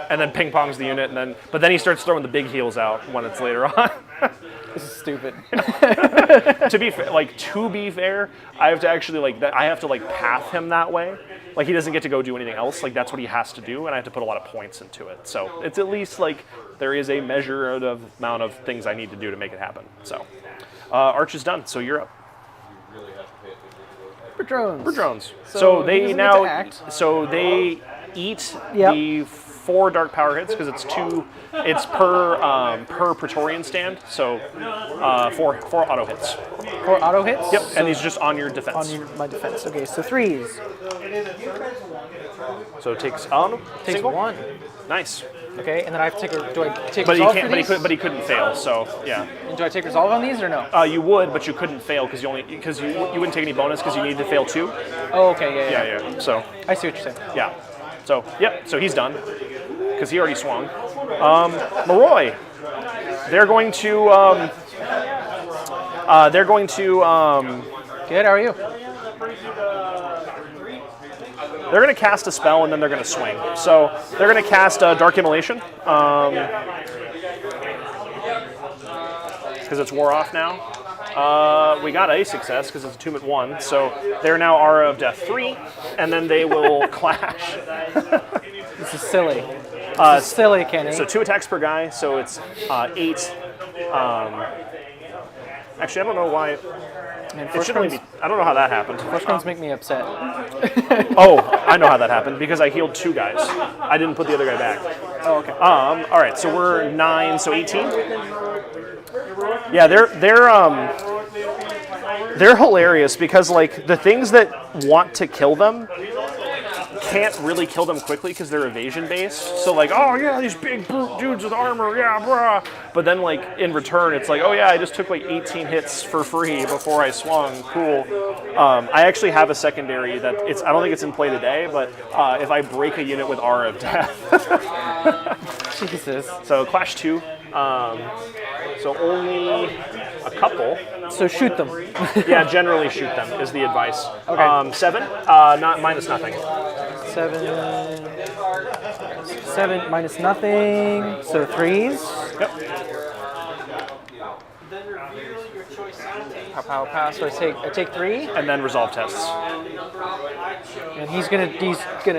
And then ping-pongs the unit, but then he starts throwing the big heals out when it's later on. This is stupid. To be fair, I have to actually I have to path him that way. Like he doesn't get to go do anything else. Like that's what he has to do, and I have to put a lot of points into it. So it's at least there is a measured amount of things I need to do to make it happen. So Arch is done. So you're up. For drones. For drones. So So he they doesn't now. get to act. So they eat Yep. the 4 dark power hits because it's 2. It's per Praetorian stand. So 4 auto hits. 4 auto hits. Yep. So And he's just on your defense. my defense. Okay, so 3s. So it takes Takes single? 1. Nice. Okay, and then I have to take. Do I take But he resolve can't. for these? But he couldn't fail. So yeah. And do I take resolve on these or no? You would, but you couldn't fail because you wouldn't take any bonus because you need to fail 2. Oh, okay, yeah. Yeah. So I see what you're saying. yeah. So yep. So he's done because he already swung. Moroi. They're going to. Good. How are you? They're going to cast a spell and then they're going to swing. So they're going to cast Dark Immolation because it's wore off now. We got a success because it's a 2 at 1. So they're now Aura of Death 3, and then they will clash. This is silly. This is silly, Kenny. So 2 attacks per guy. So it's 8. Actually, I don't know why. Man, It should only be. I don't know how that happened. First ones make me upset. Oh, I know how that happened because I healed 2 guys. I didn't put the other guy back. Oh, okay. All right, so we're 9, so 18. Yeah, they're hilarious because the things that want to kill them can't really kill them quickly because they're evasion based. So oh yeah, these big brute dudes with armor, yeah, brah. But then in return, it's oh yeah, I just took 18 hits for free before I swung. Cool. I actually have a secondary that I don't think it's in play today, but if I break a unit with Aura of Death. Jesus. So Clash 2. So only a couple. So shoot them. Yeah, generally shoot them is the advice. Okay. 7. Not minus nothing. 7 minus nothing. So 3s. Yep. Pow. So I take 3, And then resolve tests. and he's gonna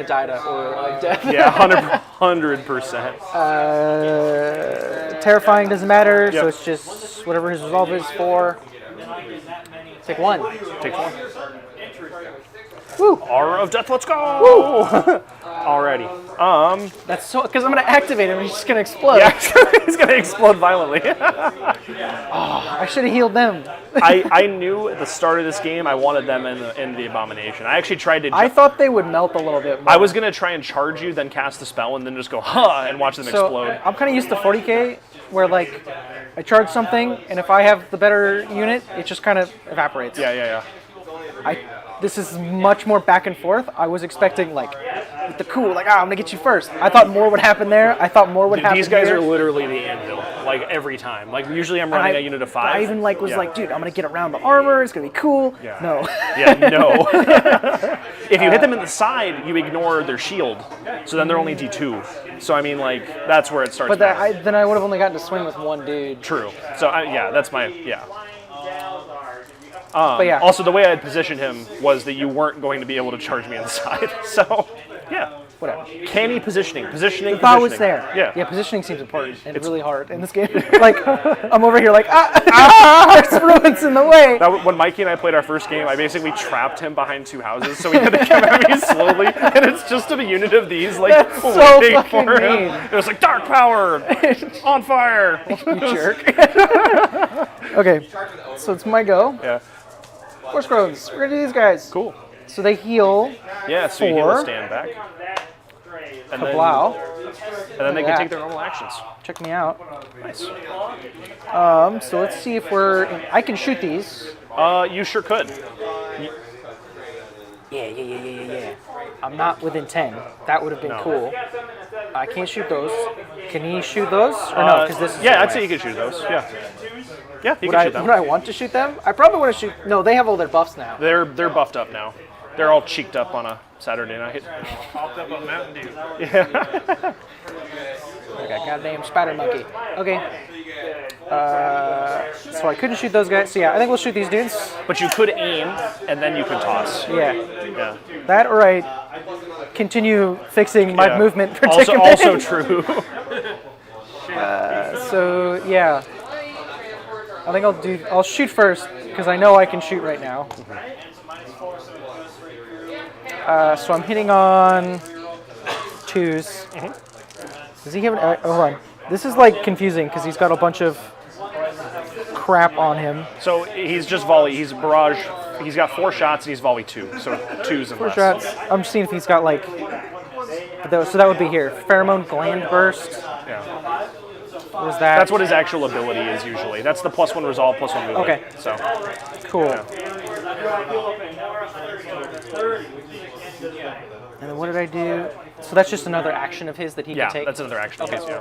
die to or death. Yeah, 100%. Terrifying doesn't matter. So Yep. it's just whatever his resolve is for. Take 1. Take 1. Woo! Aura of Death. Let's go. Alrighty. That's so because I'm gonna activate him. He's just gonna explode. Yeah, he's gonna explode violently. I should have healed them. I knew at the start of this game I wanted them in the abomination. I actually tried to. I thought they would melt a little bit more. I was gonna try and charge you, then cast the spell, and then just go and watch them So explode. I'm kind of used to 40k, where I charge something, and if I have the better unit, it just kind of evaporates. Yeah. this is much more back and forth. I was expecting like with the cool, like I'm gonna get you first. I thought more would happen there. I thought more would happen. These guys here. are literally the anvil, like every time. Like usually I'm running a unit of 5. I even like was like, dude, I'm gonna get around the armor. It's gonna be cool. Yeah. No. Yeah, no. If you hit them in the side, you ignore their shield, so then they're only D2. So I mean, like that's where it starts. But then I would have only gotten to swing with one dude. True. So yeah, that's my But yeah. Also, the way I had positioned him was that you weren't going to be able to charge me inside. So, yeah. Whatever. Canny positioning. Positioning. If I was there. Yeah. Yeah, positioning seems important and really hard in this game. Like, I'm over here like, there's ruins in the way. When Mikey and I played our first game, I basically trapped him behind 2 houses, so he had to come at me slowly, and it's just a unit of these, like, That's so waiting fucking for him. mean. It was like, dark power, on fire. You jerk. Okay, so it's my go. Yeah. Force Crones. We're gonna do these guys. Cool. So they heal. Yeah, so you heal 4. the stand back. And Kablow. then they can Yeah. take their normal actions. Check me out. Nice. So let's see if I can shoot these. You sure could. Yeah. I'm not within 10. That would have been cool. I can't shoot those. Can he shoot those? Or no, because this is Yeah, I'd say you could shoot those. Yeah. Yeah, you Would can I, shoot them. would I want to shoot them? I probably want to shoot. No, they have all their buffs now. They're buffed up now. They're all cheeked up on a Saturday night. Popped up on Mountain Dew. Yeah. I got goddamn spider monkey. Okay. So I couldn't shoot those guys. So yeah, I think we'll shoot these dudes. But you could aim, and then you could toss. Yeah. Yeah. That or I continue fixing my Yeah. movement predicament. Also true. So yeah. I think I'll shoot first because I know I can shoot right now. So I'm hitting on 2s. Does he have an? Hold on. This is like confusing because he's got a bunch of crap on him. So he's just volley. He's barrage. He's got 4 shots and he's volley 2. So 2s and 4 less. shots. I'm just seeing if he's got like. So that would be here. Pheromone gland burst. Yeah. Was that? That's what his actual ability is usually. That's the +1 resolve, +1 movement. Okay. So Cool. yeah. And then what did I do? So that's just another action of his that he Yeah, can take. that's another action. Okay. Yeah.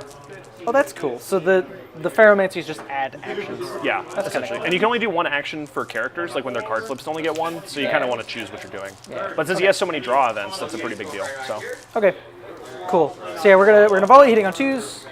Oh, that's cool. So the Pheromancies just add actions. Yeah, That's kinda essentially. cool. And you can only do 1 action for characters, like when their card flips only get 1, so you kind of want to choose what you're doing. Yeah. But since he has so many draw events, that's a pretty big deal. So Okay. Cool. So yeah, we're gonna volley hitting on 2s.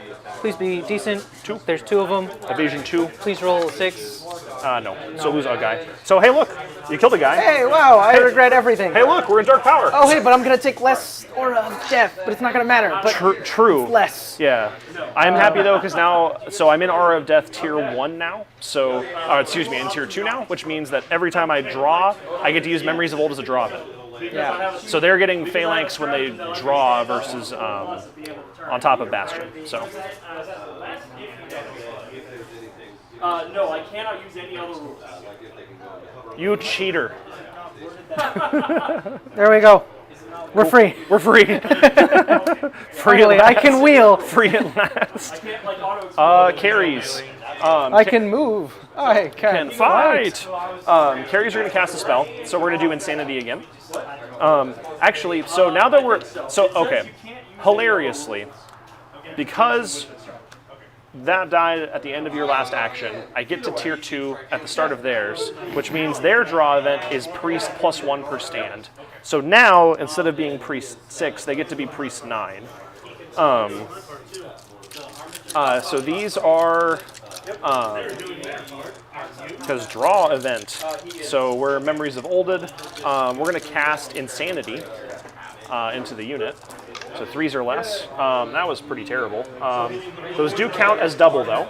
Please be decent. 2. There's 2 of them. evasion 2. Please roll a 6. No. So lose a guy. So hey, look, you killed a guy. Hey, wow! I regret everything. Hey, look, we're in dark power. Oh, hey, but I'm gonna take less aura of death, but it's not gonna matter. But True. less. Yeah. I'm happy though because now, so I'm in Aura of Death tier 1 now. So, in tier 2 now, which means that every time I draw, I get to use Memories of Old as a draw event. Yeah. So they're getting Phalanx when they draw versus on top of Bastion. So No, I cannot use any other rules. you cheater. There we go. We're free. We're free. Free Finally, at I can last. wheel. Free at last. Can't like auto. Carries. I can move. I can Can fight. Carries are going to cast a spell, so we're going to do Insanity again. Actually, so now that okay, hilariously, because that died at the end of your last action, I get to tier 2 at the start of theirs, which means their draw event is Priest +1 per stand. So now, instead of being Priest 6, they get to be Priest 9. So these are, because draw event, so we're Memories of Olded. We're going to cast Insanity into the unit. So 3s or less. That was pretty terrible. Those do count as double though.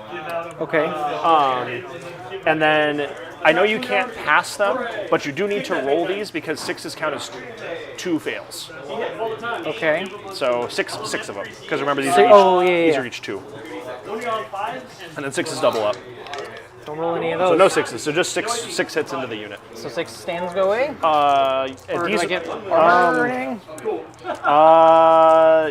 Okay. And then I know you can't pass them, but you do need to roll these because 6s count as 2 fails. Okay. So six of them. Because remember these So- are each, yeah, these yeah. are each 2. And then 6s double up. Don't roll any of So those. no 6s. So just six hits into the unit. So 6 stands go away. Or Or do I get armor or anything?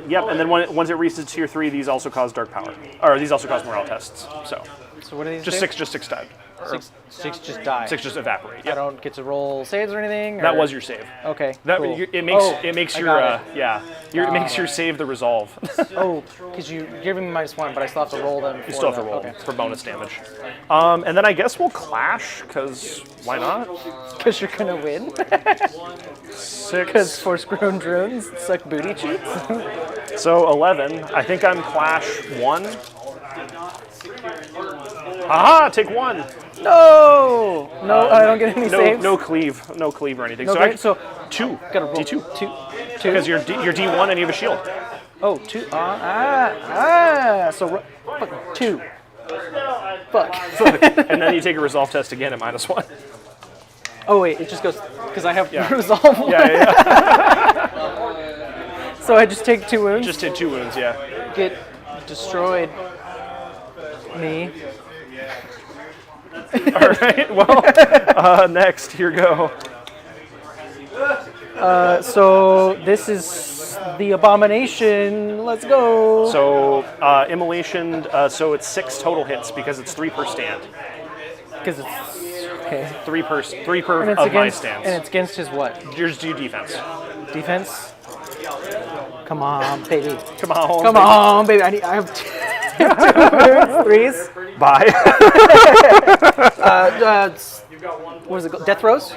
Yep, and then once it reaches tier 3, these also cause dark power. Or these also cause morale tests. So So what are these? Just do? 6, just 6 die. Or Six just die. 6 just evaporate. I Yep. don't get to roll saves or anything. That or- was your save. Okay. That cool. it makes Oh, it makes I your got it. it makes your save the resolve. Oh, because you're giving me -1, but I still have to roll them. You still have to roll Okay. for bonus damage. And then I guess we'll clash, because why not? Because you're gonna win. 6. Because Force-grown drones suck booty cheeks. So 11. I think I'm clash 1. Aha! Take 1. No, I don't get any saves. No cleave or anything. No, so great, so 2. gotta roll D2. Two. Because you're D1 and you have a shield. Oh, 2. So fucking 2. Fuck. And then you take a resolve test again at -1. Oh wait, it just goes because I have Yeah. resolve. Yeah. So I just take 2 wounds. Just did 2 wounds, yeah. Get destroyed. Me. All right, well, next, here go. So this is the abomination. Let's go. So, immolation, so it's 6 total hits because it's 3 per stand. Because it's okay. 3 per And it's of my against stands. and it's against his what? Yours do defense. Defense. Come on, baby. Come on. Come on, baby. I have 2 threes. Bye. What is it? Death throws?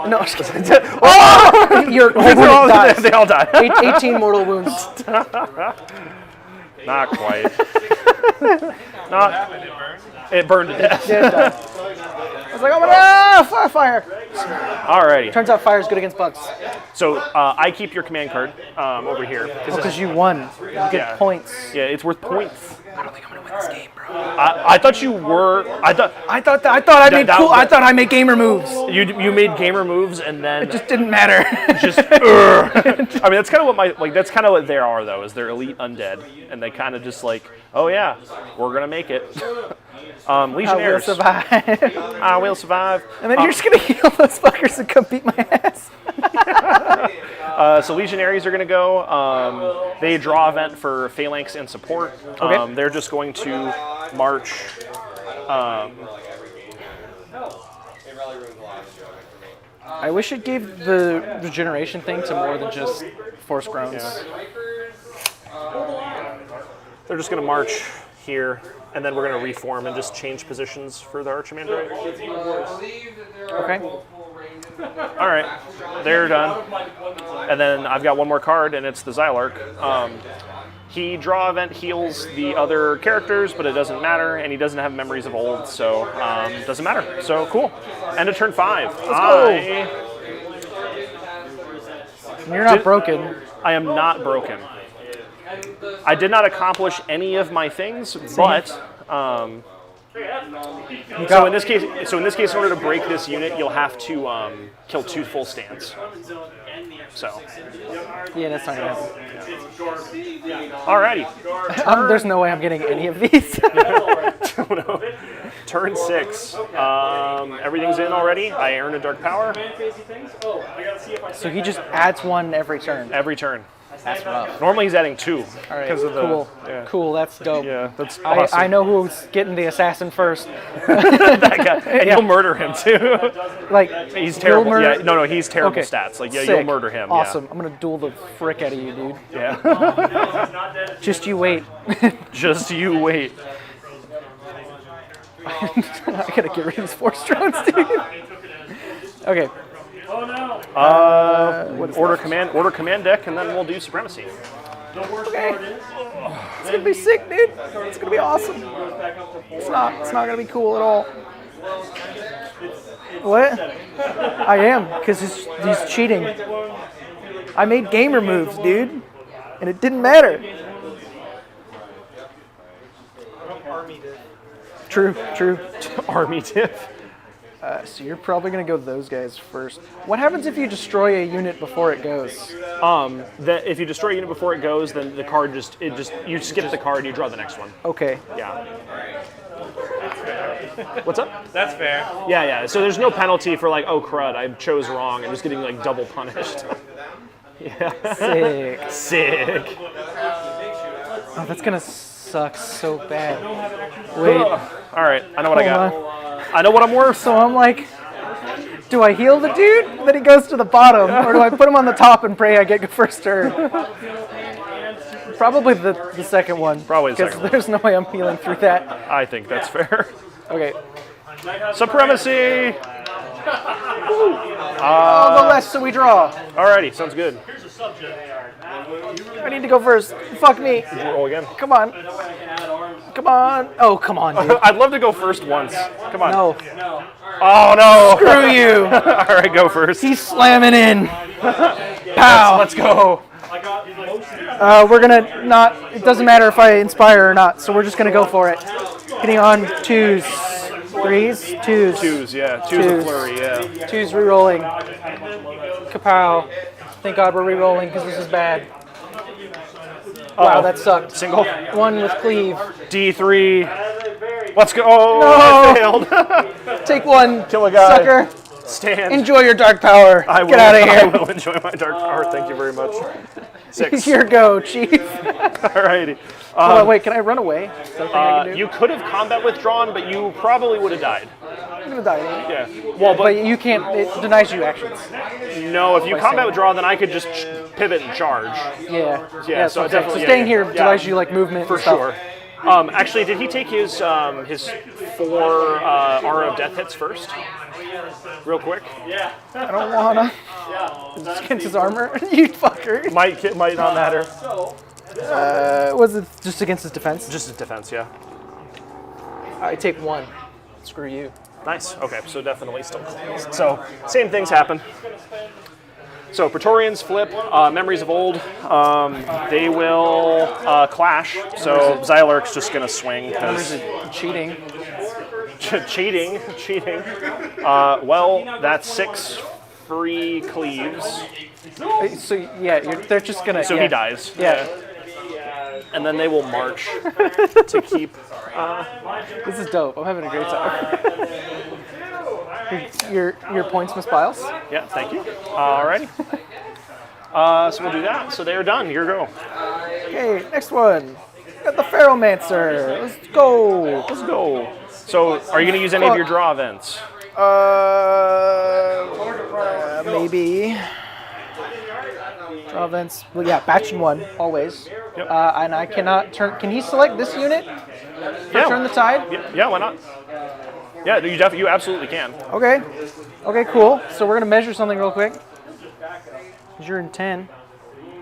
No. I'm just kidding. Oh! Your opponent dies. They all die. 18 mortal wounds. Not quite. Not. It burned to death. Yeah, it died. I was like, oh my god, fire. Alrighty. Turns out fire is good against bugs. So I keep your command card over here. Because you won. You get Yeah. points. Yeah, it's worth points. I don't think I'm gonna win this game, bro. I thought you were. I thought I thought I made gamer moves. you made gamer moves and then It just didn't matter. just. I mean, that's kind of what that's kind of what they are though. Is they're elite undead, and they kind of just like, oh yeah, we're gonna make it. I will Legionnaires. survive. I will survive. And then you're just gonna heal those fuckers and come beat my ass. So Legionaries are going to go. They draw event for phalanx and support. Okay. They're just going to march. I wish it gave the regeneration thing to more than just force groans. They're just going to march here, and then we're going to reform and just change positions for the Archimandrite. Okay. All right, they're done. And then I've got one more card, and it's the Zylark. He draw event heals the other characters, but it doesn't matter, and he doesn't have memories of old, so doesn't matter. So cool. End of turn 5. Let's go. You're not broken. I am not broken. I did not accomplish any of my things, but so in this case, in order to break this unit, you'll have to kill 2 full stands. So, Yeah, that's not gonna happen. alrighty. There's no way I'm getting any of these. Turn 6. Everything's in already. I earn a dark power So he just adds 1 every turn. every turn. That's rough. Normally he's adding 2 All right, because of the cool. Yeah. Cool, that's dope. Yeah, that's awesome. I know who's getting the assassin first. That guy. And you'll murder him too. Like, He's you'll terrible. murder- Yeah, no, he's terrible Okay. stats. Like, yeah, Sick. you'll murder him. Awesome. I'm gonna duel the frick out of you, dude. Yeah. Just you wait. Just you wait. I gotta get rid of these force drones, dude. Okay. Order command deck, and then we'll do supremacy. Okay. It's gonna be sick, dude. It's gonna be awesome. It's not gonna be cool at all. What? I am, because he's cheating. I made gamer moves, dude. And it didn't matter. True. Army diff. So you're probably gonna go those guys first. What happens if you destroy a unit before it goes? If you destroy a unit before it goes, then the card you skip the card, you draw the next one. Okay. Yeah. What's up? That's fair. Yeah. So there's no penalty for like, oh crud, I chose wrong, and just getting like double punished. Yeah. Sick. Sick. Oh, that's gonna suck. sucks so bad. Wait. All right, I know what I got. on. I know what I'm worth. So I'm like, do I heal the dude? Then he goes to the bottom, or do I put him on the top and pray I get first turn? Probably the second one. Probably the second Because one. there's no way I'm healing through that. I think that's fair. Okay. Supremacy. I'll go less, so we draw. Alrighty, sounds good. I need to go first. Fuck me. Roll again. Come on. Come on. Oh, come on, dude. I'd love to go first once. Come on. No. Oh no. Screw you. All right, go first. He's slamming in. Pow. Let's go. We're gonna not. It doesn't matter if I inspire or not, so we're just gonna go for it. Hitting on 2s, 3s, 2s. Twos, yeah. Twos and flurry, yeah. 2s re-rolling. Kapow. Thank God we're re-rolling because this is bad. Wow, that sucked. Single. 1 with cleave. D3. Let's go. Oh, No. I failed. Take 1. Kill a guy. Sucker. Stand. Enjoy your dark power. I will, Get out of I here. will enjoy my dark power. Thank you very much. 6. Here go, Chief. Alrighty. Hold on, wait, can I run away? Is that a thing I can do? You could have combat withdrawn, but you probably would have died. I'm gonna die. Ain't I? Yeah. Well, But you can't. It denies you actions. no, if you By combat saying- withdraw, then I could just pivot and charge. Yeah. Yeah, so so definitely- So staying yeah, here yeah. denies you like movement. For and stuff. sure. Actually, did he take his 4 Aura of Death hits first? Real quick. I don't wanna. Against his armor, you fucker. Might not matter. Was it just against his defense? Just his defense, yeah. I take 1. Screw you. Nice. Okay, so definitely still closed. So same things happen. So Praetorians flip. Memories of old. They will clash. So Xylarch's just gonna swing because Cheating. cheating. Well, that's 6 free cleaves. So yeah, they're just gonna. So yeah. he dies. Yeah. And then they will march to keep. This is dope. I'm having a great time. your points, Miss Biles. Yeah, thank you. Alrighty. So we'll do that. So they are done. Your go. Okay, next one. Got the Pharaohmancer. Let's go. Let's go. So are you going to use any of your draw events? Maybe. Draw events. Well, yeah, batch and 1 always. Yep. And I cannot turn. Can he select this unit? Yeah. Turn the tide. Yeah, why not? Yeah, you absolutely can. Okay. Okay, cool. So we're gonna measure something real quick. 'Cause you're in 10,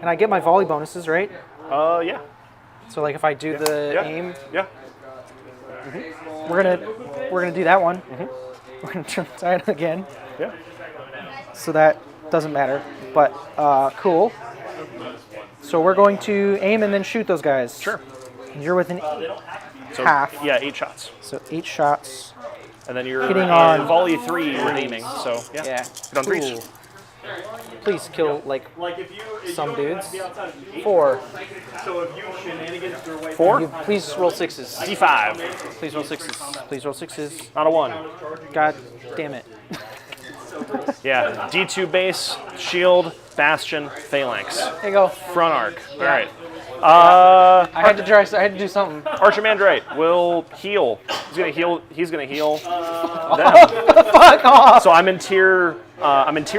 and I get my volley bonuses, right? Yeah. So like if I do the Yeah. aim, Yeah. we're gonna do that one. We're gonna turn the tide again. Yeah. So that doesn't matter, but cool. So we're going to aim and then shoot those guys. Sure. And you're within So, half. Yeah, 8 shots. So 8 shots. And then you're Hitting on volley 3 you're aiming. So yeah. Yeah. Hit on 3s. Cool. Please kill like Like if some you dudes. be outside of the 4. so if you shenanigans your way 4. Please roll 6s. D5. Please roll 6s. Please roll 6s. Not a 1. God damn it. Yeah. D2 base, shield, bastion, phalanx. There you go. Front arc. All right. I had to try. I had to do something. Archimandrite will heal. He's gonna heal. He's gonna heal. them. Fuck off. So I'm in tier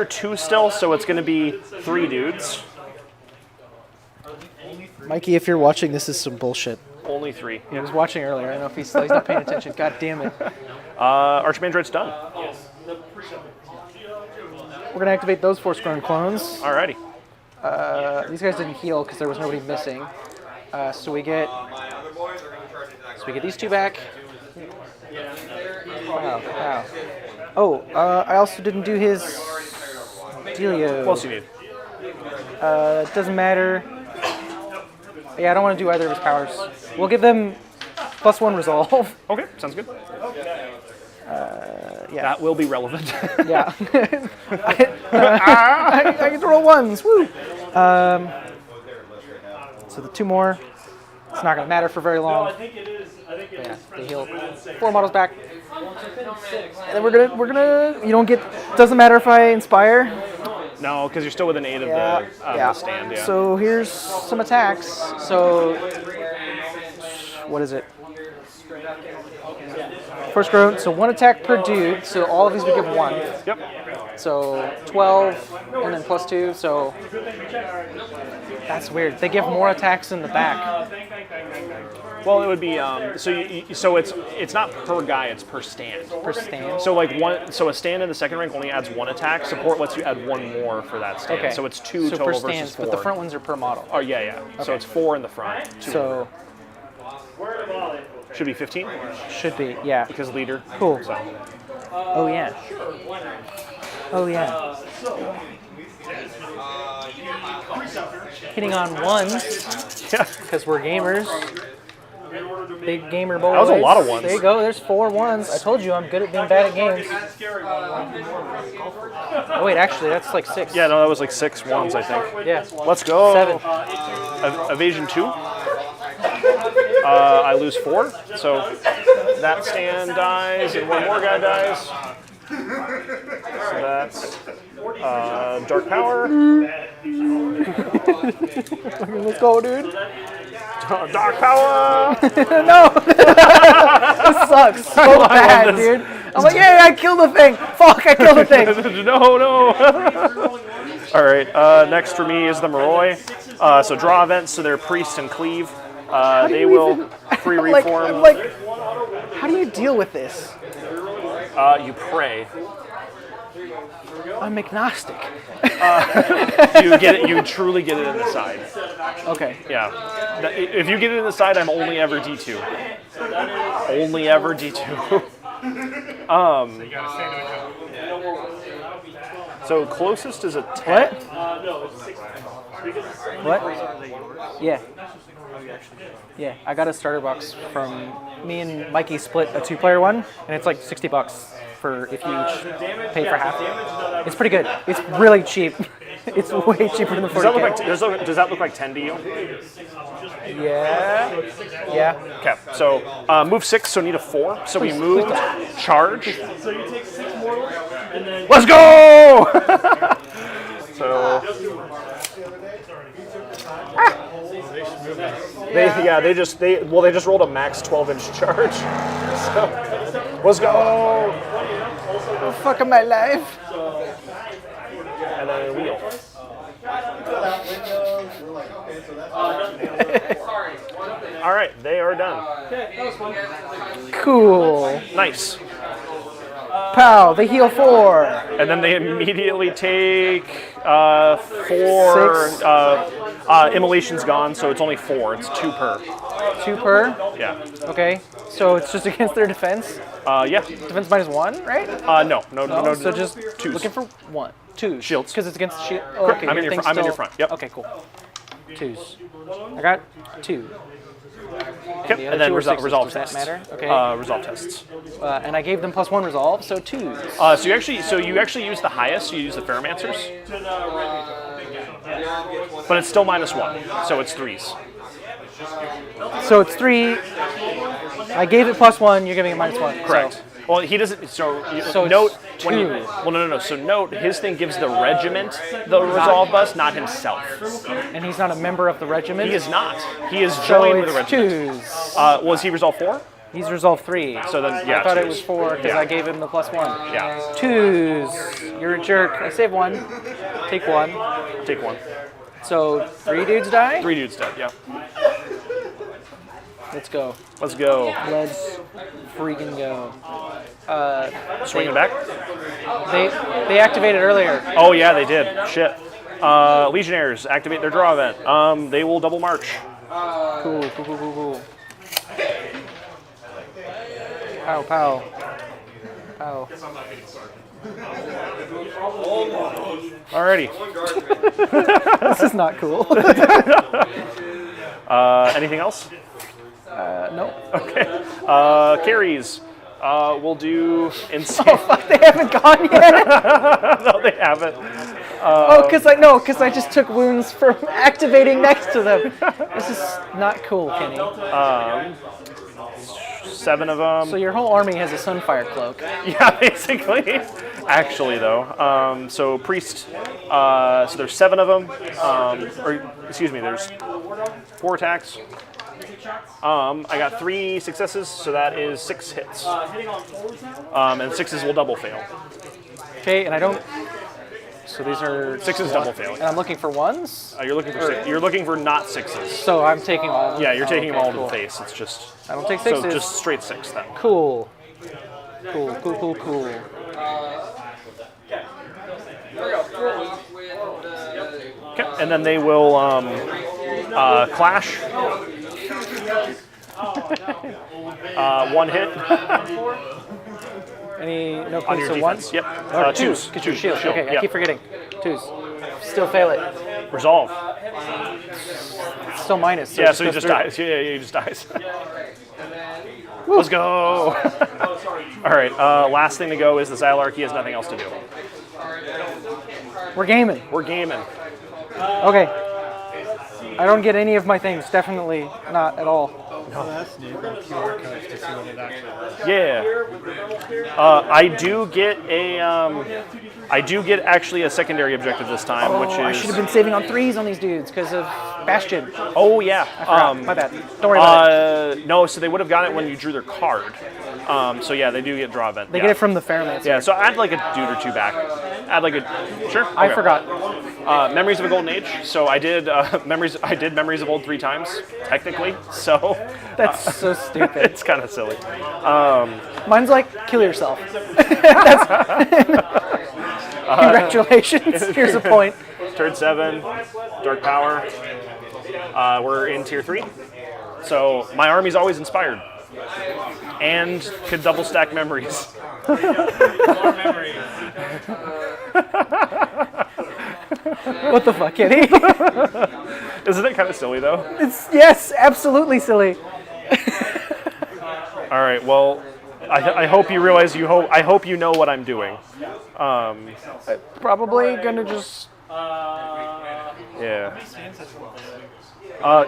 2 still. So it's gonna be 3 dudes. Mikey, if you're watching, this is some bullshit. Only 3. He was watching earlier. I don't know if he's not paying attention. God damn it. Archimandrite's done. We're gonna activate those 4 Scorn clones. Alrighty. These guys didn't heal because there was nobody missing. So we get these 2 back. Wow. Oh, I also didn't do his dealio. What else do you need? It doesn't matter. Yeah, I don't want to do either of his powers. We'll give them +1 resolve. Okay, sounds good. Yeah. That will be relevant. Yeah. I get to roll 1s. Woo. So the 2 more. It's not going to matter for very long. I think it is. Yeah, they heal 4 models back. And then we're gonna. You don't get. Doesn't matter if I inspire. No, because you're still within 8 of the stand. Yeah. So here's some attacks. So what is it? First grown, so 1 attack per dude, so all of these would give 1. Yep. So 12, and then +2, so that's weird. They give more attacks in the back. Well, it would be so it's not per guy, it's per stand. Per stand? So so a stand in the second rank only adds 1 attack. Support lets you add 1 more for that stand. Okay. So it's 2 so total per versus stands, 4. but the front ones are per model. Oh yeah. So Okay. it's 4 in the front. 2 So should be 15 should be, yeah. because leader. Cool. So. Oh yeah. Oh yeah. Hitting on 1s Yeah. because we're gamers. Big gamer boys. That was a lot of 1s. There you go. There's 4 1s. I told you I'm good at being bad at games. Oh wait, actually that's like 6. Yeah, no, that was like 6 1s, I think. Yeah. Let's go. 7. Evasion 2. I lose 4, so that stand dies and 1 more guy dies. So that's Dark Power. Let's go, dude. Dark Power! No! This sucks so bad, dude. I'm like, yeah, I killed the thing. Fuck, I killed the thing. No. All right, next for me is the Moroi. So draw events, so they're Priest and Cleave. They will free reform. How do you deal with this? You pray. I'm agnostic. You get it. You truly get it in the side. Okay. Yeah. If you get it in the side, I'm only ever D2. Only ever D2. So closest is a 10. What? Yeah. Yeah, I got a starter box from me and Mikey split a 2-player one, and it's like $60 for if you each pay for half. It's pretty good. It's really cheap. It's way cheaper than the 40K. Does that look like 10 to you? Yeah. Yeah. Okay. So move 6, so need a 4. So we moved. Charge. So you take 6 mortals, and then Let's go! So. They just rolled a max 12-inch charge. So, let's go. Oh, fuck my life. And then a wheel. All right, they are done. Cool. Nice. Pow, they heal 4. And then they immediately take 4. 6. Immolation's gone, so it's only 4. It's 2 per. 2 per? Yeah. Okay. So it's just against their defense? Yeah. Defense -1, right? No. So just 2s. looking for 1. 2. Shields. Because it's against shield. Oh, Correct. okay. I'm in your front. Yep. Okay, cool. 2s. I got 2. Yep. The And other then 2 are 6s. resolve Does that tests. matter? Okay. Resolve tests. And I gave them +1 resolve, so 2s. So you actually use the highest. You use the Ferromancers, but it's still -1, so it's 3s. So it's 3. I gave it +1. You're giving it -1. Correct. So. Well, he doesn't. So it's note when 2. no. So note his thing gives the regiment the resolve bus, not himself. And he's not a member of the regiment? He is not. He is So joined with the it's regiment. 2s. Was he resolve 4? He's resolve 3. So then, yeah, I thought it 2s. was 4 because Yeah. I gave him the +1. Yeah. 2s. You're a jerk. I save 1. Take 1. Take 1. So 3 dudes die? 3 dudes dead. Yeah. Let's go. Let's go. Let's freaking go. Swinging back. They activated earlier. Oh yeah, they did. Shit. Legionnaires activate their draw event. They will double march. Cool. Pow, pow. Pow. Alrighty. This is not cool. Anything else? No. Okay. Carries. We'll do insane. Oh, fuck, they haven't gone yet? No, they haven't. Because I just took wounds from activating next to them. This is not cool, Kenny. 7 of them. So your whole army has a Sunfire cloak. Yeah, basically. Actually, though. So priest. So there's 7 of them. Or excuse me. There's 4 attacks. shots. I got 3 successes, so that is 6 hits. Hitting on 4s now. And 6s will double fail. Okay, and I don't. So these are 6s double fail. And I'm looking for 1s. You're looking for not 6s. So I'm taking all. Yeah, you're taking them all to cool. the face. It's just. I don't take So 6s. just straight 6 then. Cool. Cool. Okay, and then they will clash. 1 hit Any no on your points, so defense. 1s? Yep. Or 2s. Get your shield. Okay, I Yep. keep forgetting. 2s. Still fail it. Resolve. Still minus. So Yeah, it so he goes just through. dies. Yeah, he just dies. Let's go. All right, last thing to go is this Alarchy has nothing else to do. We're gaming. We're gaming. Okay. I don't get any of my things. Definitely not at all. Oh, that's neat. QR codes to see what it actually was. Yeah. I do get actually a secondary objective this time, which is. I should have been saving on 3s on these dudes because of Bastion. Oh yeah. My bad. Don't worry about it. No, so they would have gotten it when you drew their card. So yeah, they do get draw event. They get it from the Fairmancer. Yeah, so add like a dude or 2 back. Add like a. Sure. I Okay. forgot. Memories of a Golden Age. So I did memories. I did Memories of Old 3 times, technically. So That's so stupid. it's kind of silly. Mine's like, kill yourself. Congratulations. Here's a point. Turn 7, Dark Power. We're in Tier 3. So my army's always inspired. And could double stack memories. What the fuck, Eddie? Isn't it kind of silly though? It's, yes, absolutely silly. All right, well, I hope you realize I hope you know what I'm doing. Probably gonna just. Yeah.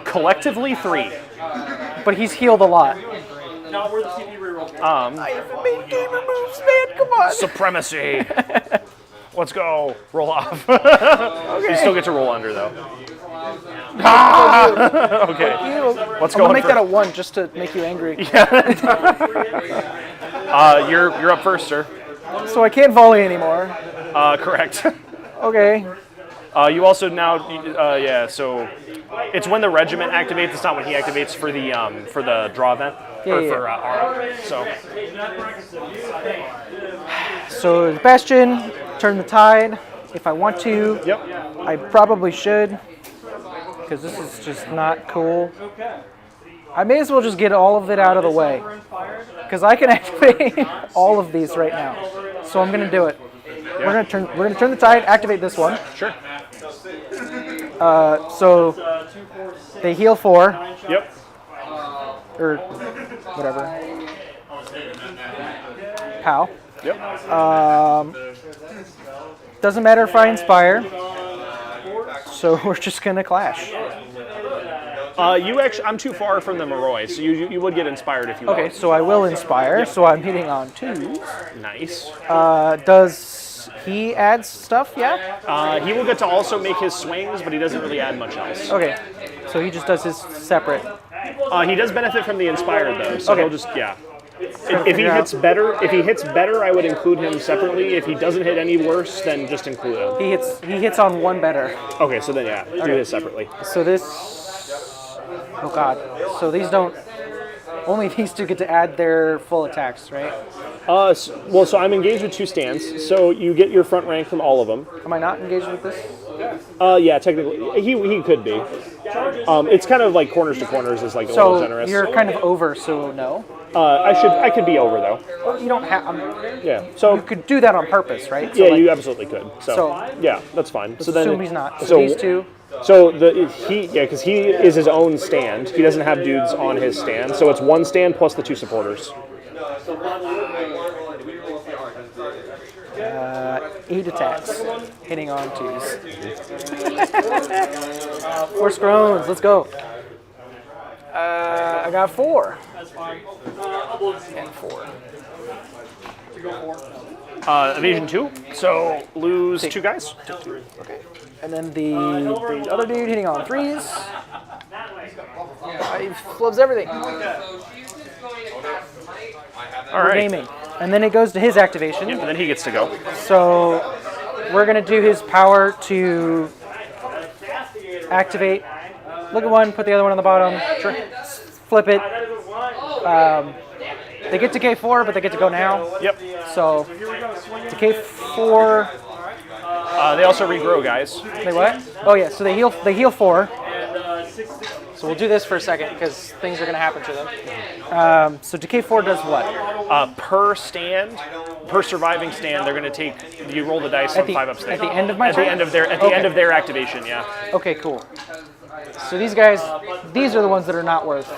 Collectively 3. But he's healed a lot. Now we're the CP reroll. I even made gamer moves, man. Come on. Supremacy. Let's go. Roll off. You still get to roll under though. Okay. Let's I'm go. gonna make that a 1 just to make you angry. You're up first, sir. So I can't volley anymore. Correct. Okay. You also now, yeah. So it's when the regiment activates. It's not when he activates for the draw event or Yeah. for Aura. So Bastion, turn the tide. If I want to, Yep. I probably should, because this is just not cool. I may as well just get all of it out of the way, because I can activate all of these right now. So I'm gonna do it. We're gonna turn the tide. Activate this one. Sure. So they heal 4 Yep. or whatever. How? Yep. Doesn't matter if I inspire. So we're just gonna clash. You actually, I'm too far from the Moroi, so you would get inspired if you Okay, want. so I will inspire. So I'm hitting on 2s. Nice. Does he add stuff? Yeah. He will get to also make his swings, but he doesn't really add much else. Okay. So he just does his separate. He does benefit from the inspired though, so Okay. he'll just If he hits better, I would include him separately. If he doesn't hit any worse, then just include him. He hits on 1 better. Okay, so then do his separately. So this. Oh god. So these don't. Only these 2 get to add their full attacks, right? So I'm engaged with 2 stands, so you get your front rank from all of them. Am I not engaged with this? Yeah, technically, he could be. It's kind of like corners to corners is like a little So generous. you're kind of over. So no. I could be over though. Well, you don't have. Yeah. So You could do that on purpose, right? So yeah, like, you absolutely could. So yeah, that's fine. let's So then assume he's not. So these 2. So because he is his own stand. He doesn't have dudes on his stand. So it's 1 stand plus the 2 supporters. 8 attacks, hitting on 2s. 4 scrones, let's go. I got 4. And 4. Evasion 2. So lose 2 guys. Okay. And then the other dude hitting on 3s. I He flubs everything. So she's just going to cast Smite. All right. Gaming. And then it goes to his activation. And then he gets to go. So we're going to do his power to activate. Look at one, put the other one on the bottom. Flip it. They get to K4, but they get to go now. Yep. So to K4. They also regrow, guys. They what? Oh yeah, so they heal 4. So we'll do this for a second because things are going to happen to them. So Decay 4 does what? Per stand, per surviving stand, they're going to take. You roll the dice on 5 up stand. At the end of my turn? At the end of their activation, yeah. Okay, cool. So these guys, these are the ones that are not worth.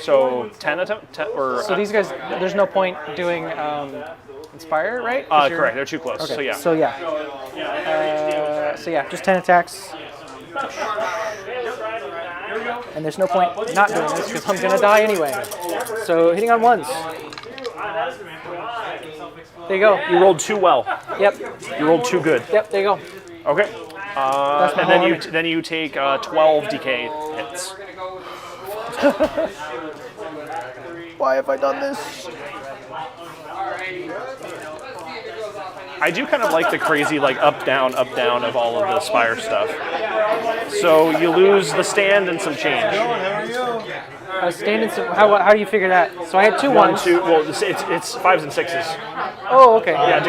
So 10 attempt, or so these guys, there's no point doing Inspire, right? Correct. They're too close. Okay. So yeah. So yeah, just 10 attacks. And there's no point not doing this because I'm gonna die anyway. So hitting on 1s. There you go. You rolled too well. Yep. You rolled too good. Yep. There you go. Okay. That's my And then you take 12 decay hits. Why have I done this? I do kind of like the crazy up down of all of the Spire stuff. So you lose the stand and some change. Stand and some, how do you figure that? So I had 2 1, 1s. 2. Well, it's 5s and 6s. Oh, okay. Yeah,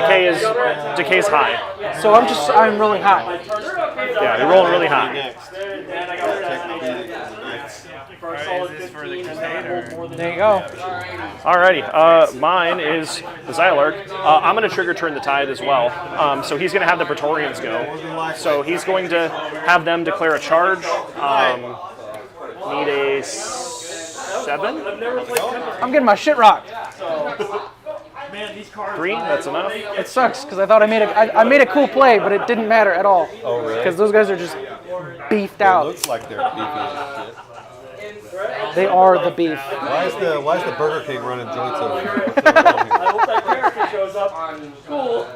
decay's high. So I'm rolling high. Yeah, you're rolling really high. There you go. Alrighty, mine is the Xylarch. I'm going to trigger turn the tide as well. So he's going to have the Praetorians go. So he's going to have them declare a charge. Need a 7? I'm getting my shit rocked. 3, that's enough. It sucks because I thought I made a cool play, but it didn't matter at all. Oh, really? Because those guys are just beefed It out. looks like they're beefy as shit. They are the beef. Why is the Burger King running joints over here? What's going on here? I hope that character shows up. Cool.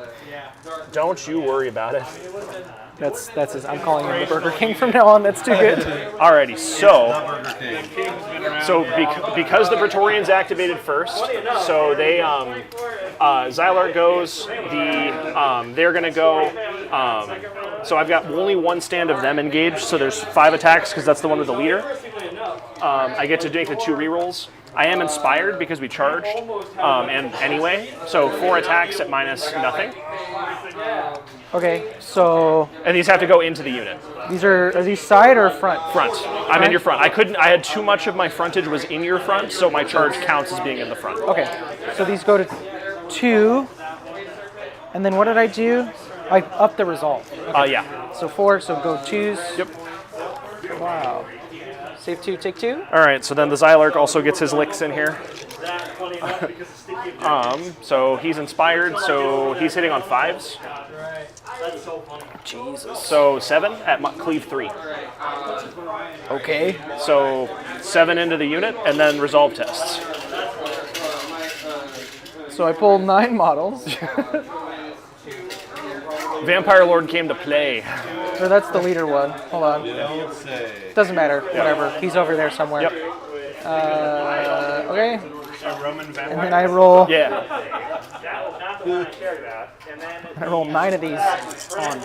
Don't you worry about it. That's his. I'm calling him the Burger King from now on. That's too good. Alrighty, so Burger King. because the Praetorians activated first, so they Xylarch goes. They're gonna go. So I've got only 1 stand of them engaged. So there's 5 attacks because that's the one with the leader. I get to make the 2 rerolls. I am inspired because we charged, and anyway, so 4 attacks at minus nothing. Okay, so And these have to go into the unit. are these side or front? Front. I'm in your front. I had too much of my frontage was in your front, so my charge counts as being in the front. Okay, so these go to 2, and then what did I do? I upped the resolve. Yeah. So 4, so go 2s. Yep. Wow. Save 2, take 2. All right. So then the Xylarch also gets his licks in here. So he's inspired. So he's hitting on 5s. Jesus. So 7 at cleave 3. Okay. So 7 into the unit, and then resolve tests. So I pulled 9 models. Vampire Lord came to play. Or that's the leader one. Hold on. You don't say. Doesn't matter. Whatever. He's over there somewhere. Yep. Okay. And then I roll. Yeah. I roll 9 of these on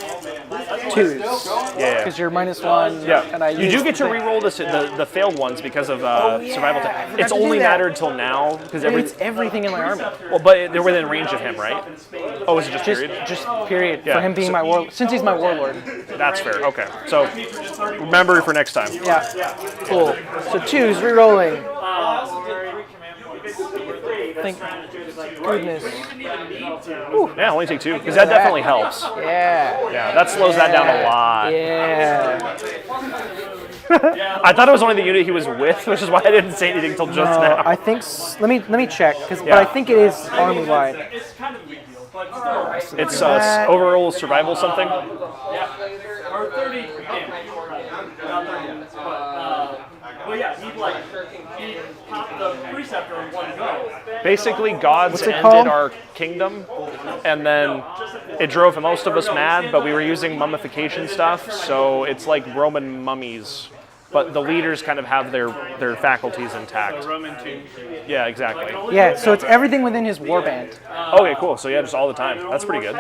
2s. Yeah. Because you're -1. Yeah. And I You do get to re-roll the failed ones because of survival tech. It's to do only that. mattered till now because It's everything in my army. well, but they're within range of him, right? Oh, is it just period? Just period. Yeah. For him being my warlord. Since he's my warlord. That's fair. Okay. So remember for next time. Yeah. Cool. So 2s, re-rolling. Thank goodness. Yeah, only take 2 because that definitely helps. Yeah. Yeah, that slows that down a lot. Yeah. I thought it was only the unit he was with, which is why I didn't say anything until just now. I think. Let me check. But Yeah. I think it is army wide. It's kind of a big deal, but still. It's overall survival something. Or 30 damage. Not 30 minutes, but yeah, he'd pop the preceptor in one go. Basically, gods What's it ended called? our kingdom, and then it drove most of us mad, but we were using mummification stuff, so it's like Roman mummies. but the leaders kind of have their faculties intact. Yeah, exactly. Yeah, so it's everything within his warband. Okay, cool. So yeah, just all the time. That's pretty good.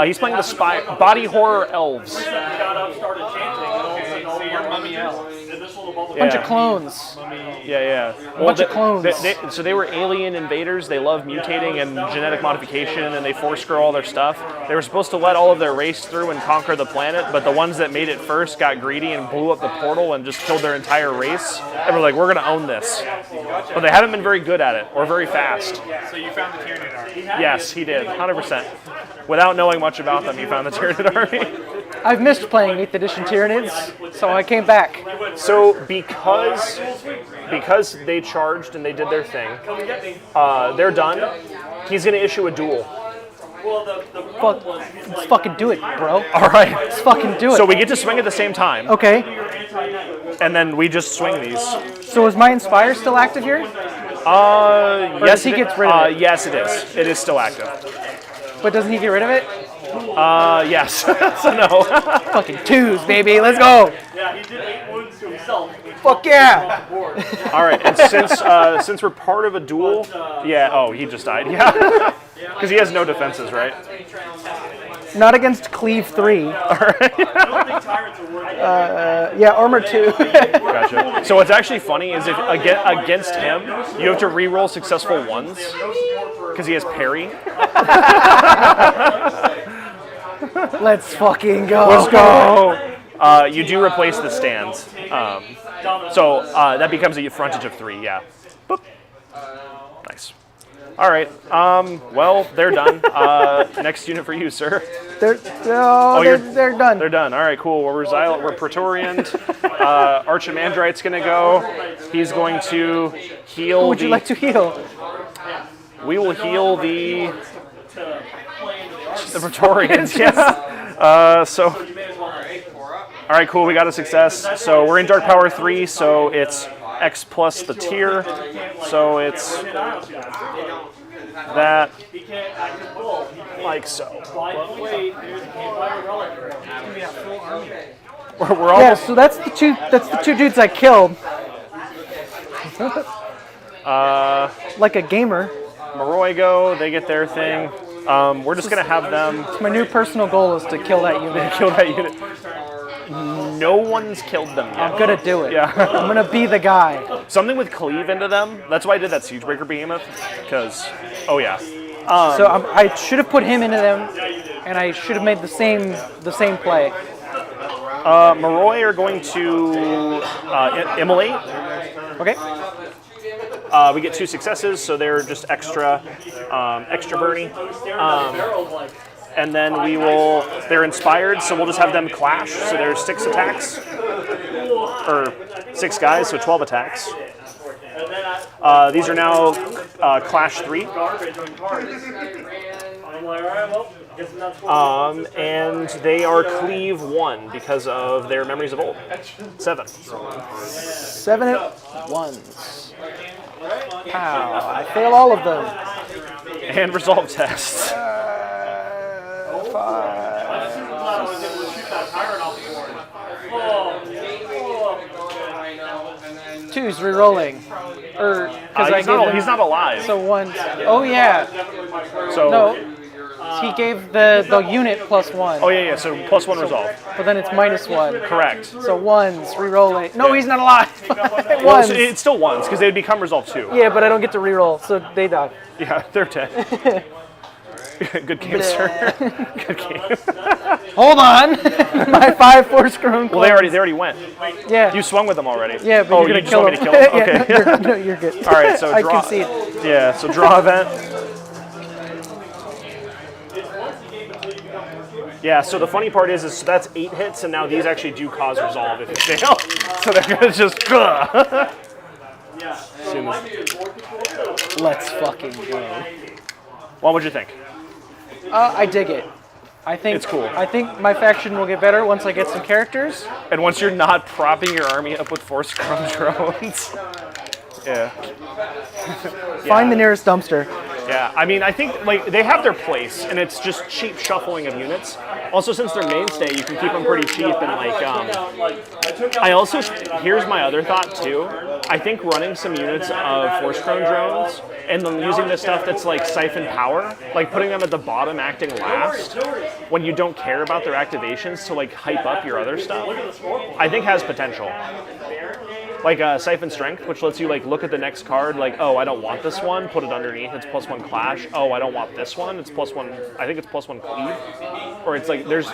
He's playing the spy body horror elves. Bunch of clones. Yeah. Bunch of clones. So they were alien invaders. They love mutating and genetic modification, and they force grow all their stuff. They were supposed to let all of their race through and conquer the planet, but the ones that made it first got greedy and blew up the portal and just killed their entire race. And we're like, we're going to own this. But they haven't been very good at it or very fast. So you found the Tyranid army. Yes, he did, 100%. Without knowing much about them, he found the Tyranid army. I've missed playing 8th edition Tyranids, so I came back. So because they charged and they did their thing, they're done. He's going to issue a duel. Let's fucking do it, bro. All right. Let's fucking do it. So we get to swing at the same time, Okay. and then we just swing these. So is my Inspire still active here? Yes, he gets rid of it? Yes, it is. It is still active. But doesn't he get rid of it? Yes. So no. Fucking 2s, baby. Let's go. Yeah, he did 8 wounds to himself. Fuck yeah. All right, and since we're part of a duel, yeah. Oh, he just died. Yeah. Because he has no defenses, right? Not against Cleave 3. Yeah, Armor 2. Gotcha. So what's actually funny is if against him, you have to re-roll successful ones because he has parry. Let's fucking go. Let's go. You do replace the stands, so that becomes a frontage of 3. Yeah. Boop. Nice. All right. Well, they're done. Next unit for you, sir. They're done. They're done. All right, cool. We're Praetorian. Archimandrite's going to go. He's going to heal. Who would you like to heal? We will heal the Praetorians. Yes. All right, cool. We got a success. So we're in Dark Power 3. So it's X plus the tier. So it's that, like so. We're all. Yeah. So that's the two dudes I killed. Like a gamer. Moroigo, they get their thing. We're just gonna have them. My new personal goal is to kill that unit. Kill that unit. No one's killed them yet. I'm gonna do it. Yeah. I'm gonna be the guy. Something with cleave into them. That's why I did that Siegebreaker Behemoth. Because, oh yeah. So I should have put him into them, and I should have made the same play. Moroi are going to immolate. Okay. We get 2 successes, so they're just extra burny. And then they're inspired, so we'll just have them clash. So there's 6 attacks, or 6 guys, so 12 attacks. These are now clash 3. And they are cleave 1 because of their memories of old. 7. 7 at ones. Wow, I fail all of them. And resolve tests. 2's re-rolling. He's not alive. So 1. Oh yeah. So No. He gave the unit +1. Oh yeah. So +1 resolve. But then it's -1. Correct. So 1's re-rolling. No, he's not alive. Well, 1's. it's still 1s because they would become resolve 2. Yeah, but I don't get to re-roll, so they die. Yeah, they're dead. Good game, sir. Good game. Hold on. My 5 force-grown. Well, they already went. Yeah. You swung with them already. Yeah, but you're you gonna just kill want me him. to kill them? Yeah, Okay. no, you're good. All right, so draw. I concede. Yeah, so draw event. Yeah, so the funny part is that's 8 hits, and now these actually do cause resolve if you fail. So they're gonna just. Let's fucking go. Well, what'd you think? I dig it. I think It's cool. I think my faction will get better once I get some characters. And once you're not propping your army up with force scrum drones. Yeah. Find the nearest dumpster. Yeah, I mean, I think like they have their place, and it's just cheap shuffling of units. Also, since they're mainstay, you can keep them pretty cheap, and like, I also, here's my other thought too. I think running some units of Force Drone drones, and then using the stuff that's like siphon power, like putting them at the bottom acting last, when you don't care about their activations to like hype up your other stuff, I think has potential. Like Siphon Strength, which lets you like look at the next card, like, oh, I don't want this one, put it underneath, it's +1 Clash. Oh, I don't want this one, it's +1, I think it's +1 Cleave. Or it's like, there's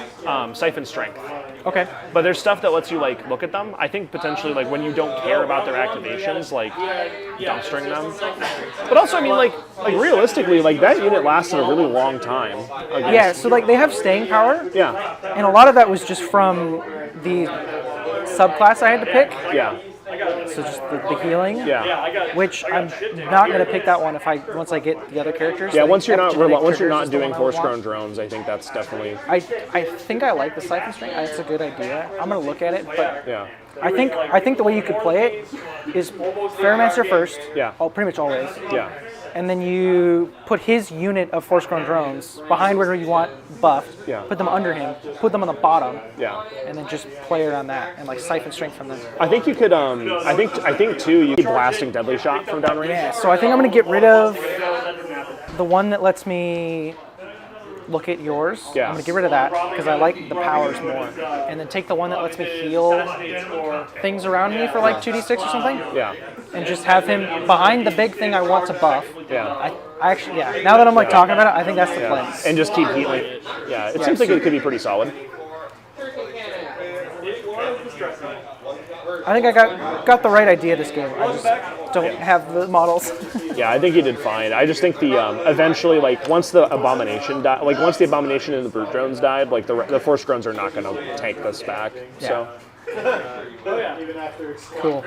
Siphon Strength. Okay. But there's stuff that lets you like look at them. I think potentially like when you don't care about their activations, like dumpstering them. But also, I mean, like realistically, like that unit lasted a really long time. Yeah, so like they have staying power. Yeah. And a lot of that was just from the subclass I had to pick. Yeah. So just the healing. Yeah. Which I'm not gonna pick that one once I get the other characters. Yeah. Like, Once you're not epigenetic doing triggers Force is the one I Grown drones, I think that's definitely. I think I like the Siphon String. It's a good idea. I'm gonna look at it, but Yeah. I think the way you could play it is Fairmancer first. Yeah. Pretty much always. Yeah. And then you put his unit of Force Grown drones behind where you want buffed. Yeah. Put them under him. Put them on the bottom. Yeah. And then just play around that and like siphon strength from them. I think you could. I think too. You keep blasting Deadly Shot from downrange. Yeah. So I think I'm gonna get rid of the one that lets me look at yours. Yeah. I'm gonna get rid of that because I like the powers more. And then take the one that lets me heal things around me for like 2d6 or something. Yeah. And just have him behind the big thing I want to buff. Yeah. I actually, yeah. Now that I'm like talking about it, I think that's the play. And just keep healing. Yeah. It seems like it could be pretty solid. I think I got the right idea this game. I just don't have the models. Yeah, I think you did fine. I just think the eventually, like once the Abomination died, like once the Abomination and the Brute drones died, like the Force drones are not going to take this back. Yeah. So. Cool.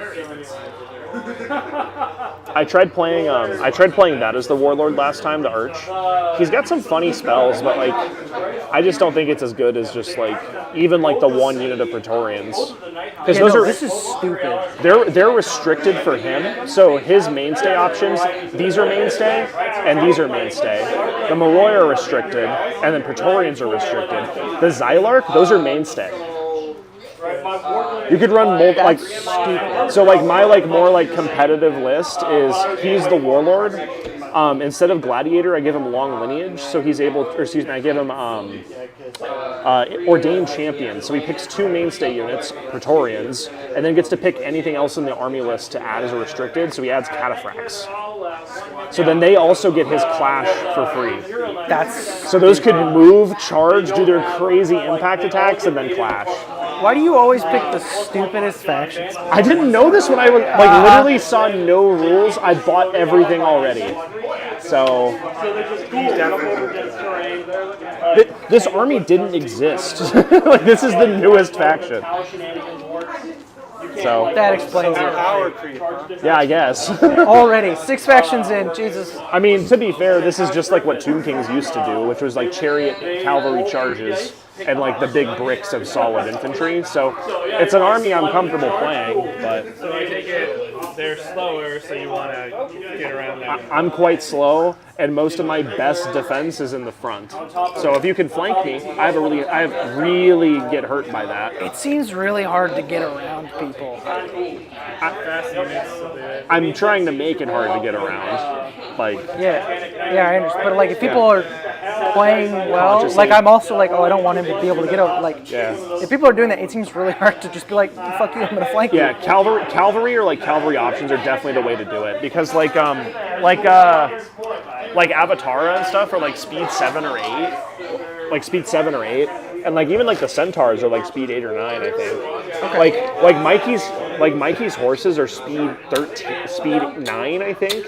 I tried playing that as the Warlord last time, the Arch. He's got some funny spells, but like I just don't think it's as good as just like even like the one unit of Praetorians. Because this is stupid. They're restricted for him. So his mainstay options, these are mainstay, and these are mainstay. The Moroi are restricted, and then Praetorians are restricted. The Xylarch, those are mainstay. You could run like stupid. So like my like more like competitive list is he's the Warlord. Instead of Gladiator, I give him Long Lineage, so he's able. Or excuse me, I give him Ordained Champion. So he picks 2 mainstay units, Praetorians, and then gets to pick anything else in the army list to add as a restricted. So he adds Cataphracts. So then they also get his Clash for free. So those could move, charge, do their crazy impact attacks, and then Clash. Why do you always pick the stupidest factions? I didn't know this when I was like literally saw no rules. I bought everything already. So this army didn't exist. Like this is the newest faction. So that explains it. Yeah, I guess. Already 6 factions in, Jesus. I mean, to be fair, this is just like what Tomb Kings used to do, which was like chariot cavalry charges and like the big bricks of solid infantry. So it's an army I'm comfortable playing, but So I take it they're slower, so you want to get around that. I'm quite slow, and most of my best defense is in the front. So if you can flank me, I really get hurt by that. It seems really hard to get around people. I'm trying to make it hard to get around. Like yeah, I understand. But like if people are playing well, like I'm also like, oh, I don't want him to be able to get over. Like if people are doing that, it seems really hard to just be like, fuck you, I'm gonna flank you. Yeah, cavalry or like cavalry options are definitely the way to do it because like Avatara and stuff are like speed 7 or 8, and like even like the Centaurs are like speed 8 or 9, I think. Okay. Like Mikey's horses are speed 9, I think.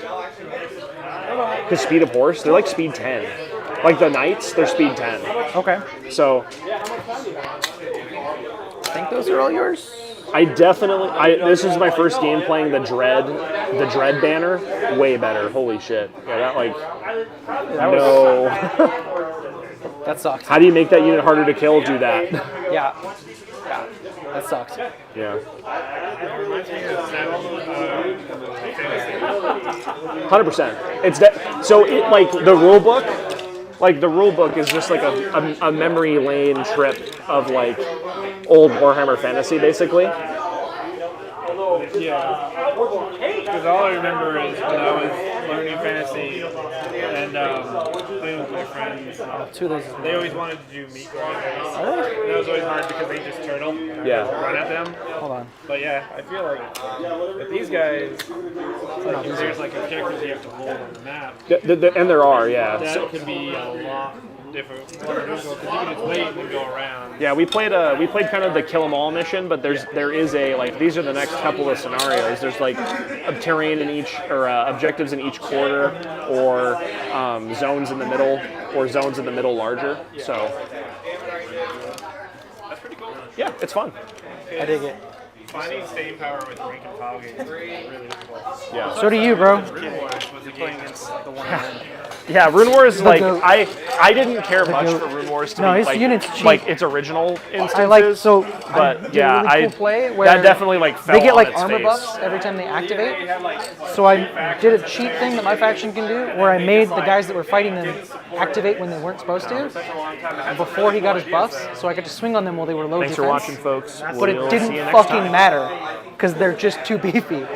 Because speed of horse, they're like speed 10. Like the knights, they're speed 10. Okay. So I think those are all yours. This is my first game playing the Dread banner. Way better. Holy shit. Yeah, that sucks. How do you make that unit harder to kill? Do that. Yeah. That sucks. Yeah. 100%. It's so it like the rule book. Like the rule book is just like a memory lane trip of like old Warhammer Fantasy, basically. Yeah, because all I remember is when I was learning fantasy and playing with my friends. They always wanted to do meat grinders. And that was always hard because they just turtle. Yeah. Run at them. Hold on. But yeah, I feel like with these guys, there's like objectives you have to hold on the map. And there are, yeah. That could be a lot different because you can just wait and then go around. Yeah, we played kind of the kill 'em all mission, but there is a like these are the next couple of scenarios. There's like a terrain in each or objectives in each quarter, or zones in the middle, or zones in the middle larger. So That's pretty cool. yeah, it's fun. I dig it. Finding staying power with rank and file games is really cool. Yeah. So do you, bro. Rune Wars was a game against the one I Yeah, Rune Wars like goat. I didn't care much goat. for Rune Wars to No, be his like, unit's cheap. like its original instances. I like so. but I did yeah, a really cool play where that definitely like fell they get on like its armor face. buffs every time they activate. So I did a cheat thing that my faction can do, where I made the guys that were fighting them activate when they weren't supposed to, before he got his buffs. So I got to swing on them while they were low Thanks defense. for watching, folks. But We'll it see didn't you next fucking time. matter because they're just too beefy.